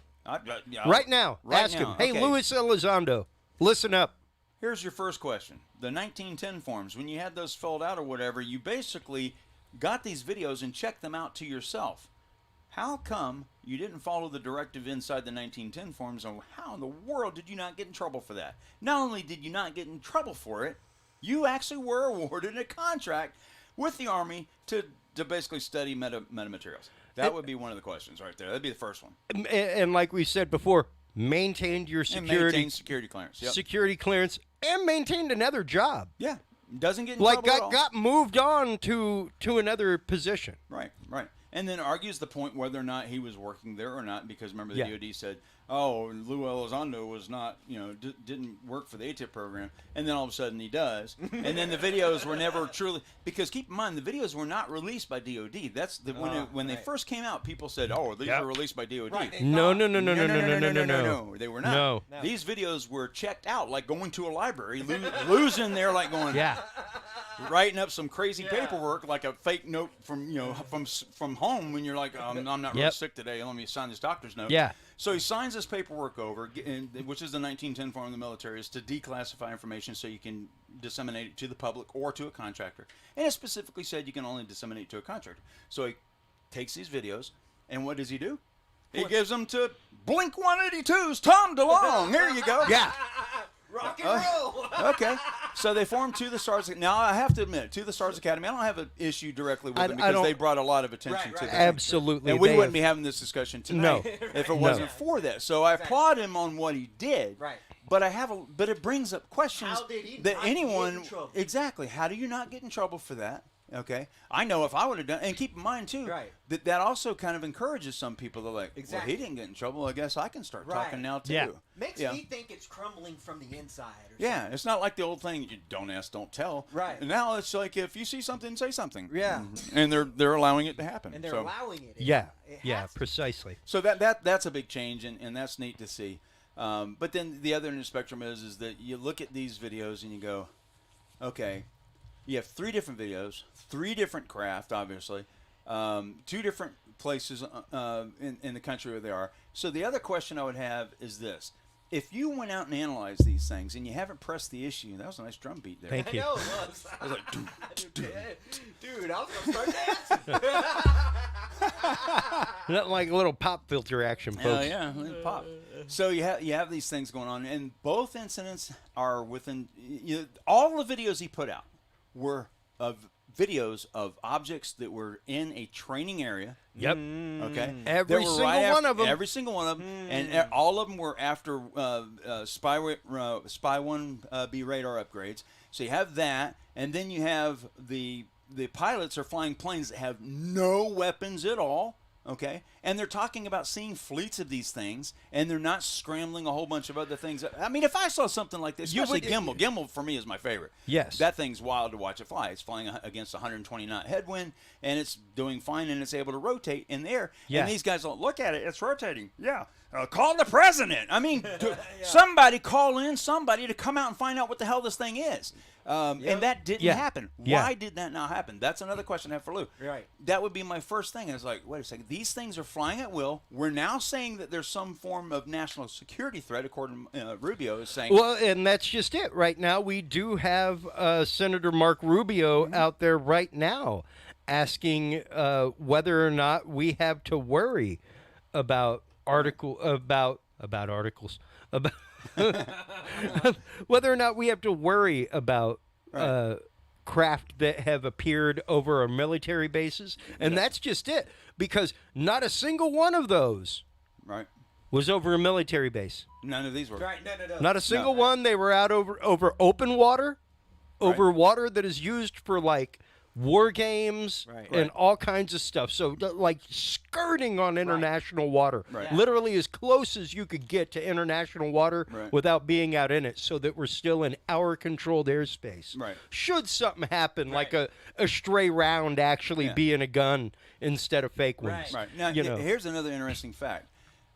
Yeah, Right now. Right Ask now. him. Hey, Okay. Luis Elizondo, listen up. Here's your first question. The 1910 forms, when you had those filled out or whatever, you basically got these videos and checked them out to yourself. How come you didn't follow the directive inside the 1910 forms, and how in the world did you not get in trouble for that? Not only did you not get in trouble for it, you actually were awarded a contract with the Army to basically study metamaterials. That would be one of the questions right there. That'd be the first one. And like we said before, maintained your And security. maintain security clearance. Yep. Security clearance, and maintained another job. Yeah. Doesn't get in trouble at all. got moved on to another position. Right. And then argues the point whether or not he was working there or not, because remember the Yeah. DoD said, oh, Lou Elizondo was not, didn't work for the AATIP program, and then all of a sudden he does. And then the videos were never truly, because keep in mind, the videos were not released by DoD. That's when they first came out, people said, oh, these are released by DoD. Right. No. They were not. No. These videos were checked out, like going to a library, losing there, like going, writing up some crazy paperwork, like a fake note from home when you're like, I'm not really sick today. Let me sign this doctor's note. Yeah. So he signs this paperwork over, which is the 1910 form of the military, is to declassify information so you can disseminate it to the public or to a contractor. And it specifically said you can only disseminate it to a contractor. So he takes these videos, and what does he do? He gives them to Blink 182's Tom DeLonge. Here you go. Yeah. Rock and roll. Okay. So they formed To the Stars. Now, I have to admit, To the Stars Academy, I don't have an issue directly with them because they brought a lot of attention to that. Absolutely. And we wouldn't be having this discussion tonight if it wasn't for that. So I applaud him on what he did. Right. But but it brings up questions How did he that not anyone get in trouble? exactly. How do you not get in trouble for that? Okay, I know if I would have done, and keep in mind too, that also kind of encourages some people to like, well, he didn't get in trouble. I guess I can start talking now too. Yeah. Makes me think it's crumbling from the inside. Or something. It's not like the old thing, you don't ask, don't tell. Right. And now it's like if you see something, say something. Yeah. And they're allowing it to happen. And they're allowing it. Yeah. Precisely. So that's a big change, and that's neat to see. But then the other end of the spectrum is that you look at these videos and you go, okay, you have 3 different videos, 3 different craft, obviously, 2 different places in the country where they are. So the other question I would have is this. If you went out and analyzed these things and you haven't pressed the issue, that was a nice drum beat there. Thank you. I know it was. I was like, dude, I was going to start dancing. Nothing like a little pop filter action, folks. Yeah, pop. So you have these things going on, and both incidents are within all the videos he put out were of videos of objects that were in a training area. Yep. Okay. Every single one of them. Every single one of them, and all of them were after Spy 1B radar upgrades. So you have that, and then you have the pilots are flying planes that have no weapons at all. Okay, and they're talking about seeing fleets of these things, and they're not scrambling a whole bunch of other things. I mean, if I saw something like this, especially Gimbal for me is my favorite. Yes. That thing's wild to watch it fly. It's flying against 120 knot headwind, and it's doing fine, and it's able to rotate in the air. Yeah. And these guys don't look at it. It's rotating. Yeah. Call the president. I mean, somebody call in somebody to come out and find out what the hell this thing is. And that didn't happen. Why did that not happen? That's another question I have for Lou. Right. That would be my first thing. I was like, wait a second. These things are flying at will. We're now saying that there's some form of national security threat, according to Rubio is saying. Well, and that's just it. Right now, we do have Senator Mark Rubio out there right now asking whether or not we have to worry about articles about whether or not we have to worry about craft that have appeared over our military bases, and that's just it, because not a single one of those was over a military base. None of these were. Right, no. Not a single one. They were out over open water, over water that is used for like war games and all kinds of stuff. So like skirting on international water, literally as close as you could get to international water without being out in it, so that we're still in our controlled airspace. Should something happen, like a stray round actually be in a gun instead of fake ones. Now, here's another interesting fact.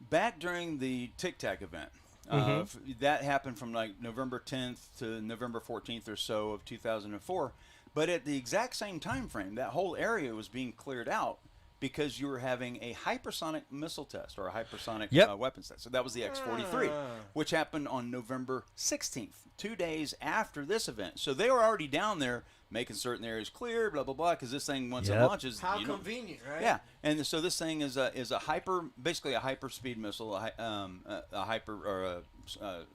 Back during the Tic Tac event, that happened from like November 10th to November 14th or so of 2004. But at the exact same time frame, that whole area was being cleared out because you were having a hypersonic missile test or a hypersonic weapons test. So that was the X-43, which happened on November 16th, 2 days after this event. So they were already down there making certain areas clear, blah, blah, blah, because this thing, once it launches... How convenient, right? Yeah, and so this thing is a basically a hyperspeed missile, a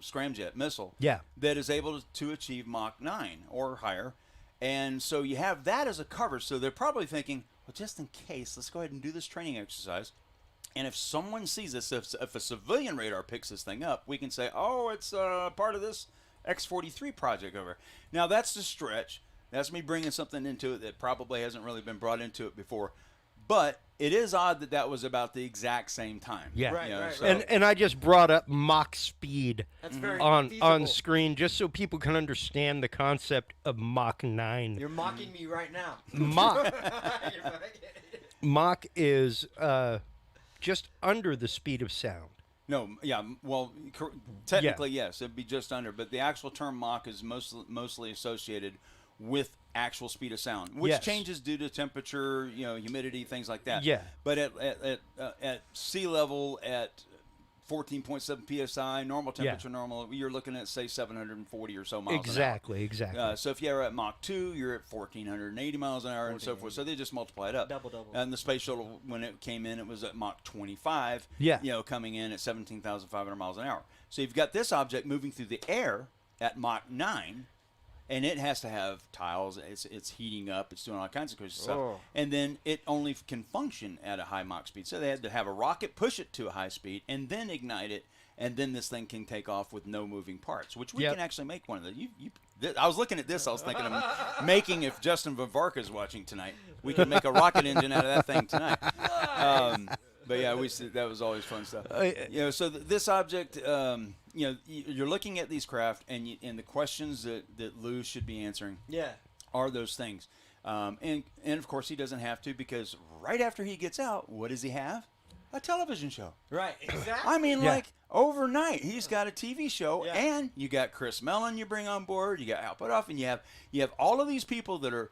scramjet missile that is able to achieve Mach 9 or higher. And so you have that as a cover. So they're probably thinking, well, just in case, let's go ahead and do this training exercise. And if someone sees this, if a civilian radar picks this thing up, we can say, oh, it's part of this X-43 project over. Now, that's the stretch. That's me bringing something into it that probably hasn't really been brought into it before. But it is odd that that was about the exact same time. Yeah, so. And I just brought up Mach speed on feasible. Screen just so people can understand the concept of Mach 9. You're mocking me right now. Mach is just under the speed of sound. No, well, technically yes, it'd be just under, but the actual term Mach is mostly associated with actual speed of sound, which changes due to temperature, humidity, things like that. Yeah. But at sea level, at 14.7 psi, normal temperature, normal. You're looking at say 740 or so miles Exactly, an hour. exactly. So if you're at Mach 2, you're at 1480 miles an hour and so forth. So they just multiply it up. Double. And the space shuttle, when it came in, it was at Mach 25. Yeah. Coming in at 17,500 miles an hour. So you've got this object moving through the air at Mach 9. And it has to have tiles. It's heating up. It's doing all kinds of crazy stuff. And then it only can function at a high Mach speed. So they had to have a rocket push it to a high speed and then ignite it. And then this thing can take off with no moving parts, which we can actually make one of those. I was looking at this. I was thinking of making, if Justin Vivarka is watching tonight, we can make a rocket engine out of that thing tonight. But yeah, that was always fun stuff. So this object, you're looking at these craft, and the questions that Lou should be answering, are those things, and of course he doesn't have to, because right after he gets out, what does he have? A television show. Right, exactly. I mean, like overnight, he's got a TV show, and you got Chris Mellon you bring on board, you got Al Putoff, and you have all of these people that are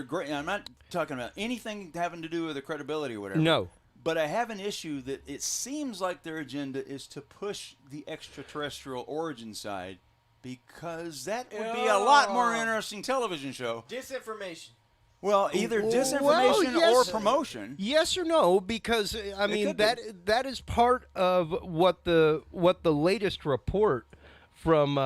great. And I'm not talking about anything having to do with the credibility or whatever. No. But I have an issue that it seems like their agenda is to push the extraterrestrial origin side, because that would be a lot more interesting television show. Disinformation. Well, either disinformation or promotion. Yes or no, because I mean that is part of what the latest report from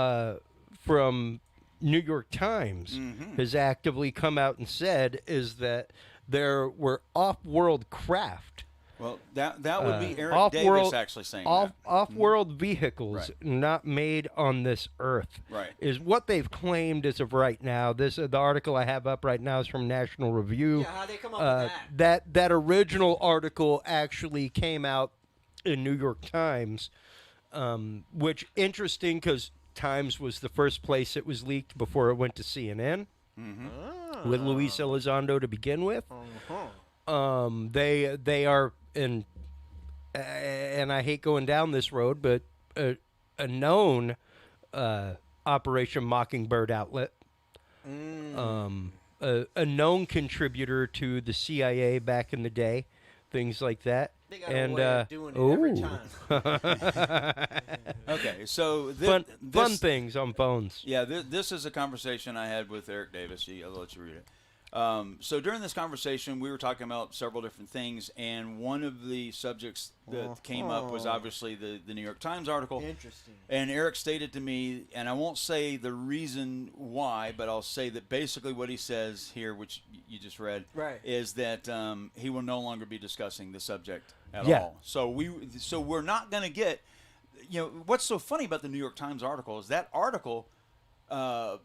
New York Times has actively come out and said, is that there were off-world craft. Well, that would be Eric Davis actually saying that. Off-world vehicles not made on this Earth is what they've claimed as of right now. The article I have up right now is from National Review. Yeah, how'd they come up with that? That original article actually came out in New York Times, which interesting because Times was the first place it was leaked before it went to CNN with Luis Elizondo to begin with. They are and I hate going down this road, but a known Operation Mockingbird outlet, a known contributor to the CIA back in the day, things like that. They got a way of doing it every time. Okay, so fun things on phones. Yeah, this is a conversation I had with Eric Davis. I'll let you read it. So during this conversation, we were talking about several different things, and one of the subjects that came up was obviously the New York Times article. Interesting. And Eric stated to me, and I won't say the reason why, but I'll say that basically what he says here, which you just read, is that he will no longer be discussing the subject at all. So we're not going to get, what's so funny about the New York Times article is that article. I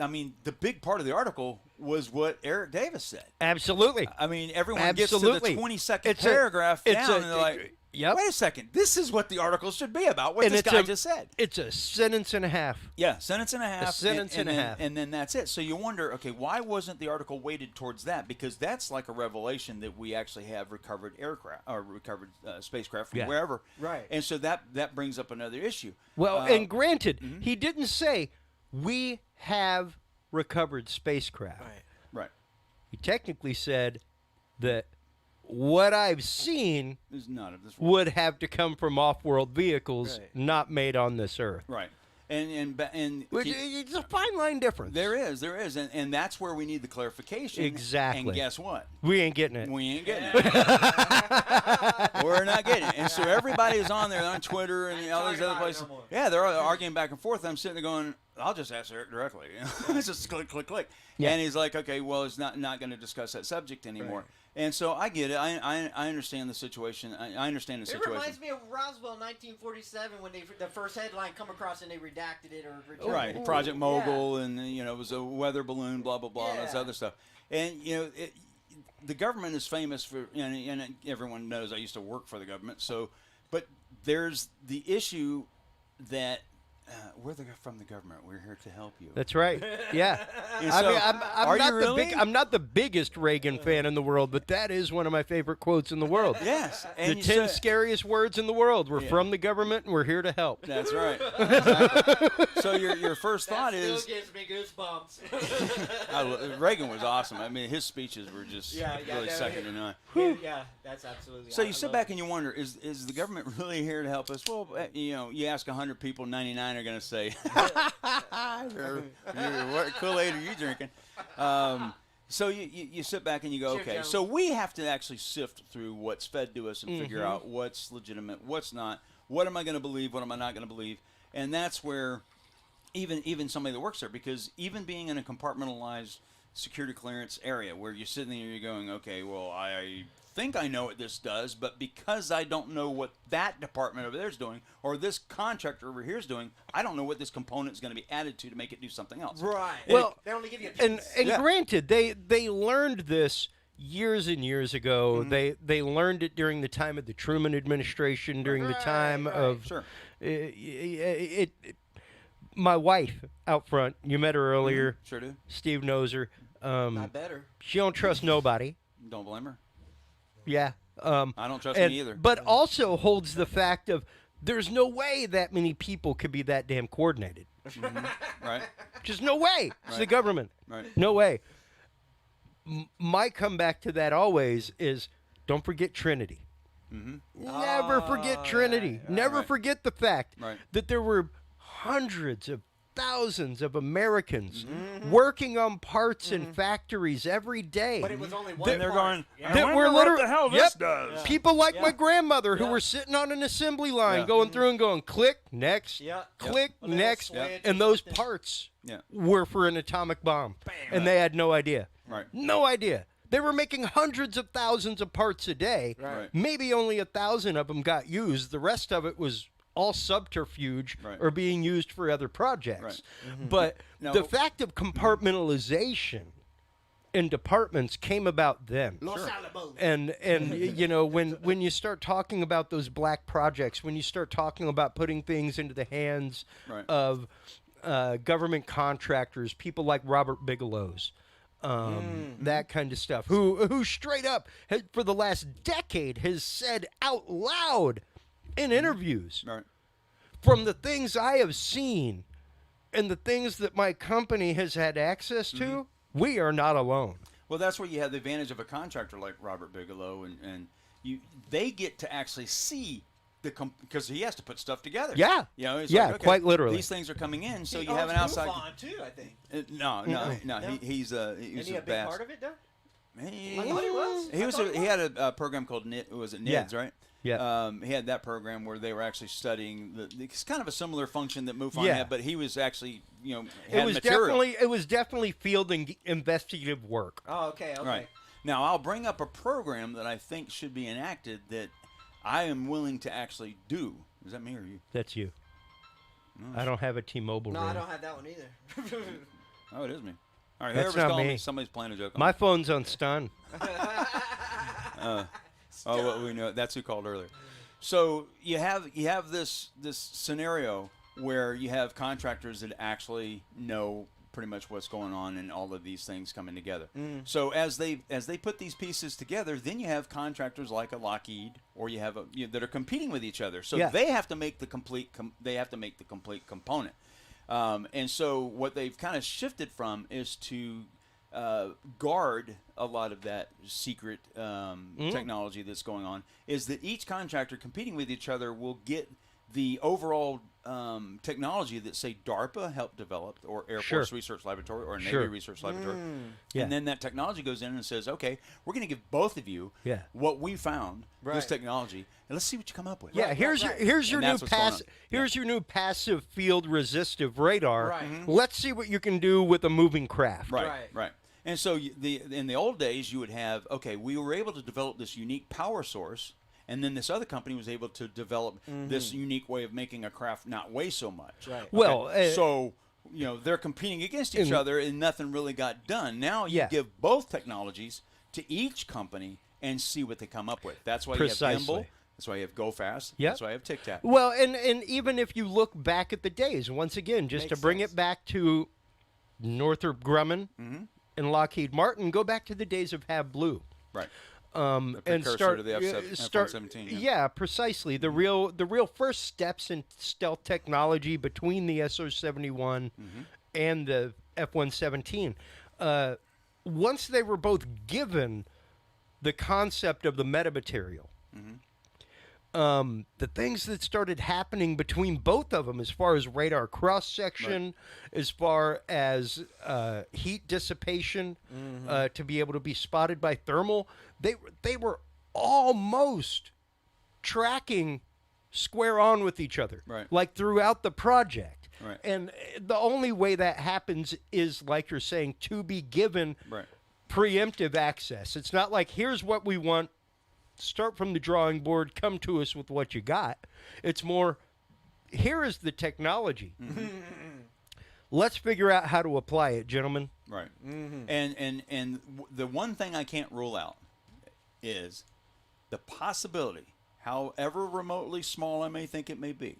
mean, the big part of the article was what Eric Davis said. Absolutely. I mean, everyone gets to the 22nd paragraph down, and they're like, wait a second, this is what the article should be about, what this guy just said. It's a sentence and a half. Yeah, sentence and a half. A sentence and a half. And then that's it. So you wonder, okay, why wasn't the article weighted towards that? Because that's like a revelation that we actually have recovered aircraft, or recovered spacecraft from wherever. Right. And so that brings up another issue. Well, and granted, he didn't say, we have recovered spacecraft. Right. He technically said that what I've seen is not of this world. Would have to come from off-world vehicles not made on this Earth. Right. And which, it's a fine line difference. There is, and that's where we need the clarification. Exactly. And guess what? We ain't getting it. We ain't getting it. We're not getting it. And so everybody's on there on Twitter and all these other places. Yeah, they're arguing back and forth. I'm sitting there going, I'll just ask Eric directly. It's just click, click, click. Yeah. And he's like, okay, well, it's not going to discuss that subject anymore. Right. And so I get it. I understand the situation. I understand the situation. It reminds me of Roswell 1947 when the first headline come across and they redacted it or rejected right. it. Project Mogul and it was a weather balloon, blah blah blah, and this other stuff. And the government is famous for and everyone knows I used to work for the government. So, but there's the issue that we're from the government. We're here to help you. That's right. Yeah. I mean, I'm not the biggest Reagan fan in the world, but that is one of my favorite quotes in the world. Yes. The 10 scariest words in the world. We're from the government, and we're here to help. That's right. Exactly. So your first thought is... Still gives me goosebumps. Reagan was awesome. I mean, his speeches were just really second to none. Yeah, that's absolutely. So you sit back and you wonder, is the government really here to help us? Well, you ask 100 people, 99 are going to say, what Kool-Aid are you drinking? So you sit back and you go, okay, so we have to actually sift through what's fed to us and figure out what's legitimate, what's not, what am I going to believe, what am I not going to believe, and that's where even somebody that works there, because even being in a compartmentalized security clearance area where you're sitting there and you're going, okay, well, I think I know what this does, but because I don't know what that department over there is doing or this contractor over here is doing, I don't know what this component is going to be added to make it do something else. Right. Well, they only give you a piece. And granted, they learned this years and years ago. They learned it during the time of the Truman administration, during the time of my wife out front. You met her earlier. Sure do. Steve knows her. Not better. She don't trust nobody. Don't blame her. Yeah. I don't trust me either. But also holds the fact of there's no way that many people could be that damn coordinated. Right. Just no way. It's the government. Right. No way. My comeback to that always is don't forget Trinity. Never forget Trinity. Never forget the fact that there were hundreds of thousands of Americans working on parts in factories every day. But it was only one They're going, that were literally what the hell this does. People like my grandmother who were sitting on an assembly line going through and going click next, click next, and those parts were for an atomic bomb. And they had no idea. Right. No idea. They were making hundreds of thousands of parts a day. Right. Maybe only 1,000 of them got used. The rest of it was all subterfuge or being used for other projects. But the fact of compartmentalization in departments came about then. And you know, when you start talking about those black projects, when you start talking about putting things into the hands of government contractors, people like Robert Bigelow's, that kind of stuff, who straight up for the last decade has said out loud in interviews, from the things I have seen and the things that my company has had access to, we are not alone. Well, that's where you have the advantage of a contractor like Robert Bigelow, and they get to actually see because he has to put stuff together. Yeah, you know, it's yeah, like, okay, quite literally. These things are coming in, so you have an outside. Too, I think. No. He's a big part of it, though. He was. He had a program called NIDS, right? Yeah. He had that program where they were actually studying it's kind of a similar function that MUFON had, but he was actually, had material. It was definitely field investigative work. Oh, okay. Right. Now, I'll bring up a program that I think should be enacted that I am willing to actually do. Is that me or you? That's you. I don't have a T-Mobile. No, ring. I don't have that one either. Oh, it is me. All right, That's whoever's not calling me. me, somebody's playing a joke on My me. phone's on stun. Well, we know that's who called earlier. So you have this scenario where you have contractors that actually know pretty much what's going on and all of these things coming together. So as they put these pieces together, then you have contractors like a Lockheed, or you have that are competing with each other. So they have to make the complete component. And so what they've kind of shifted from is to guard a lot of that secret technology that's going on, is that each contractor competing with each other will get the overall technology that, say, DARPA helped develop, or Air Force Research Laboratory, or Navy Research Laboratory. And then that technology goes in and says, okay, we're going to give both of you what we found, this technology, and let's see what you come up with. Yeah, here's your new passive field resistive radar. Let's see what you can do with a moving craft. Right. And so in the old days, you would have, okay, we were able to develop this unique power source, and then this other company was able to develop this unique way of making a craft not weigh so much. Right. Well, so they're competing against each other, and nothing really got done. Now you give both technologies to each company and see what they come up with. That's why you have DnB. That's why you have Go Fast. Yep. That's why you have Tic Tac. Well, and even if you look back at the days, once again, just to bring it back to Northrop Grumman and Lockheed Martin, go back to the days of Have Blue. Right. And precursor start to the F-117. Yeah, precisely. The real first steps in stealth technology between the SO-71 and the F-117. Once they were both given the concept of the metamaterial, the things that started happening between both of them, as far as radar cross section, as far as heat dissipation, to be able to be spotted by thermal, they were almost tracking square on with each other, like throughout the project. Right. And the only way that happens is, like you're saying, to be given preemptive access. It's not like, here's what we want, start from the drawing board, come to us with what you got. It's more, here is the technology. Let's figure out how to apply it, gentlemen. Right. And the one thing I can't rule out is the possibility, however remotely small I may think it may be,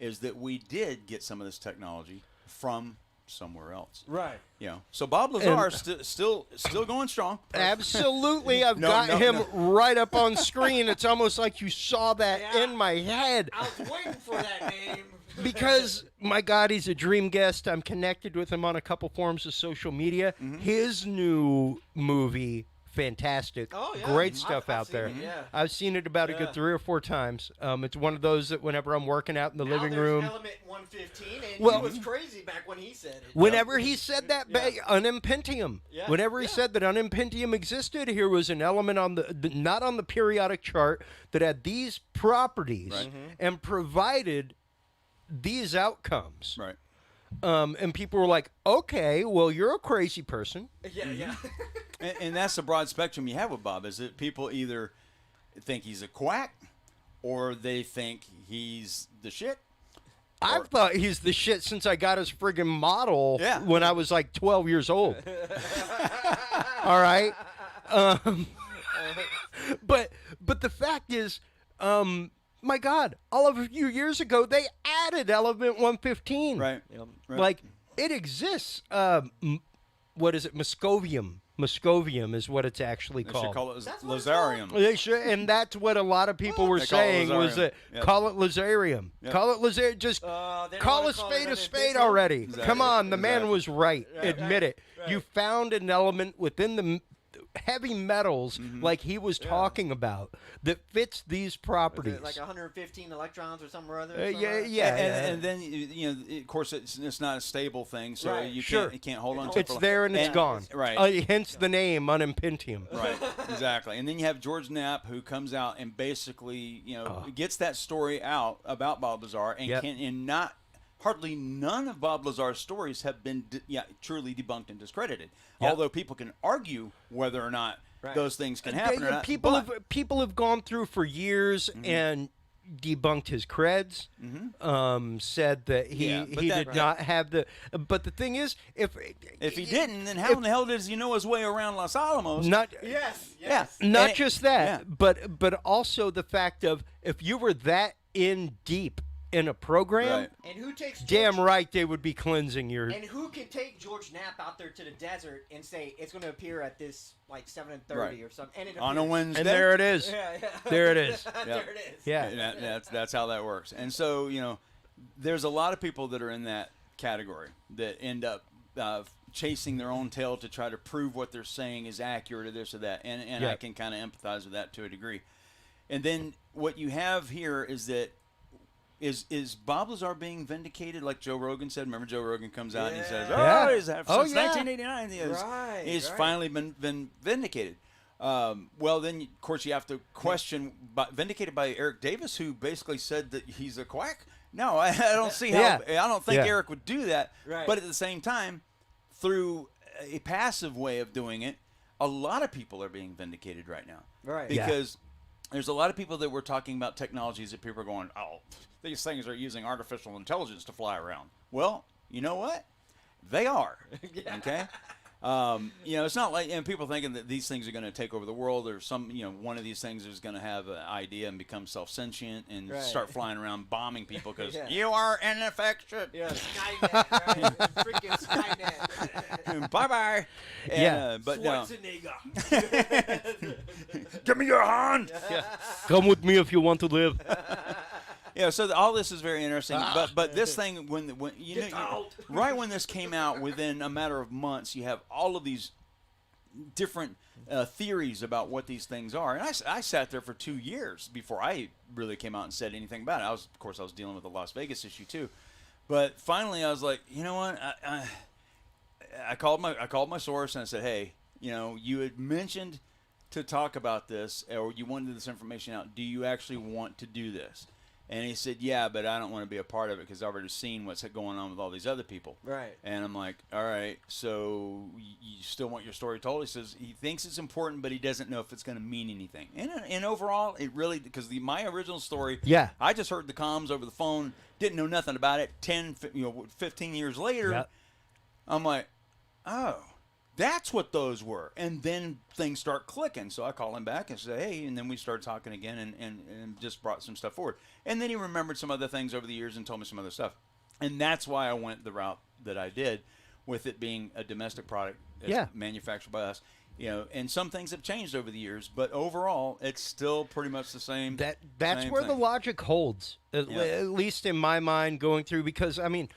is that we did get some of this technology from somewhere else. Right. You know, so Bob Lazar still going strong. Absolutely. I've got him right up on screen. It's almost like you saw that in my head. I was waiting for that name. Because, my God, he's a dream guest. I'm connected with him on a couple forms of social media. His new movie, fantastic. Oh, yeah. Great stuff out there. I've seen it about a good 3 or 4 times. It's one of those that whenever I'm working out in the living room. Element 115, and Well, he was crazy back when he said it. Whenever he said that, unimpentium. Yeah. Whenever he said that unimpentium existed, here was an element on the not on the periodic chart that had these properties and provided these outcomes. Right. And people were like, okay, well, you're a crazy person. Yeah. And that's the broad spectrum you have with Bob, is that people either think he's a quack or they think he's the shit. I've thought he's the shit since I got his friggin' model when I was like 12 years old. All right? But the fact is, my God, all of a few years ago, they added element 115. Right. Like, it exists. What is it? Moscovium. Moscovium is what it's actually They called. should call it Lazarium. They should, and that's what a lot of people were They call it saying was that Lazarium. call it Lazarium. Yep. Call it Lazarium. Just call a spade already. Exactly. Come on, the man was right. Right. Admit it. You found an element within the heavy metals, like he was talking about, that fits these properties. Like 115 electrons or something or other. And then of course it's not a stable thing, so you can't hold on to it. It's there and it's gone. Right. Hence the name unimpentium. Right. Exactly. And then you have George Knapp, who comes out and basically gets that story out about Bob Lazar and hardly none of Bob Lazar's stories have been truly debunked and discredited. Although people can argue whether or not those things can happen or not. People have gone through for years and debunked his creds. Said that he did not have the. But the thing is, if he didn't, then how in the hell does he know his way around Los Alamos? Not just that, but also the fact of if you were that in deep in a program, and who takes damn right they would be cleansing your. And who can take George Knapp out there to the desert and say it's going to appear at this like 7:30 or something, and it on a Wednesday, and there it is. There it is. There it is. Yeah, and that's how that works. And so there's a lot of people that are in that category that end up chasing their own tail to try to prove what they're saying is accurate or this or that, and I can kind of empathize with that to a degree. And then what you have here is that. Is Bob Lazar being vindicated like Joe Rogan said? Remember Joe Rogan comes out and he says, since 1989 he's finally been vindicated. Well, then, of course, you have to question, vindicated by Eric Davis, who basically said that he's a quack? No, I don't see how, I don't think Eric would do that. Right. But at the same time, through a passive way of doing it, a lot of people are being vindicated right now. Right. Because there's a lot of people that were talking about technologies that people are going, these things are using artificial intelligence to fly around. Well, you know what? They are. Okay? It's not like, and people thinking that these things are going to take over the world, or one of these things is going to have an idea and become self-sentient and start flying around bombing people because you are ineffectual. Yeah, Skynet, right? Freaking Skynet. Bye-bye. But Schwarzenegger. Give me your hand. Come with me if you want to live. Yeah, so all this is very interesting, but this thing right when this came out, within a matter of months, you have all of these different theories about what these things are, and I sat there for 2 years before I really came out and said anything about it. I was dealing with the Las Vegas issue too, but finally I was like, you know what, I called my source and I said, hey, you had mentioned to talk about this, or you wanted this information out. Do you actually want to do this? And he said, yeah, but I don't want to be a part of it because I've already seen what's going on with all these other people. Right. And I'm like, all right, so you still want your story told? He says he thinks it's important, but he doesn't know if it's going to mean anything. And overall, it really, because my original story, I just heard the comms over the phone, didn't know nothing about it. 15 years later, I'm like, oh. That's what those were. And then things start clicking. So I call him back and say, hey, and then we started talking again and just brought some stuff forward. And then he remembered some other things over the years and told me some other stuff. And that's why I went the route that I did, with it being a domestic product manufactured by us. And some things have changed over the years, but overall, it's still pretty much the same. That's where the logic holds, at least in my mind, going through, because, I mean,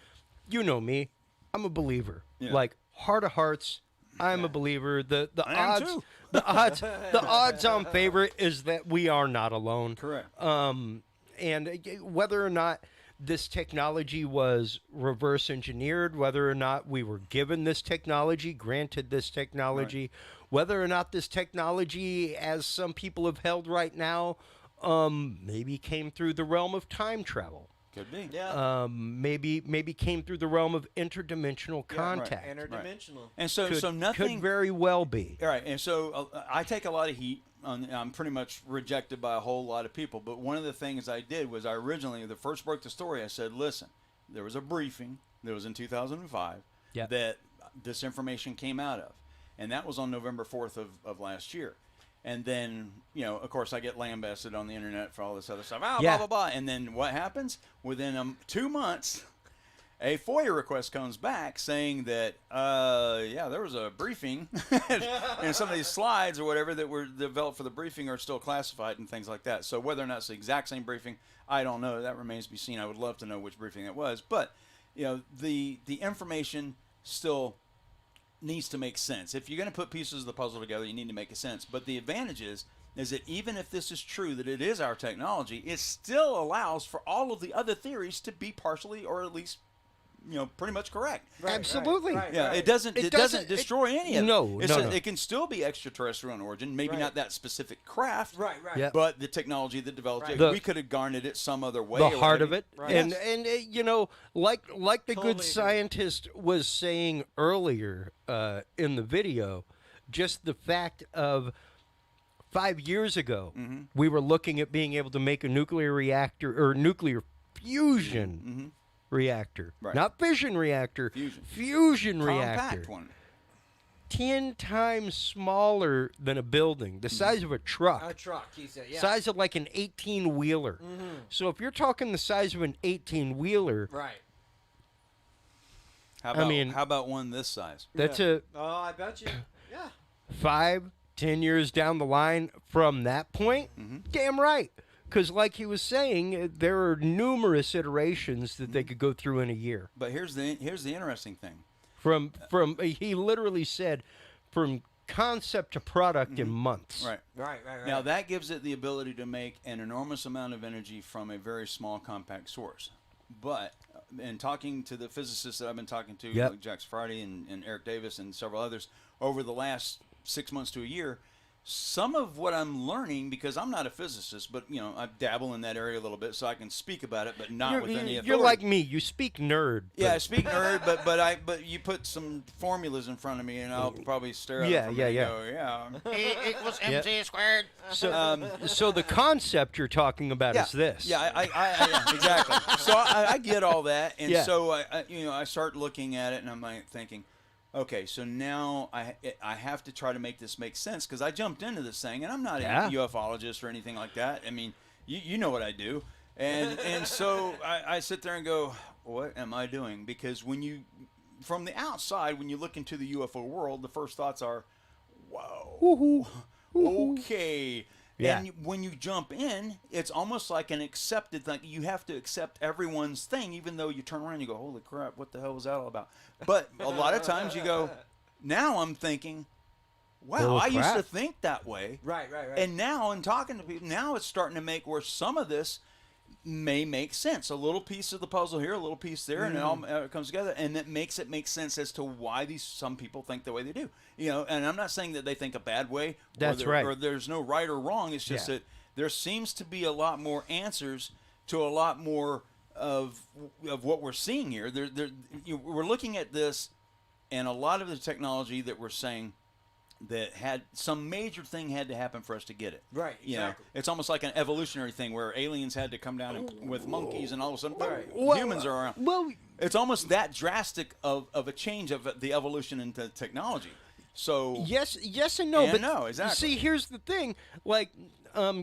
you know me, I'm a believer. Like, heart of hearts, I'm a believer. The odds on favorite is that we are not alone. Correct. And whether or not this technology was reverse engineered, whether or not we were given this technology, granted this technology, whether or not this technology, as some people have held right now, maybe came through the realm of time travel. Could be. Yeah. Maybe came through the realm of interdimensional contact. Interdimensional. And so nothing could very well be. All right. And so I take a lot of heat. I'm pretty much rejected by a whole lot of people. But one of the things I did was the first broke the story, I said, listen, there was a briefing that was in 2005 that this information came out of. And that was on November 4th of last year. And then, of course, I get lambasted on the internet for all this other stuff. Blah, blah, blah. And then what happens? Within 2 months, a FOIA request comes back saying that, there was a briefing. And some of these slides or whatever that were developed for the briefing are still classified and things like that. So whether or not it's the exact same briefing, I don't know. That remains to be seen. I would love to know which briefing it was. But, the information still needs to make sense. If you're going to put pieces of the puzzle together, you need to make a sense. But the advantage is that even if this is true, that it is our technology, it still allows for all of the other theories to be partially, or at least, pretty much correct. Absolutely. It doesn't destroy any of it. No. It can still be extraterrestrial in origin, maybe not that specific craft, but the technology that developed it, we could have garnered it some other way. The heart of it. Right. And like the good scientist was saying earlier in the video, just the fact of 5 years ago, we were looking at being able to make a nuclear reactor or nuclear fusion reactor, not fission reactor, fusion reactor. Compact one. 10 times smaller than a building, the size of a truck. A truck, he said, Size of like an 18-wheeler. So if you're talking the size of an 18-wheeler, how about one this size? That's I bet you. Yeah. 5-10 years down the line from that point, damn right. Because like he was saying, there are numerous iterations that they could go through in a year. But here's the interesting thing. From he literally said, from concept to product in months. Right. Now that gives it the ability to make an enormous amount of energy from a very small compact source. But in talking to the physicists that I've been talking to, like Jax Friday and Eric Davis and several others over the last 6 months to a year, some of what I'm learning, because I'm not a physicist, but I dabble in that area a little bit, so I can speak about it, but not with any authority. You're like me. You speak nerd. Yeah, I speak nerd, but you put some formulas in front of me, and I'll probably stare at them and go, E equals MC squared. So the concept you're talking about is this. Yeah, I exactly. So I get all that, and so I start looking at it, and I'm like thinking, okay, so now I have to try to make this make sense because I jumped into this thing, and I'm not Yeah. a ufologist or anything like that. I mean, you know what I do. And so I sit there and go, what am I doing? Because from the outside, when you look into the UFO world, the first thoughts are, whoa, okay. Yeah. And when you jump in, it's almost like an accepted thing. You have to accept everyone's thing, even though you turn around and you go, holy crap, what the hell was that all about? But a lot of times you go, now I'm thinking, wow, Holy I used crap. to think that way. Right. And now in talking to people, now it's starting to make where some of this may make sense. A little piece of the puzzle here, a little piece there, and it all comes together, and it makes make sense as to why some people think the way they do. You know, and I'm not saying that they think a bad way. That's or right. Or there's no right or wrong. It's just that there seems to be a lot more answers to a lot more of what we're seeing here. We're looking at this, and a lot of the technology that we're saying that had some major thing had to happen for us to get it. Right, You know, exactly. it's almost like an evolutionary thing where aliens had to come down with monkeys, and all of a sudden, Well, humans are around. Well, It's almost that drastic of a change of the evolution into technology. So yes and no. And but no, exactly. See, here's the thing. Like,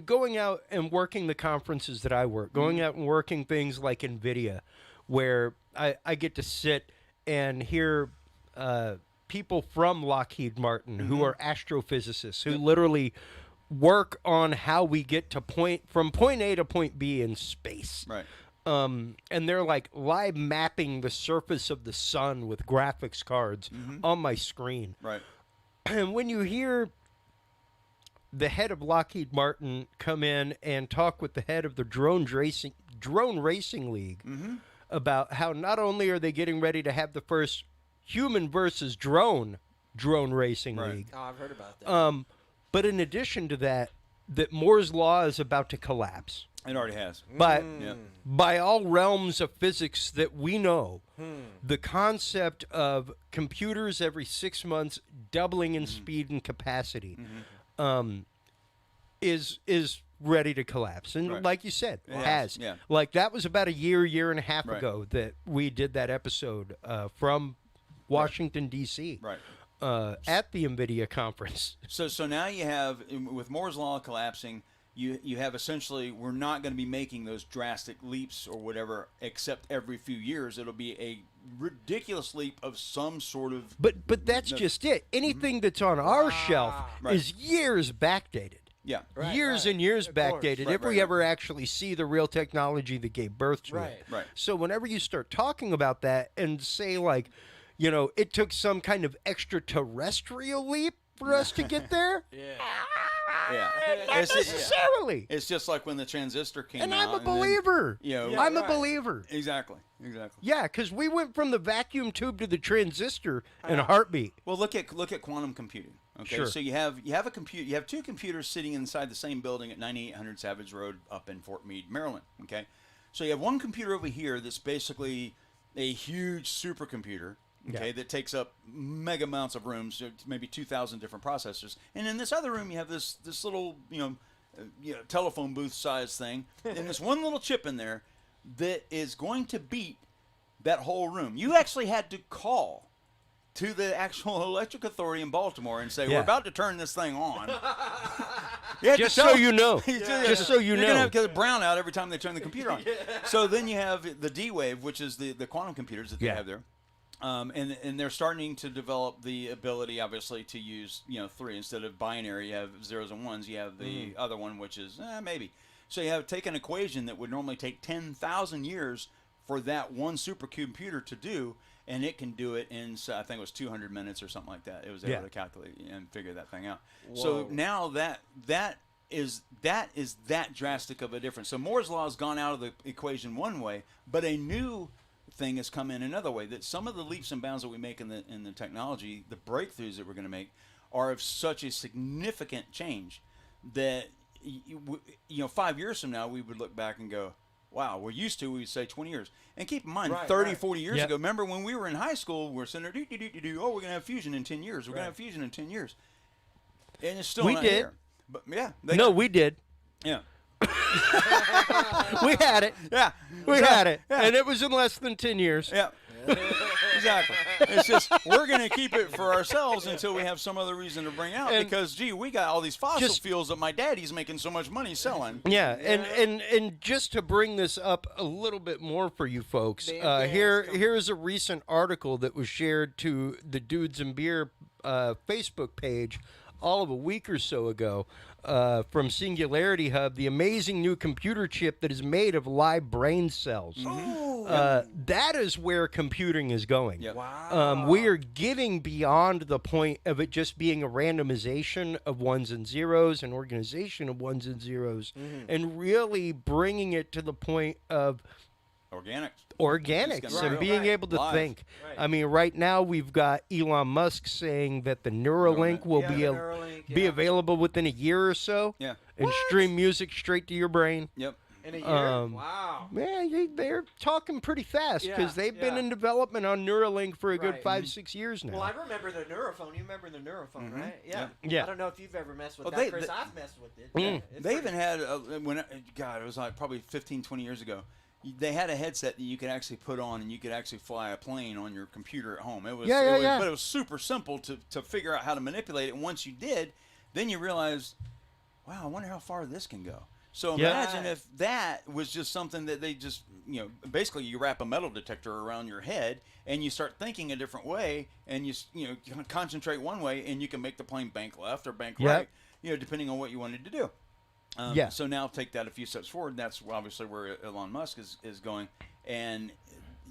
going out and working the conferences that I work, going out and working things like NVIDIA, where I get to sit and hear people from Lockheed Martin who are astrophysicists, who literally work on how we get from point A to point B in space. Right. And they're like live mapping the surface of the sun with graphics cards on my screen. Right. And when you hear the head of Lockheed Martin come in and talk with the head of the drone racing league about how not only are they getting ready to have the first human versus drone racing league, Oh, I've heard about that. but in addition to that Moore's law is about to collapse. It already has. But Yeah. by all realms of physics that we know, the concept of computers every 6 months doubling in speed and capacity is ready to collapse. And Right. like you said, It has. has, yeah. Like that was about a year and a half Right. ago that we did that episode from Washington, D.C. Right. At the NVIDIA conference. So now you have, with Moore's law collapsing, you have essentially, we're not going to be making those drastic leaps or whatever, except every few years. It'll be a ridiculous leap of some sort of. But that's just it. Anything that's on our shelf Right. is years backdated. Yeah. Years and years backdated Right, if we ever actually see the real technology that gave birth to it. Right. So whenever you start talking about that and say, like, you know, it took some kind of extraterrestrial leap for us to get there. Yeah. Not necessarily. It's just like when the transistor came And out. I'm a believer. You know, I'm a believer. Exactly. Yeah, because we went from the vacuum tube to the transistor in a heartbeat. Well, look at quantum computing. Okay, Sure. so you have a computer. You have two computers sitting inside the same building at 9800 Savage Road up in Fort Meade, Maryland. Okay, so you have one computer over here that's basically a huge supercomputer. Okay, Yeah. that takes up mega amounts of rooms, so maybe 2,000 different processors. And in this other room, you have this little telephone booth size thing, and this one little chip in there that is going to beat that whole room. You actually had to call to the actual electric authority in Baltimore and say, Yeah. we're about to turn this thing on. Just so you know. Just so you You're know. going to get a brownout every time they turn the computer on. So then you have the D-Wave, which is the quantum computers that they have there. And they're starting to develop the ability, obviously, to use 3 instead of binary. You have zeros and ones. You have the other one, which is maybe. So you have take an equation that would normally take 10,000 years for that one supercomputer to do, and it can do it in, I think it was 200 minutes or something like that. It was able to calculate and figure that thing out. So now that is that drastic of a difference. So Moore's law has gone out of the equation one way, but a new thing has come in another way. That some of the leaps and bounds that we make in the technology, the breakthroughs that we're going to make, are of such a significant change that 5 years from now we would look back and go, wow, we would say 20 years. And keep in mind, 30, 40 years ago, remember when we were in high school, we're sitting there, oh, we're going to have fusion in 10 years. We're going to have fusion in 10 years. And it's still not here. But yeah. We did. Yeah. We had it. Yeah. We had it. Yeah. And it was in less than 10 years. Yeah. Exactly. It's just we're going to keep it for ourselves until we have some other reason to bring out because, gee, we got all these fossil fuels that my daddy's making so much money selling. Yeah, and just to bring this up a little bit more for you folks, here's a recent article that was shared to the Dudes and Beer Facebook page all of a week or so ago from Singularity Hub, the amazing new computer chip that is made of live brain cells. That is where computing is going. Yep. Wow. We are getting beyond the point of it just being a randomization of ones and zeros, an organization of ones and zeros, and really bringing it to the point of organics and being able to think. I mean, right now we've got Elon Musk saying that the Neuralink will be available within a year or so, and stream music straight to your brain. Yep. In a year? Wow. Man, they're talking pretty fast because they've been in development on Neuralink for a good 5-6 years now. Well, I remember the Neurophone. You remember the Neurophone, right? Yeah. I don't know if you've ever messed with that, Chris. I've messed with it. They even had, it was like probably 15, 20 years ago. They had a headset that you could actually put on, and you could actually fly a plane on your computer at home. It was, but it was super simple to figure out how to manipulate it. And once you did, then you realized, wow, I wonder how far this can go. So imagine if that was just something that they just, basically you wrap a metal detector around your head and you start thinking a different way, and you concentrate one way, and you can make the plane bank left or bank right, depending on what you wanted to do. So now take that a few steps forward. That's obviously where Elon Musk is going. And,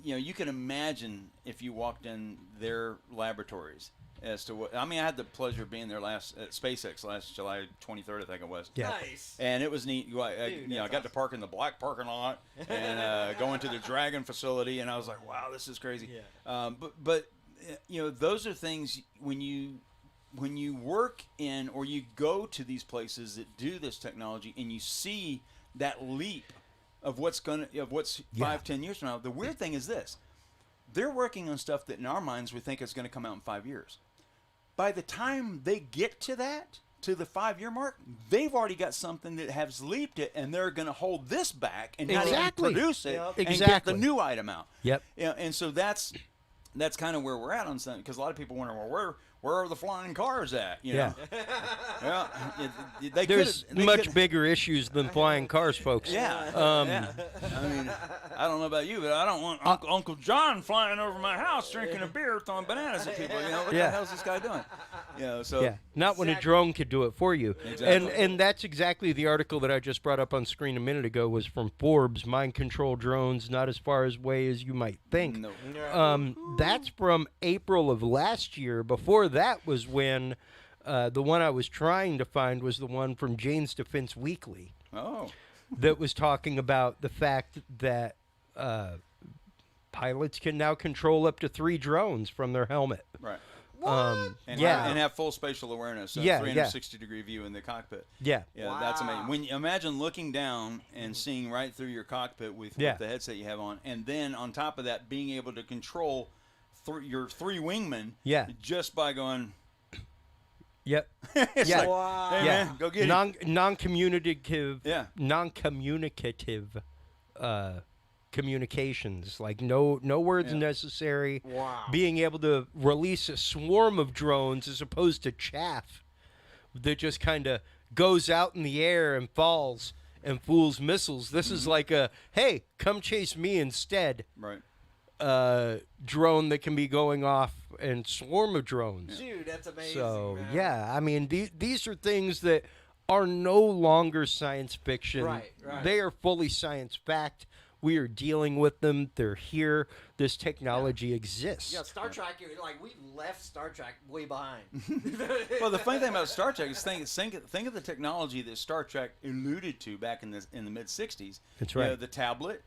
you can imagine if you walked in their laboratories as to what, I had the pleasure of being there at SpaceX last July 23rd, I think it was. Yeah. Nice. And it was neat. I got to park in the black parking lot and go into the Dragon facility, and I was like, wow, this is crazy. Yeah. But those are things when you work in or you go to these places that do this technology and you see that leap of what's 5-10 years from now. The weird thing is this: they're working on stuff that in our minds we think is going to come out in 5 years. By the time they get to the 5-year mark, they've already got something that has leaped it, and they're going to hold this back and not even produce it and get the new item out. Yep. And so that's kind of where we're at on something, because a lot of people wonder, well, where are the flying cars at? Yeah. There's much bigger issues than flying cars, folks. Yeah. I don't know about you, but I don't want Uncle John flying over my house drinking a beer, throwing bananas at people. What the hell's this guy doing? Not when a drone could do it for you. Exactly. And that's exactly the article that I just brought up on screen a minute ago was from Forbes. Mind control drones, not as far away as you might think. No. That's from April of last year. Before that was when the one I was trying to find was the one from Jane's Defense Weekly. Oh. That was talking about the fact that pilots can now control up to 3 drones from their helmet. Right. And have full spatial awareness, 360-degree view in the cockpit. Yeah. That's amazing. When you imagine looking down and seeing right through your cockpit with the headset you have on, and then on top of that, being able to control your 3 wingmen just by going. Yep. It's like, hey man, go get it. Non-communicative. Non-communicative. Communications, like no words necessary. Wow. Being able to release a swarm of drones as opposed to chaff that just kind of goes out in the air and falls and fools missiles. This is like a, hey, come chase me instead. Right. Drone that can be going off and swarm of drones. Dude, that's amazing. So, man. these are things that are no longer science fiction. Right. They are fully science fact. We are dealing with them. They're here. This technology exists. Yeah, Star Trek, we left Star Trek way behind. Well, the funny thing about Star Trek is think of the technology that Star Trek alluded to back in the mid '60s. That's right. The tablet,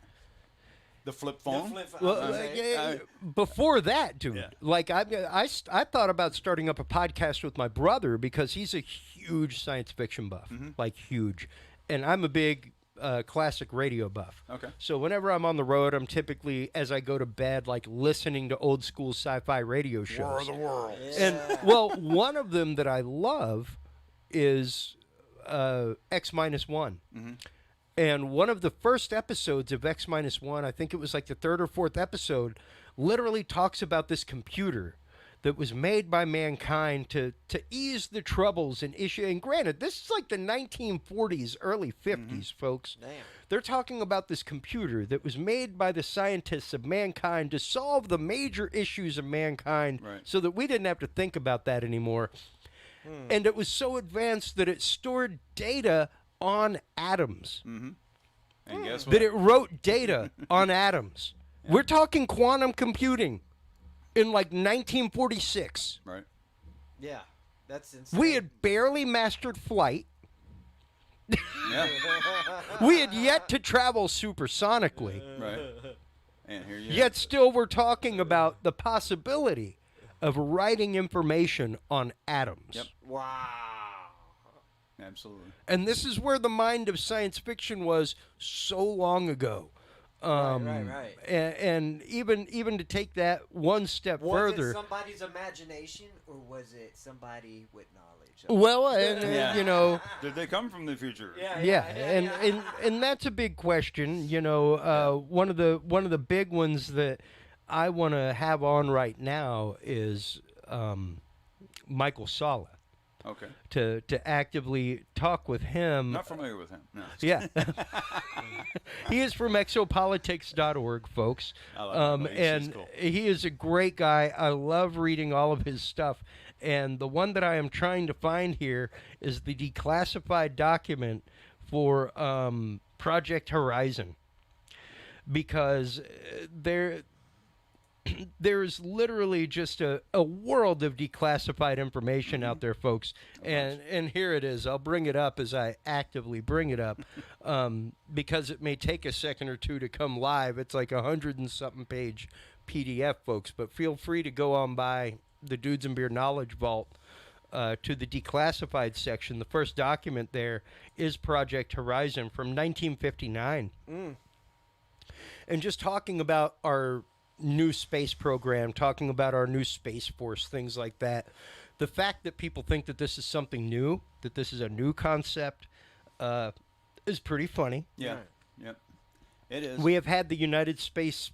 the flip phone. Before that, dude, I thought about starting up a podcast with my brother because he's a huge science fiction buff, like huge, and I'm a big classic radio buff. Okay. So whenever I'm on the road, I'm typically, as I go to bed, like listening to old school sci-fi radio shows. War of the Worlds. And well, one of them that I love is X-1. And one of the first episodes of X-1, I think it was like the 3rd or 4th episode, literally talks about this computer that was made by mankind to ease the troubles and issue. And granted, this is like the 1940s, early 50s, folks. Damn. They're talking about this computer that was made by the scientists of mankind to solve the major issues of mankind so that we didn't have to think about that anymore. And it was so advanced that it stored data on atoms. And guess what? That it wrote data on atoms. We're talking quantum computing in like 1946. Right. Yeah, that's insane. We had barely mastered flight. Yeah. We had yet to travel supersonically. Right. And here you Yet still we're talking about the possibility of writing information on atoms. Yep. Wow. Absolutely. And this is where the mind of science fiction was so long ago. Right. And even to take that one step further. Was it somebody's imagination, or was it somebody with knowledge? Well, and you know, did they come from the future? And that's a big question. You know, one of the big ones that I want to have on right now is Michael Sala. Okay. To actively talk with him. Not familiar with him. No. Yeah. He is from exopolitics.org, folks. I like him. And cool. he is a great guy. I love reading all of his stuff. And the one that I am trying to find here is the declassified document for Project Horizon. Because there's literally just a world of declassified information out there, folks. And here it is. I'll bring it up as I actively bring it up because it may take a second or two to come live. It's like 100 and something page PDF, folks. But feel free to go on by the Dudes and Beer Knowledge Vault to the declassified section. The first document there is Project Horizon from 1959. And just talking about our new space program, talking about our new Space Force, things like that. The fact that people think that this is something new, that this is a new concept, is pretty funny. Yeah. Yep. It is. We have had the United Space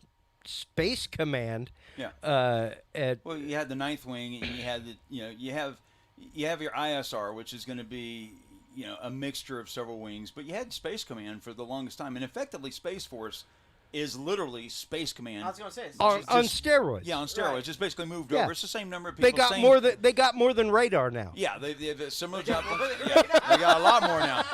Command. Yeah. Well, you had the Ninth Wing, and you had you have your ISR, which is going to be a mixture of several wings, but you had Space Command for the longest time, and effectively Space Force is literally Space Command. I was going to say it's on steroids. Yeah, on steroids. Right. Just basically moved Yeah. over. It's the same number of people. They got more than radar now. Yeah, they have a similar job. Yeah, they got a lot more now.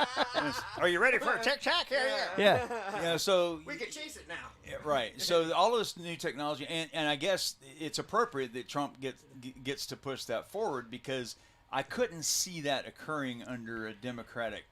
Are you ready for a tic-tac? Yeah. Yeah, so we can chase it now. yeah, right. So all of this new technology, and I guess it's appropriate that Trump gets to push that forward, because I couldn't see that occurring under a Democratic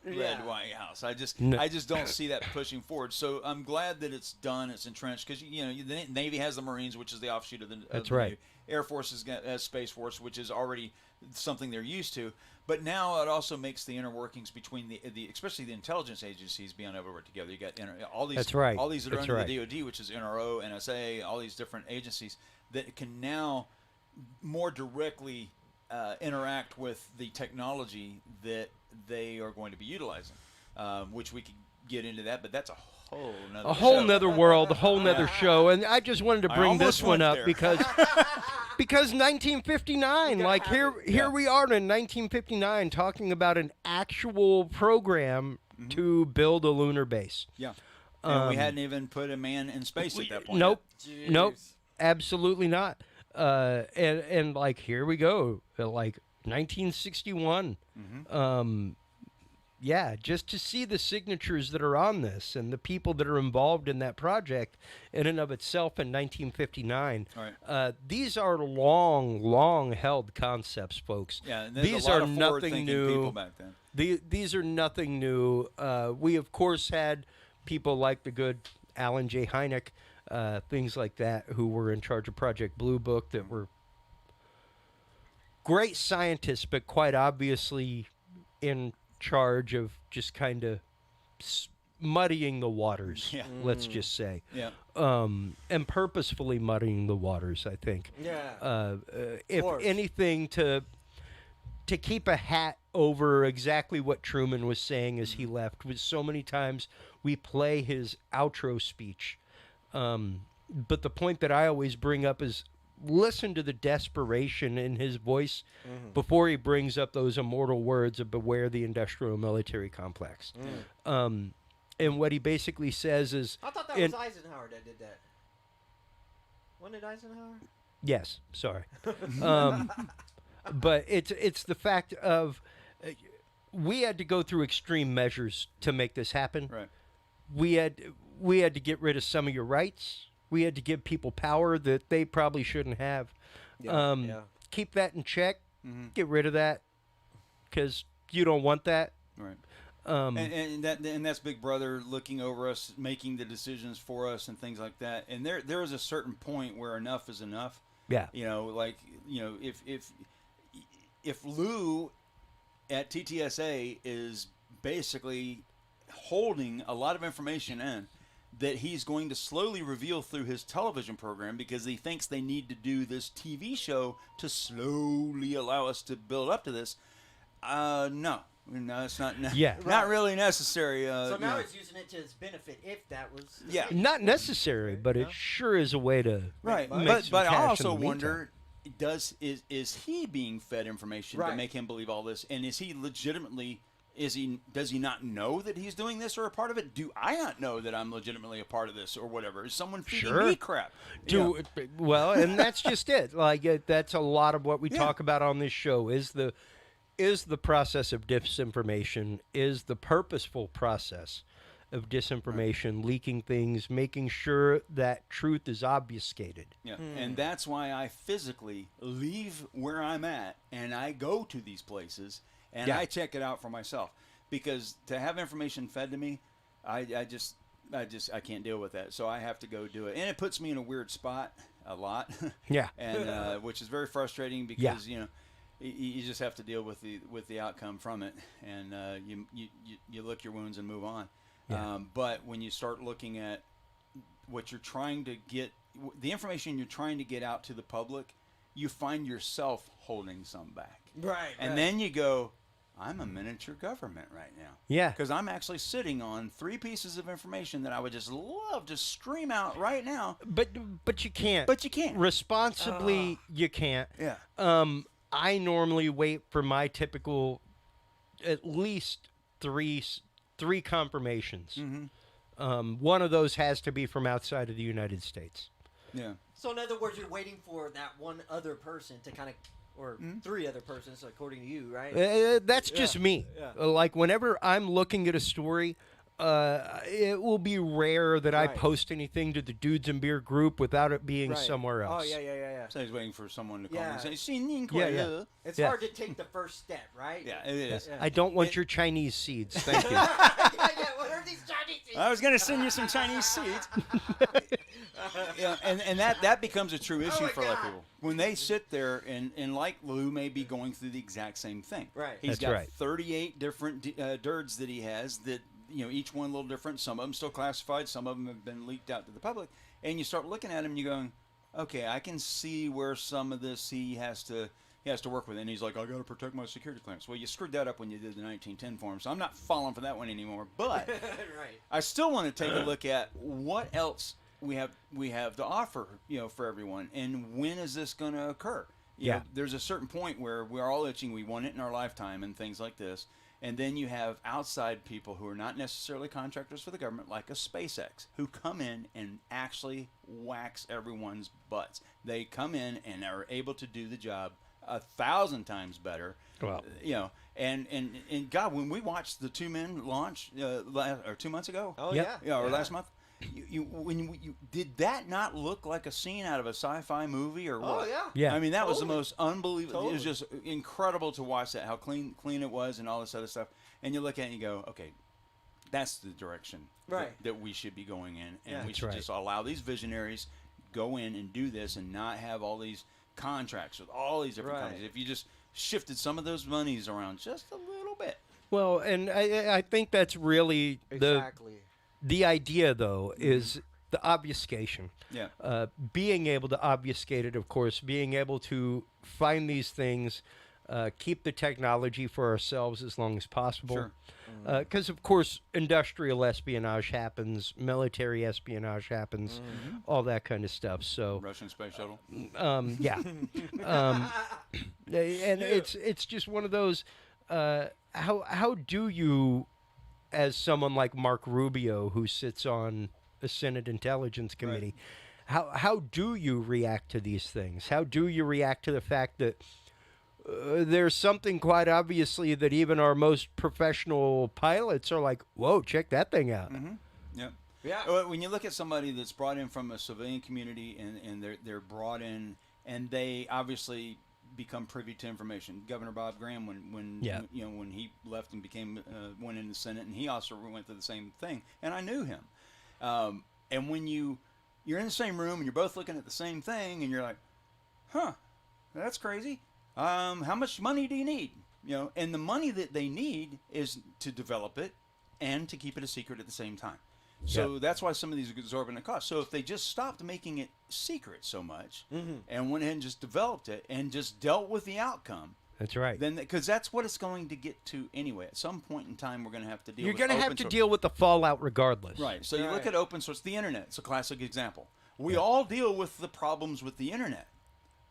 led White House. I just don't see that pushing forward. So I'm glad that it's done. It's entrenched, because the Navy has the Marines, which is the offshoot of the right. Navy. Air Force has Space Force, which is already something they're used to. But now it also makes the inner workings between the especially the intelligence agencies being able to work together. You got all these That's right. all these that are That's under right. the DoD, which is NRO, NSA, all these different agencies that can now more directly interact with the technology that they are going to be utilizing, which we could get into that, but that's a whole nother world, a whole nother show. And I just wanted to bring this one up because 1959, like here we are in 1959 talking about an actual program to build a lunar base. Yeah. And we hadn't even put a man in space at that point. Nope, absolutely not. And like here we go, like 1961. Yeah, just to see the signatures that are on this and the people that are involved in that project in and of itself in 1959. Right. These are long held concepts, folks. Yeah, and there's these a lot are of nothing forward-thinking new. people back then. These are nothing new. We of course had people like the good Alan J. Hynek, things like that, who were in charge of Project Blue Book, that were great scientists, but quite obviously in charge of just kind of muddying the waters, let's just say. Yeah. And purposefully muddying the waters, I think. Yeah. If anything, to keep a hat over exactly what Truman was saying as he left, was so many times we play his outro speech, But the point that I always bring up is listen to the desperation in his voice before he brings up those immortal words of beware the industrial military complex. And what he basically says is... I thought that was Eisenhower that did that. Wasn't it Eisenhower? Yes, sorry. But it's the fact of we had to go through extreme measures to make this happen. Right. We had to get rid of some of your rights. We had to give people power that they probably shouldn't have. Keep that in check. Get rid of that because you don't want that. Right. And that's Big Brother looking over us, making the decisions for us, and things like that. And there is a certain point where enough is enough. Yeah. If Lou at TTSA is basically holding a lot of information in that he's going to slowly reveal through his television program because he thinks they need to do this TV show to slowly allow us to build up to this, no, it's not. Not really necessary. So now it's using it to his benefit, if that was. Yeah. Not necessary, but it sure is a way to. Right. But I also wonder, is he being fed information to make him believe all this, and is he legitimately? Does he not know that he's doing this or a part of it? Do I not know that I'm legitimately a part of this or whatever? Is someone feeding me crap? Well, and that's just it. Like that's a lot of what we talk about on this show is the process of disinformation, is the purposeful process of disinformation, leaking things, making sure that truth is obfuscated. Yeah, and that's why I physically leave where I'm at and I go to these places and I check it out for myself, because to have information fed to me, I can't deal with that. So I have to go do it, and it puts me in a weird spot a lot. And which is very frustrating because you just have to deal with the outcome from it, and you lick your wounds and move on. But when you start looking at what you're trying to get, the information you're trying to get out to the public, you find yourself holding some back. Right. And then you go, I'm a miniature government right now. Yeah. Because I'm actually sitting on 3 pieces of information that I would just love to stream out right now. But you can't. But you can't. Responsibly, you can't. Yeah. I normally wait for my typical at least three confirmations. One of those has to be from outside of the United States. Yeah. So in other words, you're waiting for that one other person to kind of, or 3 other persons, according to you, right? That's just me. Yeah. Like whenever I'm looking at a story, it will be rare that I post anything to the Dudes and Beer group without it being somewhere else. Oh, yeah. So he's waiting for someone to call Yeah. and say, It's hard to take the first step, right? Yeah, it is. I don't want your Chinese seeds. Thank you. What are these Chinese seeds? I was going to send you some Chinese seeds. And that becomes a true issue for a lot of people. When they sit there and like Lou may be going through the exact same thing. Right. He's got 38 different DIRDs that he has that, each one a little different. Some of them still classified. Some of them have been leaked out to the public. And you start looking at him and you're going, okay, I can see where some of this he has to work with. And he's like, I got to protect my security clearance. Well, you screwed that up when you did the 1910 form, so I'm not falling for that one anymore. But I still want to take a look at what else we have to offer, for everyone, and when is this going to occur? You know, there's a certain point where we're all itching. We want it in our lifetime and things like this. And then you have outside people who are not necessarily contractors for the government, like a SpaceX, who come in and actually wax everyone's butts. They come in and are able to do the job 1,000 times better. Well, and God, when we watched the 2 men launch, or 2 months ago, or last month, you did that not look like a scene out of a sci-fi movie or what? Oh yeah. I mean, that was the most unbelievable. It was just incredible to watch that, how clean it was, and all this other stuff. And you look at it and you go, okay, that's the direction that we should be going in, and we should just allow these visionaries go in and do this, and not have all these contracts with all these different companies. If you just shifted some of those monies around just a little bit. Well, and I think that's really the idea, though, is the obfuscation. Yeah. Being able to obfuscate it, of course, being able to find these things keep the technology for ourselves as long as possible. Sure. Because, of course, industrial espionage happens, military espionage happens, all that kind of stuff. So Russian space shuttle. Yeah. And it's just one of those. How do you, as someone like Mark Rubio, who sits on a Senate Intelligence Committee, how do you react to these things? How do you react to the fact that there's something quite obviously that even our most professional pilots are like, whoa, check that thing out. Yep. Yeah. When you look at somebody that's brought in from a civilian community and they're brought in and they obviously become privy to information. Governor Bob Graham, when he left and went in the Senate, and he also went through the same thing, and I knew him. And when you're in the same room and you're both looking at the same thing, and you're like, huh, that's crazy. How much money do you need? And the money that they need is to develop it and to keep it a secret at the same time. So that's why some of these are exorbitant costs. So if they just stopped making it secret so much and went ahead and just developed it and just dealt with the outcome. That's right. Then, because that's what it's going to get to anyway. At some point in time, we're going to have to deal. You're with going to have to source. deal with the fallout regardless. Right. So you look at open source. The internet. It's a classic example. We all deal with the problems with the internet,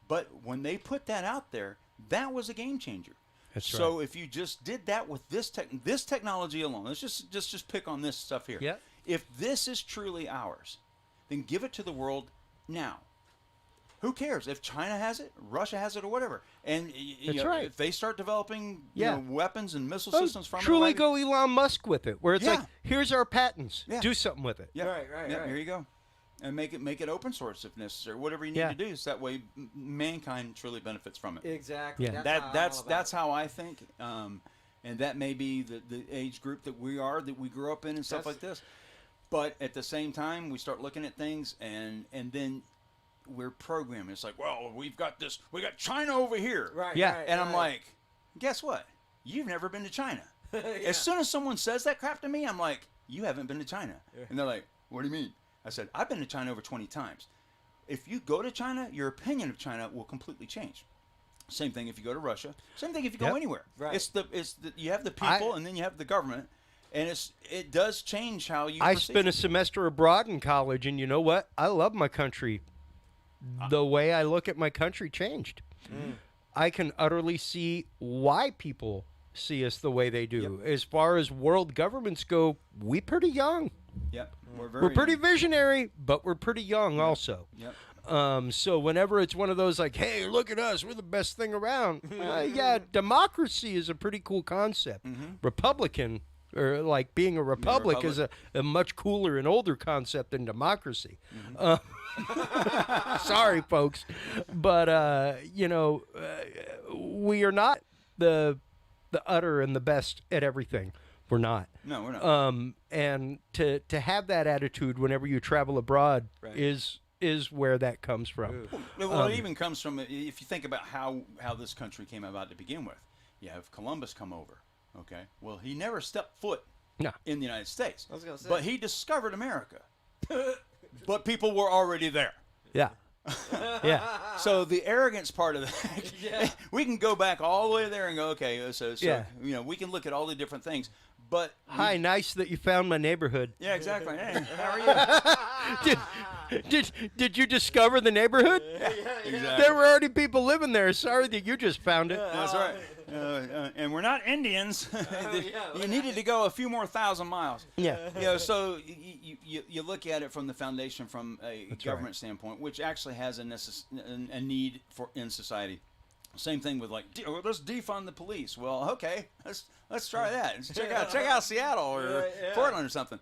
but when they put that out there, that was a game changer. That's so right. if you just did that with this technology alone, let's just pick on this stuff here. Yeah. If this is truly ours, then give it to the world now. Who cares if China has it, Russia has it, or whatever? And if they start developing weapons and missile systems from truly it, go Elon Musk with it, where it's like, here's our patents, do something with it. Yeah, right. Here you go, and make it open source if necessary. Whatever you need to do, so that way mankind truly benefits from it. Exactly. Yeah. That's how I think, and that may be the age group that we grew up in and stuff like this. But at the same time, we start looking at things, and then we're programming. It's like, well, we got China over here. Right. Yeah. Right, And I'm like, guess what? You've never been to China. As soon as someone says that crap to me, I'm like, you haven't been to China. And they're like, what do you mean? I said, I've been to China over 20 times. If you go to China, your opinion of China will completely change. Same thing if you go to Russia. Same thing if you go anywhere. Right. It's the you have the people and then you have the government. And it does change how you. I spent a semester abroad in college, and you know what? I love my country. The way I look at my country changed. I can utterly see why people see us the way they do. As far as world governments go, we pretty young. Yep, we're pretty visionary, but we're pretty young also. Yep. So whenever it's one of those like, hey, look at us, we're the best thing around. Democracy is a pretty cool concept. Republican. Or like being a republic is a much cooler and older concept than democracy. Sorry, folks, but we are not the utter and the best at everything. We're not. No, we're not. And to have that attitude whenever you travel abroad is where that comes from. Well, it even comes from, if you think about how this country came about to begin with. You have Columbus come over. Okay. Well, he never stepped foot in the United States. I was gonna say. But he discovered America. But people were already there. Yeah. Yeah. So the arrogance part of that, we can go back all the way there and go, okay, so we can look at all the different things. But hi, nice that you found my neighborhood. Yeah, exactly. Hey, how are you? Did you discover the neighborhood? Yeah, exactly. There were already people living there. Sorry that you just found it. That's right. And we're not Indians. You needed to go a few more 1,000 miles. Yeah. So you look at it from the foundation, from a government standpoint, which actually has a need in society. Same thing with let's defund the police. Well, okay, let's try that. Let's check out Seattle or Portland or something.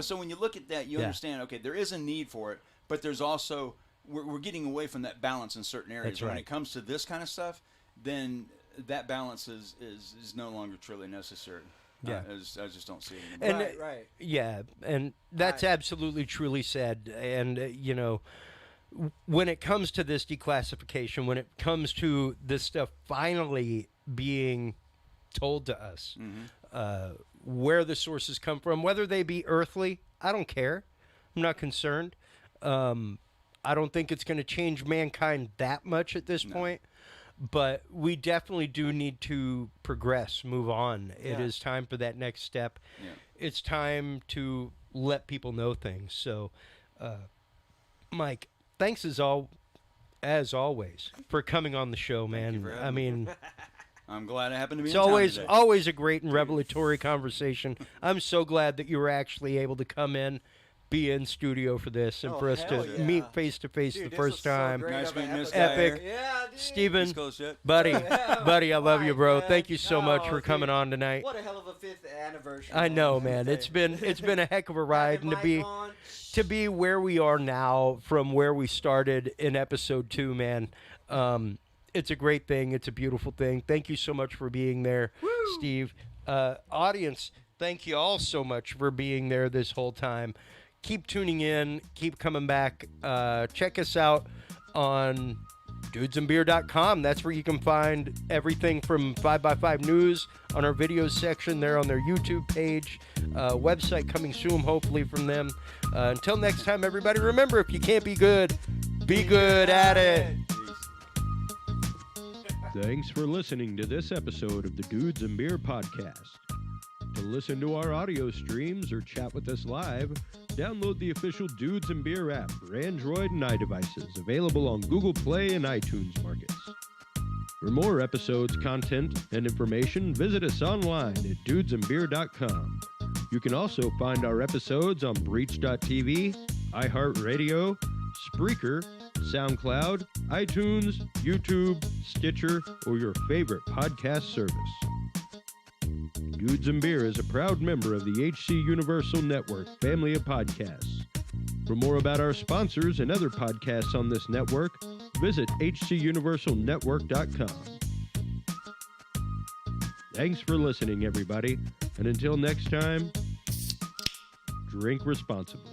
So when you look at that, you understand. Okay, there is a need for it, but there's also we're getting away from that balance in certain areas. When it comes to this kind of stuff, then that balance is no longer truly necessary. Yeah, I just don't see it anymore. And, yeah, and that's absolutely truly said. And when it comes to this declassification, when it comes to this stuff finally being told to us, where the sources come from, whether they be earthly, I don't care. I'm not concerned. I don't think it's going to change mankind that much at this point. but we definitely do need to progress, move on. It Yeah. is time for that next step. Yeah. It's time to let people know things. So, Mike, thanks as always for coming on the show, man. I mean, I'm glad I happened to be it's in town always today. always a great and revelatory conversation. I'm so glad that you were actually able to come in, be in studio for this, and for us to meet face to face the first time. Nice meeting this guy Epic. here. Yeah, dude. Steven, East Coast yet? buddy, I love you, bro. man. Thank you so much Oh, for coming dude. on tonight. What a hell of a 5th anniversary. I know, man. It's It's been a heck of a ride, and to be where we are now from where we started in episode 2, man. It's a great thing. It's a beautiful thing. Thank you so much for being there, Steve. Audience, thank you all so much for being there this whole time. Keep tuning in. Keep coming back. Check us out on dudesandbeer.com. That's where you can find everything from 5x5 News on our videos section there on their YouTube page. Website coming soon, hopefully, from them. Until next time, everybody, remember, if you can't be good, be good at it. Thanks for listening to this episode of the Dudes and Beer Podcast. To listen to our audio streams or chat with us live, download the official Dudes and Beer app for Android and iDevices, available on Google Play and iTunes markets. For more episodes, content, and information, visit us online at dudesandbeer.com. You can also find our episodes on Breach.tv, iHeartRadio, Spreaker, SoundCloud, iTunes, YouTube, Stitcher, or your favorite podcast service. Dudes and Beer is a proud member of the HC Universal Network family of podcasts. For more about our sponsors and other podcasts on this network, visit hcuniversalnetwork.com. Thanks for listening, everybody, and until next time, drink responsibly.